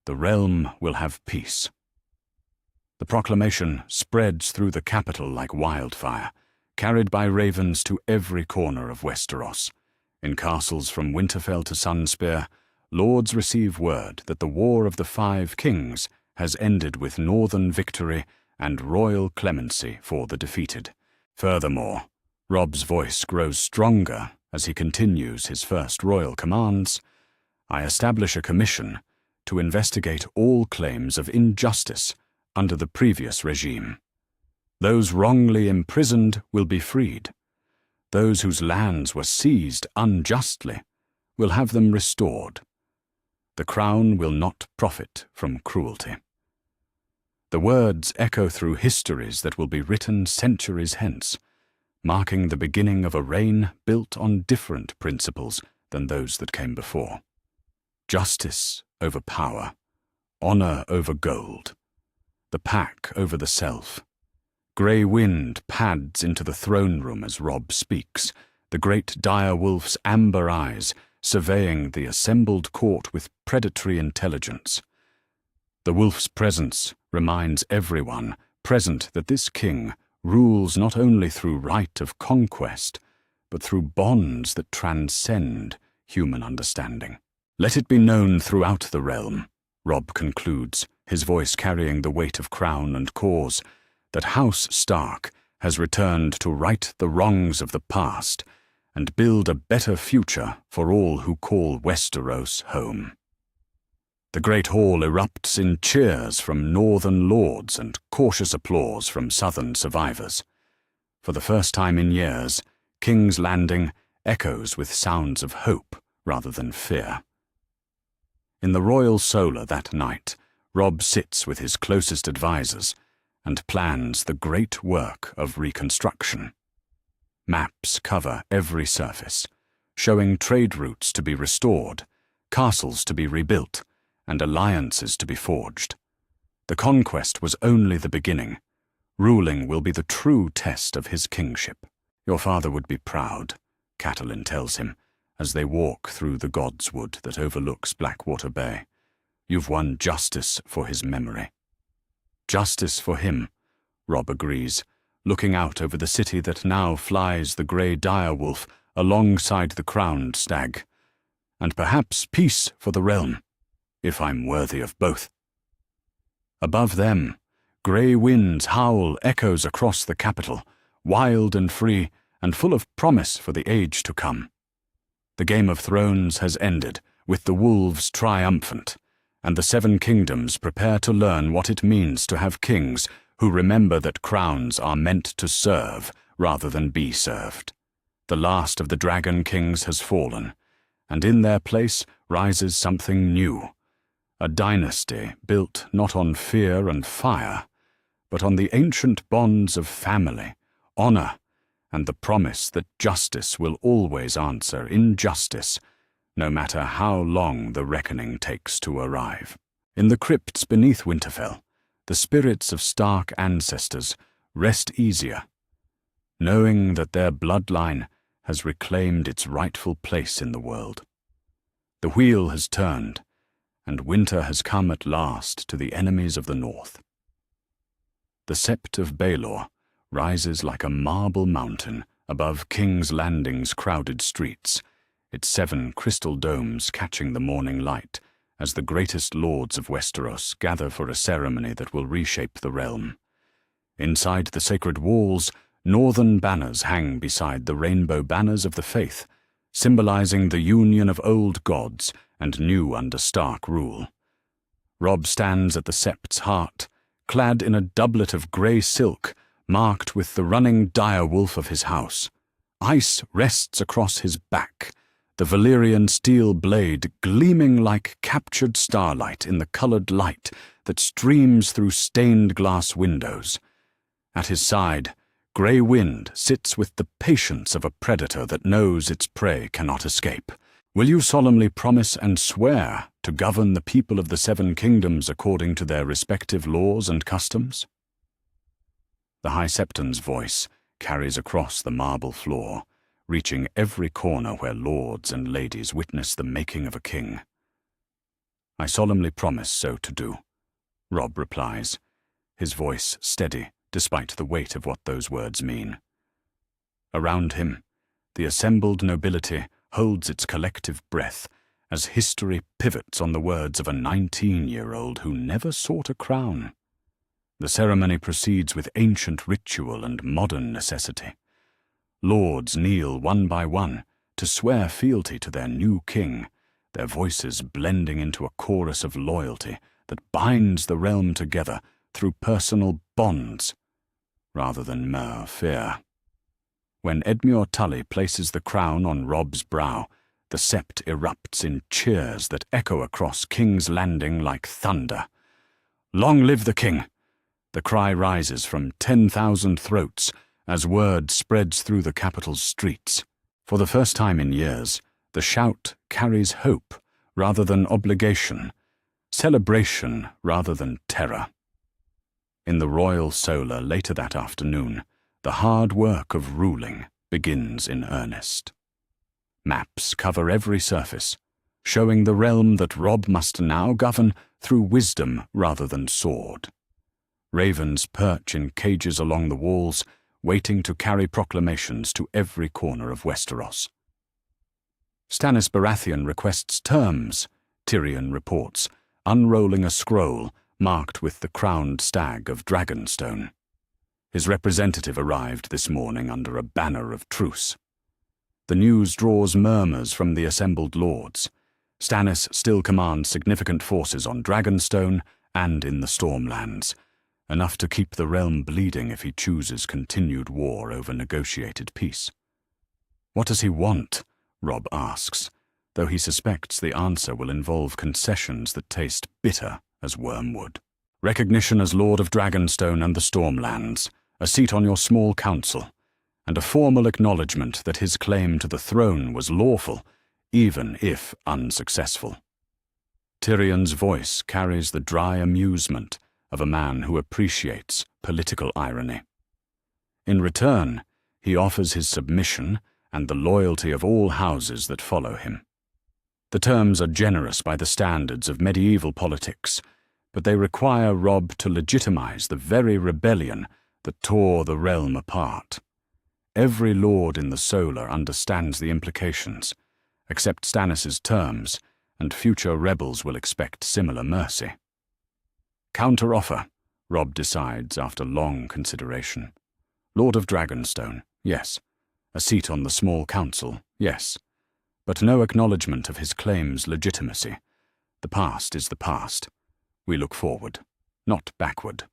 The realm will have peace." The proclamation spreads through the capital like wildfire, carried by ravens to every corner of Westeros. In castles from Winterfell to Sunspear, lords receive word that the War of the Five Kings has ended with northern victory and royal clemency for the defeated. Furthermore, Robb's voice grows stronger as he continues his first royal commands. "I establish a commission to investigate all claims of injustice under the previous regime. Those wrongly imprisoned will be freed. Those whose lands were seized unjustly will have them restored. The crown will not profit from cruelty." The words echo through histories that will be written centuries hence, marking the beginning of a reign built on different principles than those that came before. Justice over power, honor over gold, the pack over the self. Grey wind pads into the throne room as Robb speaks, the great dire wolf's amber eyes surveying the assembled court with predatory intelligence. The wolf's presence reminds everyone present that this king rules not only through right of conquest, but through bonds that transcend human understanding. "Let it be known throughout the realm," Robb concludes, his voice carrying the weight of crown and cause, "that House Stark has returned to right the wrongs of the past and build a better future for all who call Westeros home." The great hall erupts in cheers from northern lords and cautious applause from southern survivors. For the first time in years, King's Landing echoes with sounds of hope rather than fear. In the royal solar that night, Robb sits with his closest advisors and plans the great work of reconstruction. Maps cover every surface, showing trade routes to be restored, castles to be rebuilt, and alliances to be forged. The conquest was only the beginning. Ruling will be the true test of his kingship. "Your father would be proud," Catelyn tells him, as they walk through the Godswood that overlooks Blackwater Bay. "You've won justice for his memory." "Justice for him," Robb agrees, looking out over the city that now flies the grey direwolf alongside the crowned stag. "And perhaps peace for the realm, if I'm worthy of both." Above them, grey winds howl echoes across the capital, wild and free and full of promise for the age to come. The Game of Thrones has ended, with the wolves triumphant, and the Seven Kingdoms prepare to learn what it means to have kings who remember that crowns are meant to serve rather than be served. The last of the Dragon Kings has fallen, and in their place rises something new. A dynasty built not on fear and fire, but on the ancient bonds of family, honor, and the promise that justice will always answer injustice, no matter how long the reckoning takes to arrive. In the crypts beneath Winterfell, the spirits of Stark ancestors rest easier, knowing that their bloodline has reclaimed its rightful place in the world. The wheel has turned, and winter has come at last to the enemies of the north. The Sept of Baelor rises like a marble mountain above King's Landing's crowded streets, its 7 crystal domes catching the morning light as the greatest lords of Westeros gather for a ceremony that will reshape the realm. Inside the sacred walls, northern banners hang beside the rainbow banners of the faith, symbolizing the union of old gods and new under Stark rule. Robb stands at the sept's heart, clad in a doublet of grey silk, marked with the running dire wolf of his house. Ice rests across his back, the Valyrian steel blade gleaming like captured starlight in the coloured light that streams through stained glass windows. At his side, Grey Wind sits with the patience of a predator that knows its prey cannot escape. Will you solemnly promise and swear to govern the people of the Seven Kingdoms according to their respective laws and customs? The High Septon's voice carries across the marble floor, reaching every corner where lords and ladies witness the making of a king. I solemnly promise so to do, Robb replies, his voice steady despite the weight of what those words mean. Around him, the assembled nobility holds its collective breath as history pivots on the words of a 19-year-old who never sought a crown. The ceremony proceeds with ancient ritual and modern necessity. Lords kneel one by one to swear fealty to their new king, their voices blending into a chorus of loyalty that binds the realm together through personal bonds, rather than mere fear. When Edmure Tully places the crown on Robb's brow, the sept erupts in cheers that echo across King's Landing like thunder. Long live the king! The cry rises from 10,000 throats as word spreads through the capital's streets. For the first time in years, the shout carries hope rather than obligation, celebration rather than terror. In the royal solar later that afternoon, the hard work of ruling begins in earnest. Maps cover every surface, showing the realm that Robb must now govern through wisdom rather than sword. Ravens perch in cages along the walls, waiting to carry proclamations to every corner of Westeros. Stannis Baratheon requests terms, Tyrion reports, unrolling a scroll marked with the crowned stag of Dragonstone. His representative arrived this morning under a banner of truce. The news draws murmurs from the assembled lords. Stannis still commands significant forces on Dragonstone and in the Stormlands, enough to keep the realm bleeding if he chooses continued war over negotiated peace. What does he want? Robb asks, though he suspects the answer will involve concessions that taste bitter as wormwood. Recognition as Lord of Dragonstone and the Stormlands, a seat on your small council, and a formal acknowledgement that his claim to the throne was lawful, even if unsuccessful. Tyrion's voice carries the dry amusement of a man who appreciates political irony. In return, he offers his submission and the loyalty of all houses that follow him. The terms are generous by the standards of medieval politics, but they require Robb to legitimize the very rebellion that tore the realm apart. Every lord in the Solar understands the implications, accepts Stannis' terms, and future rebels will expect similar mercy. Counter-offer, Robb decides after long consideration. Lord of Dragonstone, yes. A seat on the small council, yes. But no acknowledgement of his claim's legitimacy. The past is the past. We look forward, not backward.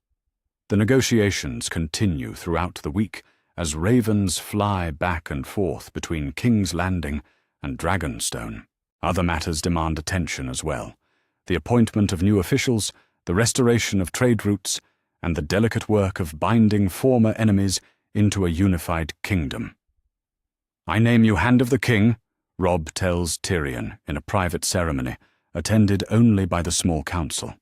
The negotiations continue throughout the week as ravens fly back and forth between King's Landing and Dragonstone. Other matters demand attention as well. The appointment of new officials, the restoration of trade routes, and the delicate work of binding former enemies into a unified kingdom. I name you Hand of the King, Robb tells Tyrion in a private ceremony, attended only by the small council.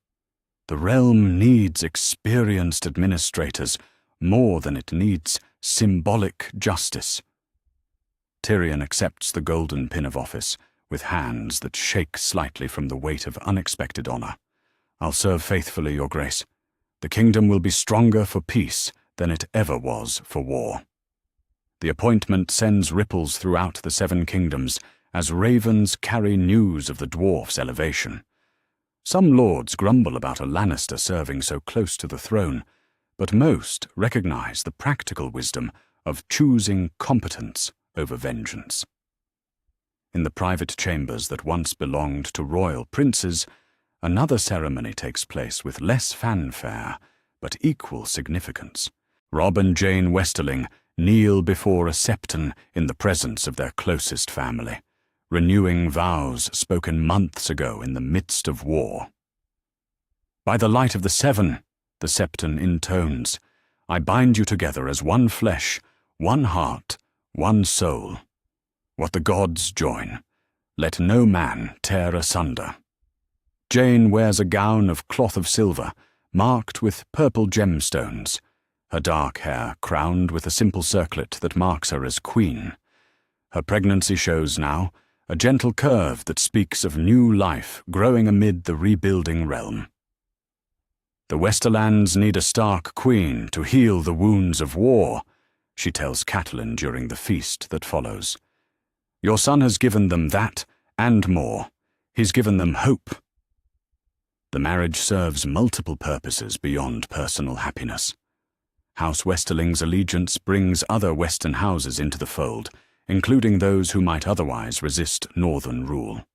The realm needs experienced administrators more than it needs symbolic justice. Tyrion accepts the golden pin of office with hands that shake slightly from the weight of unexpected honor. I'll serve faithfully, Your Grace. The kingdom will be stronger for peace than it ever was for war. The appointment sends ripples throughout the Seven Kingdoms as ravens carry news of the dwarf's elevation. Some lords grumble about a Lannister serving so close to the throne, but most recognize the practical wisdom of choosing competence over vengeance. In the private chambers that once belonged to royal princes, another ceremony takes place with less fanfare, but equal significance. Robb and Jane Westerling kneel before a septon in the presence of their closest family, renewing vows spoken months ago in the midst of war. "By the light of the seven," the septon intones, "I bind you together as one flesh, one heart, one soul. What the gods join, let no man tear asunder." Jane wears a gown of cloth of silver, marked with purple gemstones, her dark hair crowned with a simple circlet that marks her as queen. Her pregnancy shows now a gentle curve that speaks of new life growing amid the rebuilding realm. "The Westerlands need a stark queen to heal the wounds of war," she tells Catelyn during the feast that follows. "Your son has given them that and more. He's given them hope." The marriage serves multiple purposes beyond personal happiness. House Westerling's allegiance brings other Western houses into the fold, including those who might otherwise resist northern rule.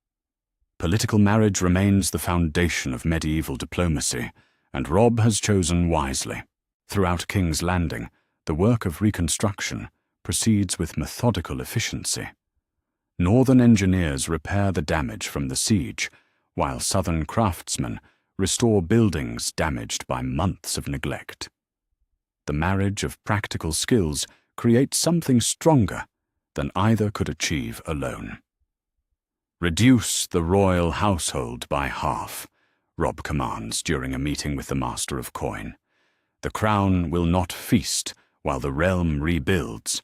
Political marriage remains the foundation of medieval diplomacy, and Robb has chosen wisely. Throughout King's Landing, the work of reconstruction proceeds with methodical efficiency. Northern engineers repair the damage from the siege, while southern craftsmen restore buildings damaged by months of neglect. The marriage of practical skills creates something stronger than either could achieve alone. "Reduce the royal household by half," Robb commands during a meeting with the Master of Coin. "The crown will not feast while the realm rebuilds.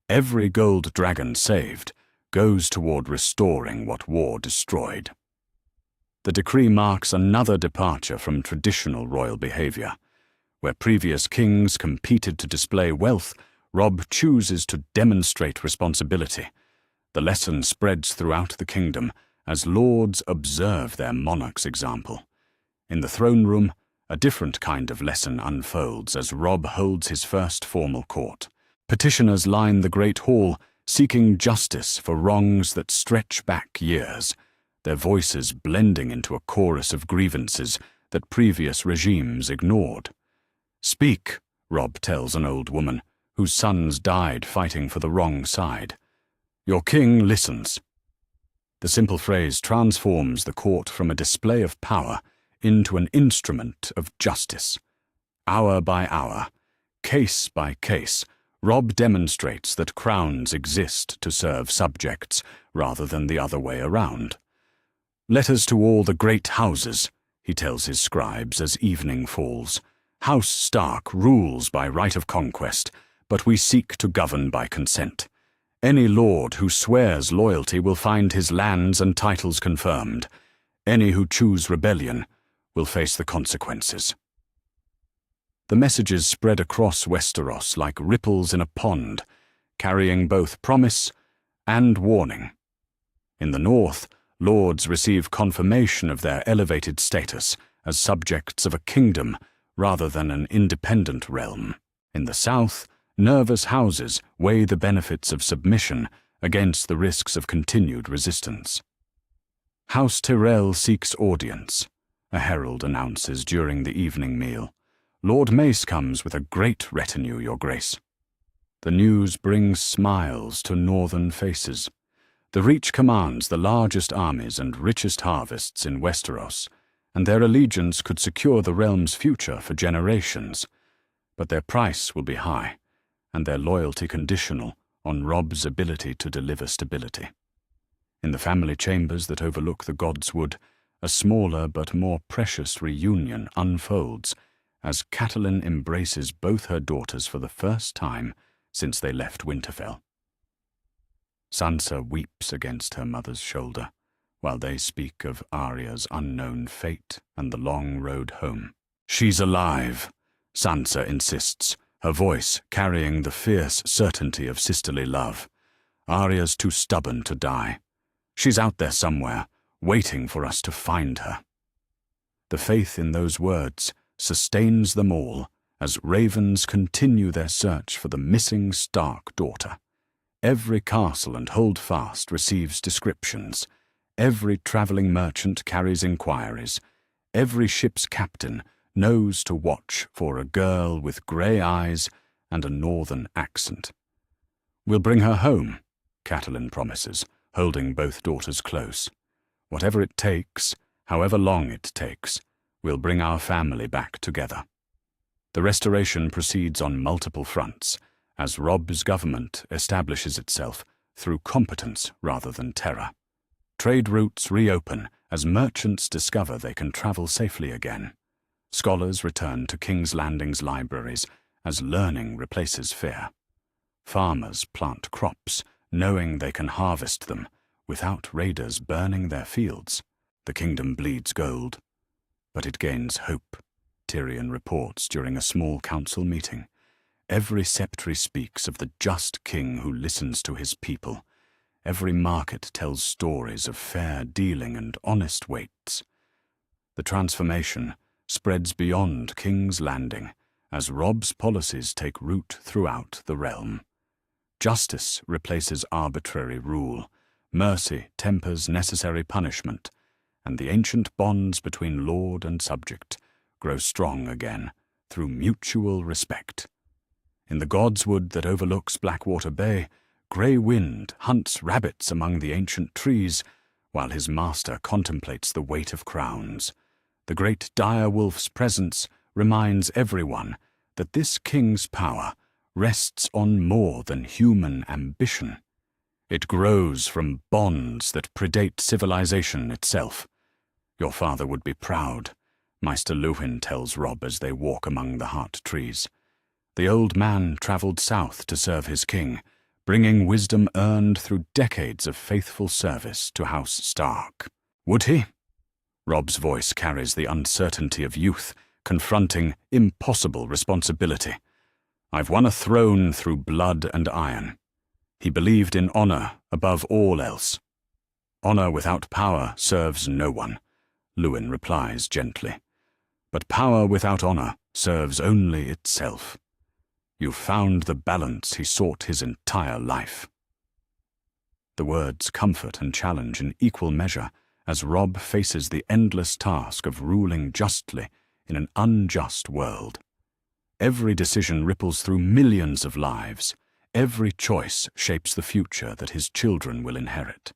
Every gold dragon saved goes toward restoring what war destroyed." The decree marks another departure from traditional royal behavior. Where previous kings competed to display wealth, Robb chooses to demonstrate responsibility. The lesson spreads throughout the kingdom as lords observe their monarch's example. In the throne room, a different kind of lesson unfolds as Robb holds his first formal court. Petitioners line the great hall, seeking justice for wrongs that stretch back years, their voices blending into a chorus of grievances that previous regimes ignored. "Speak," Robb tells an old woman, whose sons died fighting for the wrong side. "Your king listens." The simple phrase transforms the court from a display of power into an instrument of justice. Hour by hour, case by case, Robb demonstrates that crowns exist to serve subjects rather than the other way around. "Letters to all the great houses," he tells his scribes as evening falls. "House Stark rules by right of conquest, but we seek to govern by consent. Any lord who swears loyalty will find his lands and titles confirmed. Any who choose rebellion will face the consequences." The messages spread across Westeros like ripples in a pond, carrying both promise and warning. In the north, lords receive confirmation of their elevated status as subjects of a kingdom rather than an independent realm. In the south, nervous houses weigh the benefits of submission against the risks of continued resistance. "House Tyrell seeks audience," a herald announces during the evening meal. "Lord Mace comes with a great retinue, Your Grace." The news brings smiles to northern faces. The Reach commands the largest armies and richest harvests in Westeros, and their allegiance could secure the realm's future for generations. But their price will be high, and their loyalty conditional on Robb's ability to deliver stability. In the family chambers that overlook the Godswood, a smaller but more precious reunion unfolds as Catelyn embraces both her daughters for the first time since they left Winterfell. Sansa weeps against her mother's shoulder, while they speak of Arya's unknown fate and the long road home. "She's alive," Sansa insists, her voice carrying the fierce certainty of sisterly love. "Arya's too stubborn to die. She's out there somewhere, waiting for us to find her." The faith in those words sustains them all as ravens continue their search for the missing Stark daughter. Every castle and holdfast receives descriptions. Every travelling merchant carries inquiries. Every ship's captain knows to watch for a girl with grey eyes and a northern accent. "We'll bring her home," Catelyn promises, holding both daughters close. "Whatever it takes, however long it takes, we'll bring our family back together." The restoration proceeds on multiple fronts, as Robb's government establishes itself through competence rather than terror. Trade routes reopen as merchants discover they can travel safely again. Scholars return to King's Landing's libraries as learning replaces fear. Farmers plant crops, knowing they can harvest them without raiders burning their fields. The kingdom bleeds gold, but it gains hope, Tyrion reports during a small council meeting. Every septary speaks of the just king who listens to his people. Every market tells stories of fair dealing and honest waits. The transformation spreads beyond King's Landing as Robb's policies take root throughout the realm. Justice replaces arbitrary rule, mercy tempers necessary punishment, and the ancient bonds between lord and subject grow strong again through mutual respect. In the godswood that overlooks Blackwater Bay, Grey Wind hunts rabbits among the ancient trees, while his master contemplates the weight of crowns. The great dire wolf's presence reminds everyone that this king's power rests on more than human ambition. It grows from bonds that predate civilization itself. "Your father would be proud," Maester Luwin tells Robb as they walk among the heart trees. The old man travelled south to serve his king, bringing wisdom earned through decades of faithful service to House Stark. "Would he?" Robb's voice carries the uncertainty of youth, confronting impossible responsibility. "I've won a throne through blood and iron." He believed in honor above all else. "Honor without power serves no one," Luwin replies gently. "But power without honor serves only itself. You've found the balance he sought his entire life." The words comfort and challenge in equal measure as Robb faces the endless task of ruling justly in an unjust world. Every decision ripples through millions of lives. Every choice shapes the future that his children will inherit.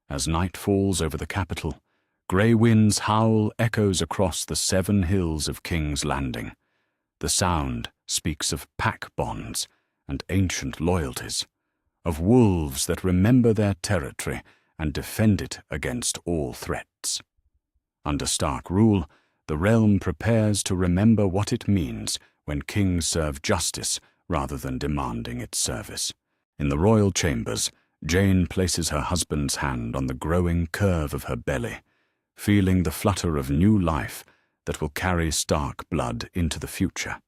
As night falls over the capital, Grey Wind's howl echoes across the 7 hills of King's Landing. The sound speaks of pack bonds and ancient loyalties, of wolves that remember their territory and defend it against all threats. Under Stark rule, the realm prepares to remember what it means when kings serve justice rather than demanding its service. In the royal chambers, Jane places her husband's hand on the growing curve of her belly, feeling the flutter of new life that will carry Stark blood into the future.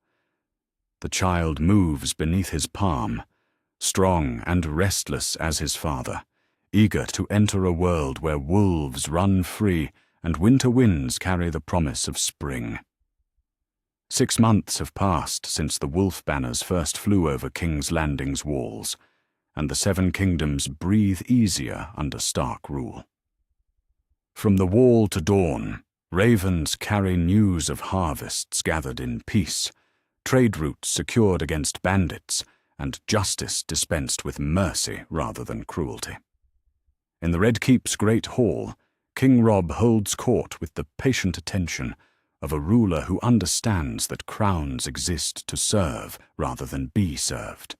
The child moves beneath his palm, strong and restless as his father, eager to enter a world where wolves run free and winter winds carry the promise of spring. 6 months have passed since the wolf banners first flew over King's Landing's walls, and the 7 kingdoms breathe easier under Stark rule. From the wall to dawn, ravens carry news of harvests gathered in peace, trade routes secured against bandits, and justice dispensed with mercy rather than cruelty. In the Red Keep's great hall, King Robb holds court with the patient attention of a ruler who understands that crowns exist to serve rather than be served.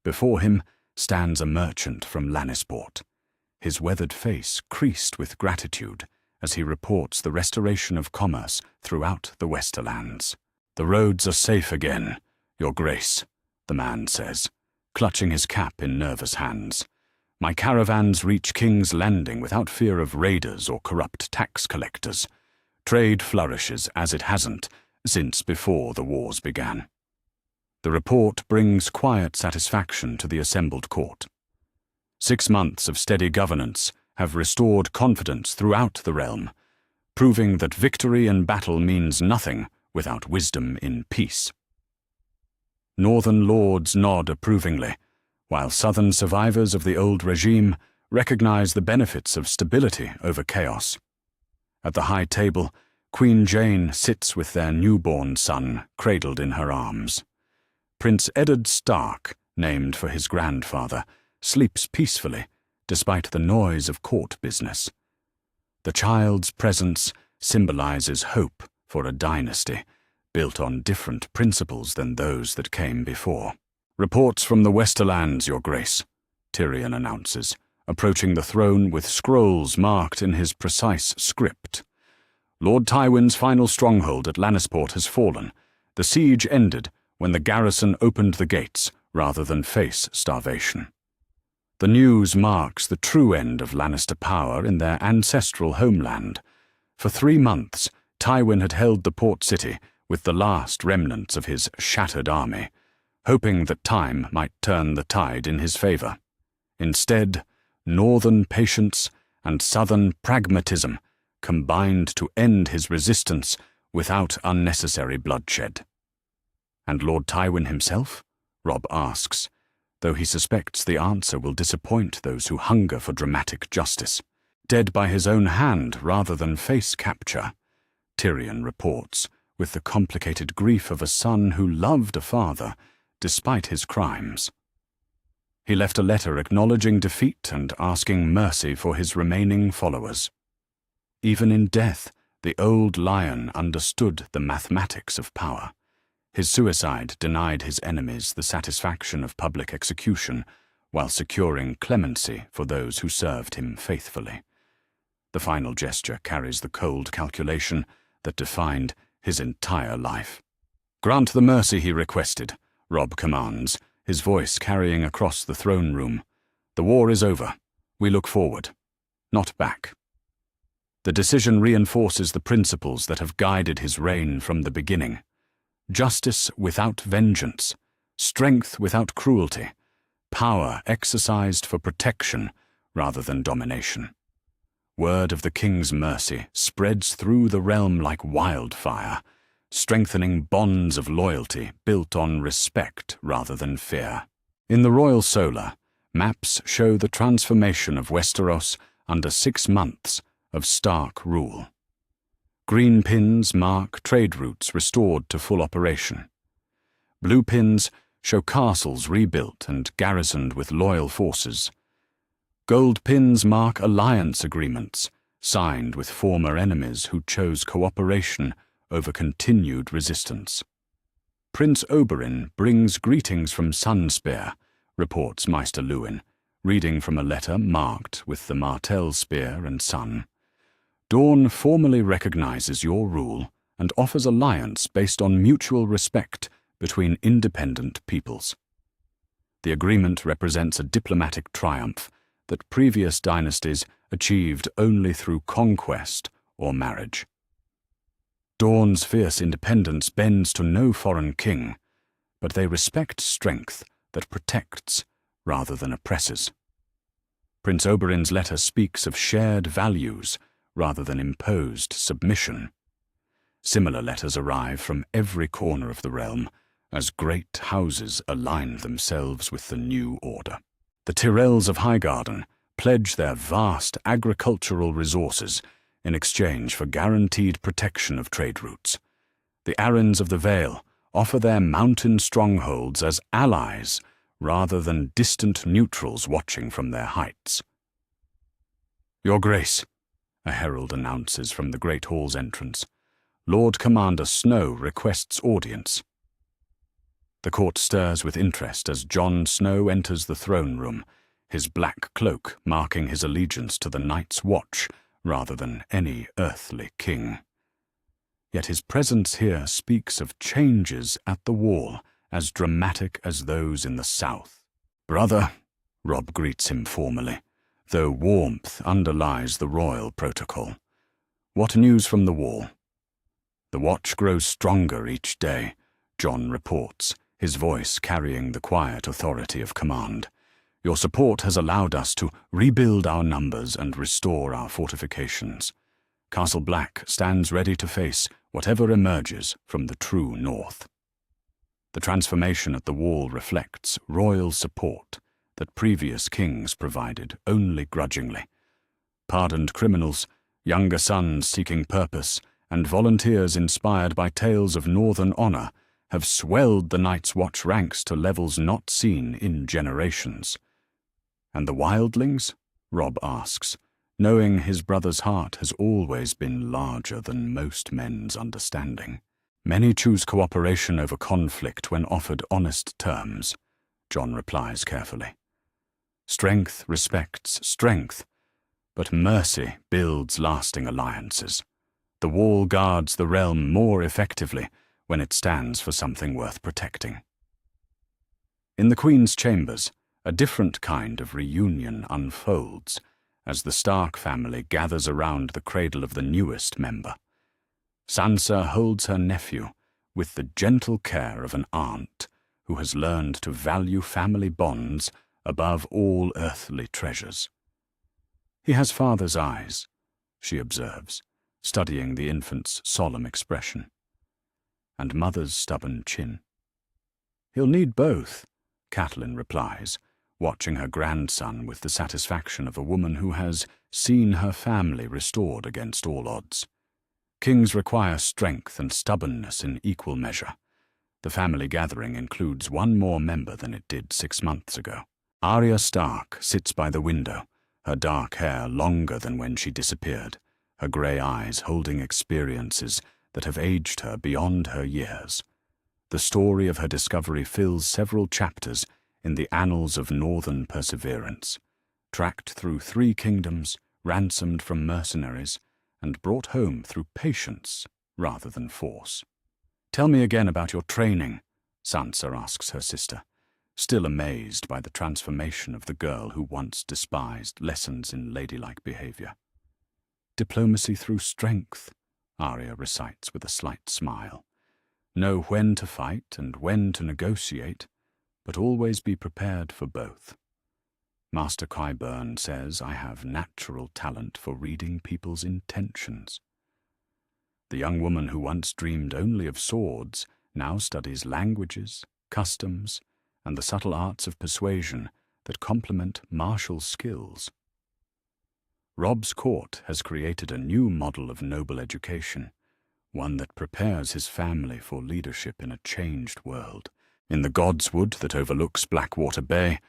Before him stands a merchant from Lannisport, his weathered face creased with gratitude as he reports the restoration of commerce throughout the Westerlands. "The roads are safe again, Your Grace," the man says, clutching his cap in nervous hands. "My caravans reach King's Landing without fear of raiders or corrupt tax collectors. Trade flourishes as it hasn't since before the wars began." The report brings quiet satisfaction to the assembled court. 6 months of steady governance have restored confidence throughout the realm, proving that victory in battle means nothing without wisdom in peace. Northern lords nod approvingly, while southern survivors of the old regime recognize the benefits of stability over chaos. At the high table, Queen Jane sits with their newborn son cradled in her arms. Prince Eddard Stark, named for his grandfather, sleeps peacefully despite the noise of court business. The child's presence symbolizes hope for a dynasty built on different principles than those that came before. "Reports from the Westerlands, Your Grace," Tyrion announces, approaching the throne with scrolls marked in his precise script. "Lord Tywin's final stronghold at Lannisport has fallen. The siege ended when the garrison opened the gates rather than face starvation." The news marks the true end of Lannister power in their ancestral homeland. For 3 months, Tywin had held the port city with the last remnants of his shattered army, hoping that time might turn the tide in his favor. Instead, northern patience and southern pragmatism combined to end his resistance without unnecessary bloodshed. "And Lord Tywin himself?" Robb asks, though he suspects the answer will disappoint those who hunger for dramatic justice. "Dead by his own hand rather than face capture," Tyrion reports, with the complicated grief of a son who loved a father despite his crimes. He left a letter acknowledging defeat and asking mercy for his remaining followers. Even in death, the old lion understood the mathematics of power. His suicide denied his enemies the satisfaction of public execution, while securing clemency for those who served him faithfully. The final gesture carries the cold calculation that defined his entire life. "Grant the mercy he requested," Robb commands, his voice carrying across the throne room. "The war is over. We look forward, not back." The decision reinforces the principles that have guided his reign from the beginning. Justice without vengeance, strength without cruelty, power exercised for protection rather than domination. Word of the king's mercy spreads through the realm like wildfire, strengthening bonds of loyalty built on respect rather than fear. In the Royal Solar, maps show the transformation of Westeros under 6 months of Stark rule. Green pins mark trade routes restored to full operation. Blue pins show castles rebuilt and garrisoned with loyal forces. Gold pins mark alliance agreements, signed with former enemies who chose cooperation over continued resistance. "Prince Oberyn brings greetings from Sunspear," reports Maester Luwin, reading from a letter marked with the Martell spear and sun. "Dawn formally recognizes your rule and offers alliance based on mutual respect between independent peoples." The agreement represents a diplomatic triumph that previous dynasties achieved only through conquest or marriage. Dawn's fierce independence bends to no foreign king, but they respect strength that protects rather than oppresses. Prince Oberyn's letter speaks of shared values rather than imposed submission. Similar letters arrive from every corner of the realm as great houses align themselves with the new order. The Tyrells of Highgarden pledge their vast agricultural resources in exchange for guaranteed protection of trade routes. The Arryns of the Vale offer their mountain strongholds as allies rather than distant neutrals watching from their heights. "Your Grace," a herald announces from the Great Hall's entrance, "Lord Commander Snow requests audience." The court stirs with interest as Jon Snow enters the throne room, his black cloak marking his allegiance to the Night's Watch rather than any earthly king. Yet his presence here speaks of changes at the wall as dramatic as those in the south. "Brother," Robb greets him formally, though warmth underlies the royal protocol. "What news from the wall?" "The watch grows stronger each day," Jon reports, his voice carrying the quiet authority of command. "Your support has allowed us to rebuild our numbers and restore our fortifications. Castle Black stands ready to face whatever emerges from the true north. The transformation at the wall reflects royal support that previous kings provided only grudgingly. Pardoned criminals, younger sons seeking purpose, and volunteers inspired by tales of northern honor have swelled the Night's Watch ranks to levels not seen in generations. And the wildlings? Robb asks, knowing his brother's heart has always been larger than most men's understanding. Many choose cooperation over conflict when offered honest terms, Jon replies carefully. Strength respects strength, but mercy builds lasting alliances. The wall guards the realm more effectively when it stands for something worth protecting. In the Queen's chambers, a different kind of reunion unfolds as the Stark family gathers around the cradle of the newest member. Sansa holds her nephew with the gentle care of an aunt who has learned to value family bonds above all earthly treasures. He has father's eyes, she observes, studying the infant's solemn expression, and mother's stubborn chin. He'll need both, Catelyn replies, watching her grandson with the satisfaction of a woman who has seen her family restored against all odds. Kings require strength and stubbornness in equal measure. The family gathering includes one more member than it did 6 months ago. Arya Stark sits by the window, her dark hair longer than when she disappeared, her grey eyes holding experiences that have aged her beyond her years. The story of her discovery fills several chapters in the annals of northern perseverance, tracked through 3 kingdoms, ransomed from mercenaries, and brought home through patience rather than force. "Tell me again about your training," Sansa asks her sister, still amazed by the transformation of the girl who once despised lessons in ladylike behavior. "Diplomacy through strength," Arya recites with a slight smile. "Know when to fight and when to negotiate, but always be prepared for both. Master Qyburn says I have natural talent for reading people's intentions." The young woman who once dreamed only of swords now studies languages, customs, and the subtle arts of persuasion that complement martial skills. Robb's court has created a new model of noble education, one that prepares his family for leadership in a changed world. In the Godswood that overlooks Blackwater Bay,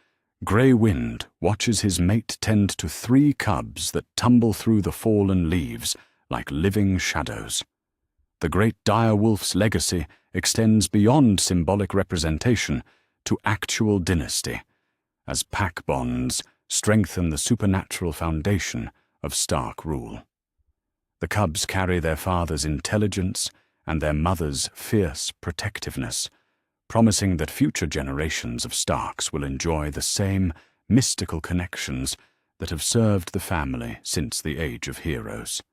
Grey Wind watches his mate tend to 3 cubs that tumble through the fallen leaves like living shadows. The great direwolf's legacy extends beyond symbolic representation to actual dynasty, as pack bonds strengthen the supernatural foundation of Stark rule. The cubs carry their father's intelligence and their mother's fierce protectiveness, promising that future generations of Starks will enjoy the same mystical connections that have served the family since the Age of Heroes.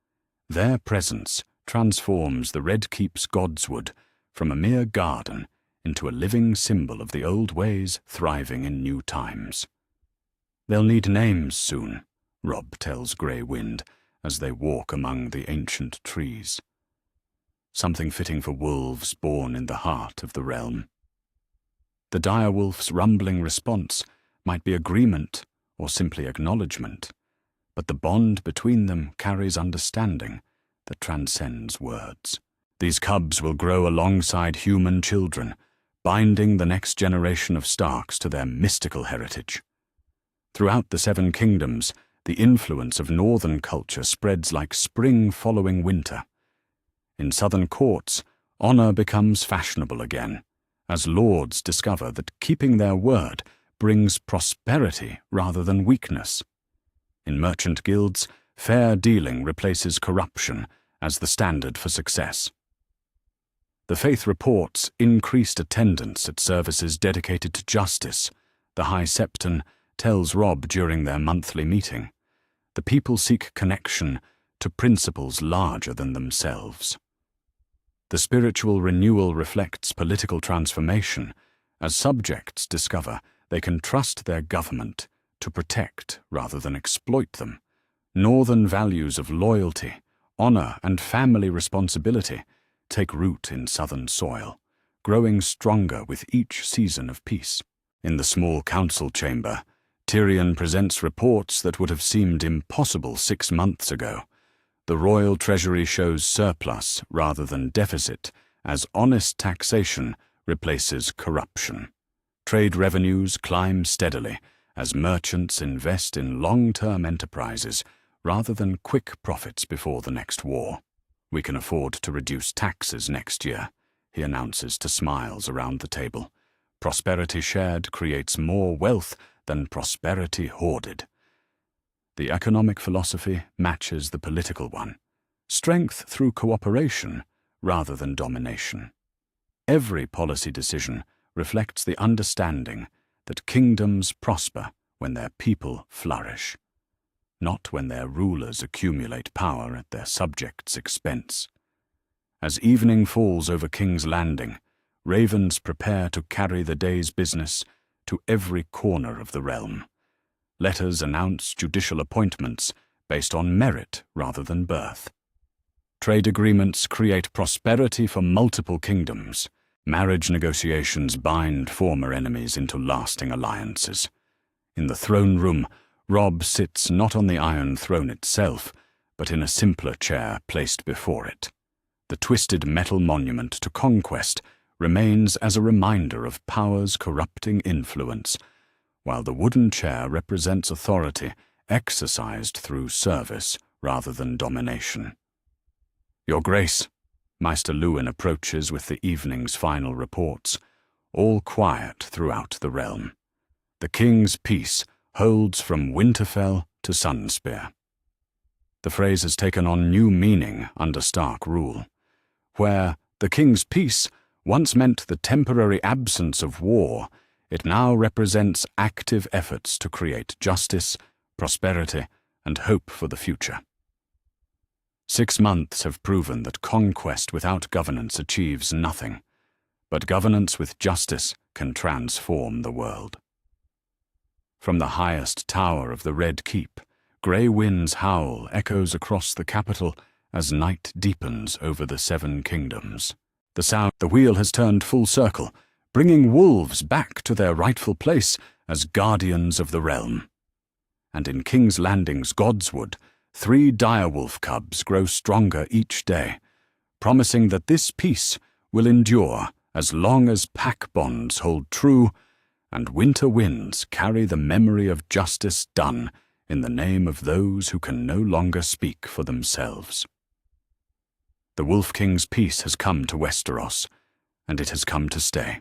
Their presence transforms the Red Keep's Godswood from a mere garden into a living symbol of the old ways thriving in new times. "They'll need names soon," Robb tells Grey Wind as they walk among the ancient trees. Something fitting for wolves born in the heart of the realm. The direwolf's rumbling response might be agreement or simply acknowledgement, but the bond between them carries understanding that transcends words. These cubs will grow alongside human children, binding the next generation of Starks to their mystical heritage. Throughout the 7 kingdoms, the influence of northern culture spreads like spring following winter. In southern courts, honor becomes fashionable again, as lords discover that keeping their word brings prosperity rather than weakness. In merchant guilds, fair dealing replaces corruption as the standard for success. The Faith reports increased attendance at services dedicated to justice. The High Septon tells Robb during their monthly meeting. The people seek connection to principles larger than themselves. The spiritual renewal reflects political transformation, as subjects discover they can trust their government to protect rather than exploit them. Northern values of loyalty, honor, and family responsibility take root in southern soil, growing stronger with each season of peace. In the small council chamber, Tyrion presents reports that would have seemed impossible 6 months ago. The royal treasury shows surplus rather than deficit, as honest taxation replaces corruption. Trade revenues climb steadily as merchants invest in long-term enterprises rather than quick profits before the next war. "We can afford to reduce taxes next year," he announces to smiles around the table. "Prosperity shared creates more wealth than prosperity hoarded." The economic philosophy matches the political one: strength through cooperation rather than domination. Every policy decision reflects the understanding that kingdoms prosper when their people flourish, not when their rulers accumulate power at their subjects' expense. As evening falls over King's Landing, ravens prepare to carry the day's business to every corner of the realm. Letters announce judicial appointments based on merit rather than birth. Trade agreements create prosperity for multiple kingdoms. Marriage negotiations bind former enemies into lasting alliances. In the throne room, Robb sits not on the Iron Throne itself, but in a simpler chair placed before it. The twisted metal monument to conquest remains as a reminder of power's corrupting influence, while the wooden chair represents authority exercised through service rather than domination. "Your Grace," Maester Luwin approaches with the evening's final reports, all quiet throughout the realm. The king's peace holds from Winterfell to Sunspear. The phrase has taken on new meaning under Stark rule, where the king's peace once meant the temporary absence of war. It now represents active efforts to create justice, prosperity, and hope for the future. 6 months have proven that conquest without governance achieves nothing, but governance with justice can transform the world. From the highest tower of the Red Keep, grey winds howl echoes across the capital as night deepens over the 7 kingdoms. The wheel has turned full circle, bringing wolves back to their rightful place as guardians of the realm. And in King's Landing's Godswood, 3 direwolf cubs grow stronger each day, promising that this peace will endure as long as pack bonds hold true and winter winds carry the memory of justice done in the name of those who can no longer speak for themselves. The Wolf King's peace has come to Westeros, and it has come to stay.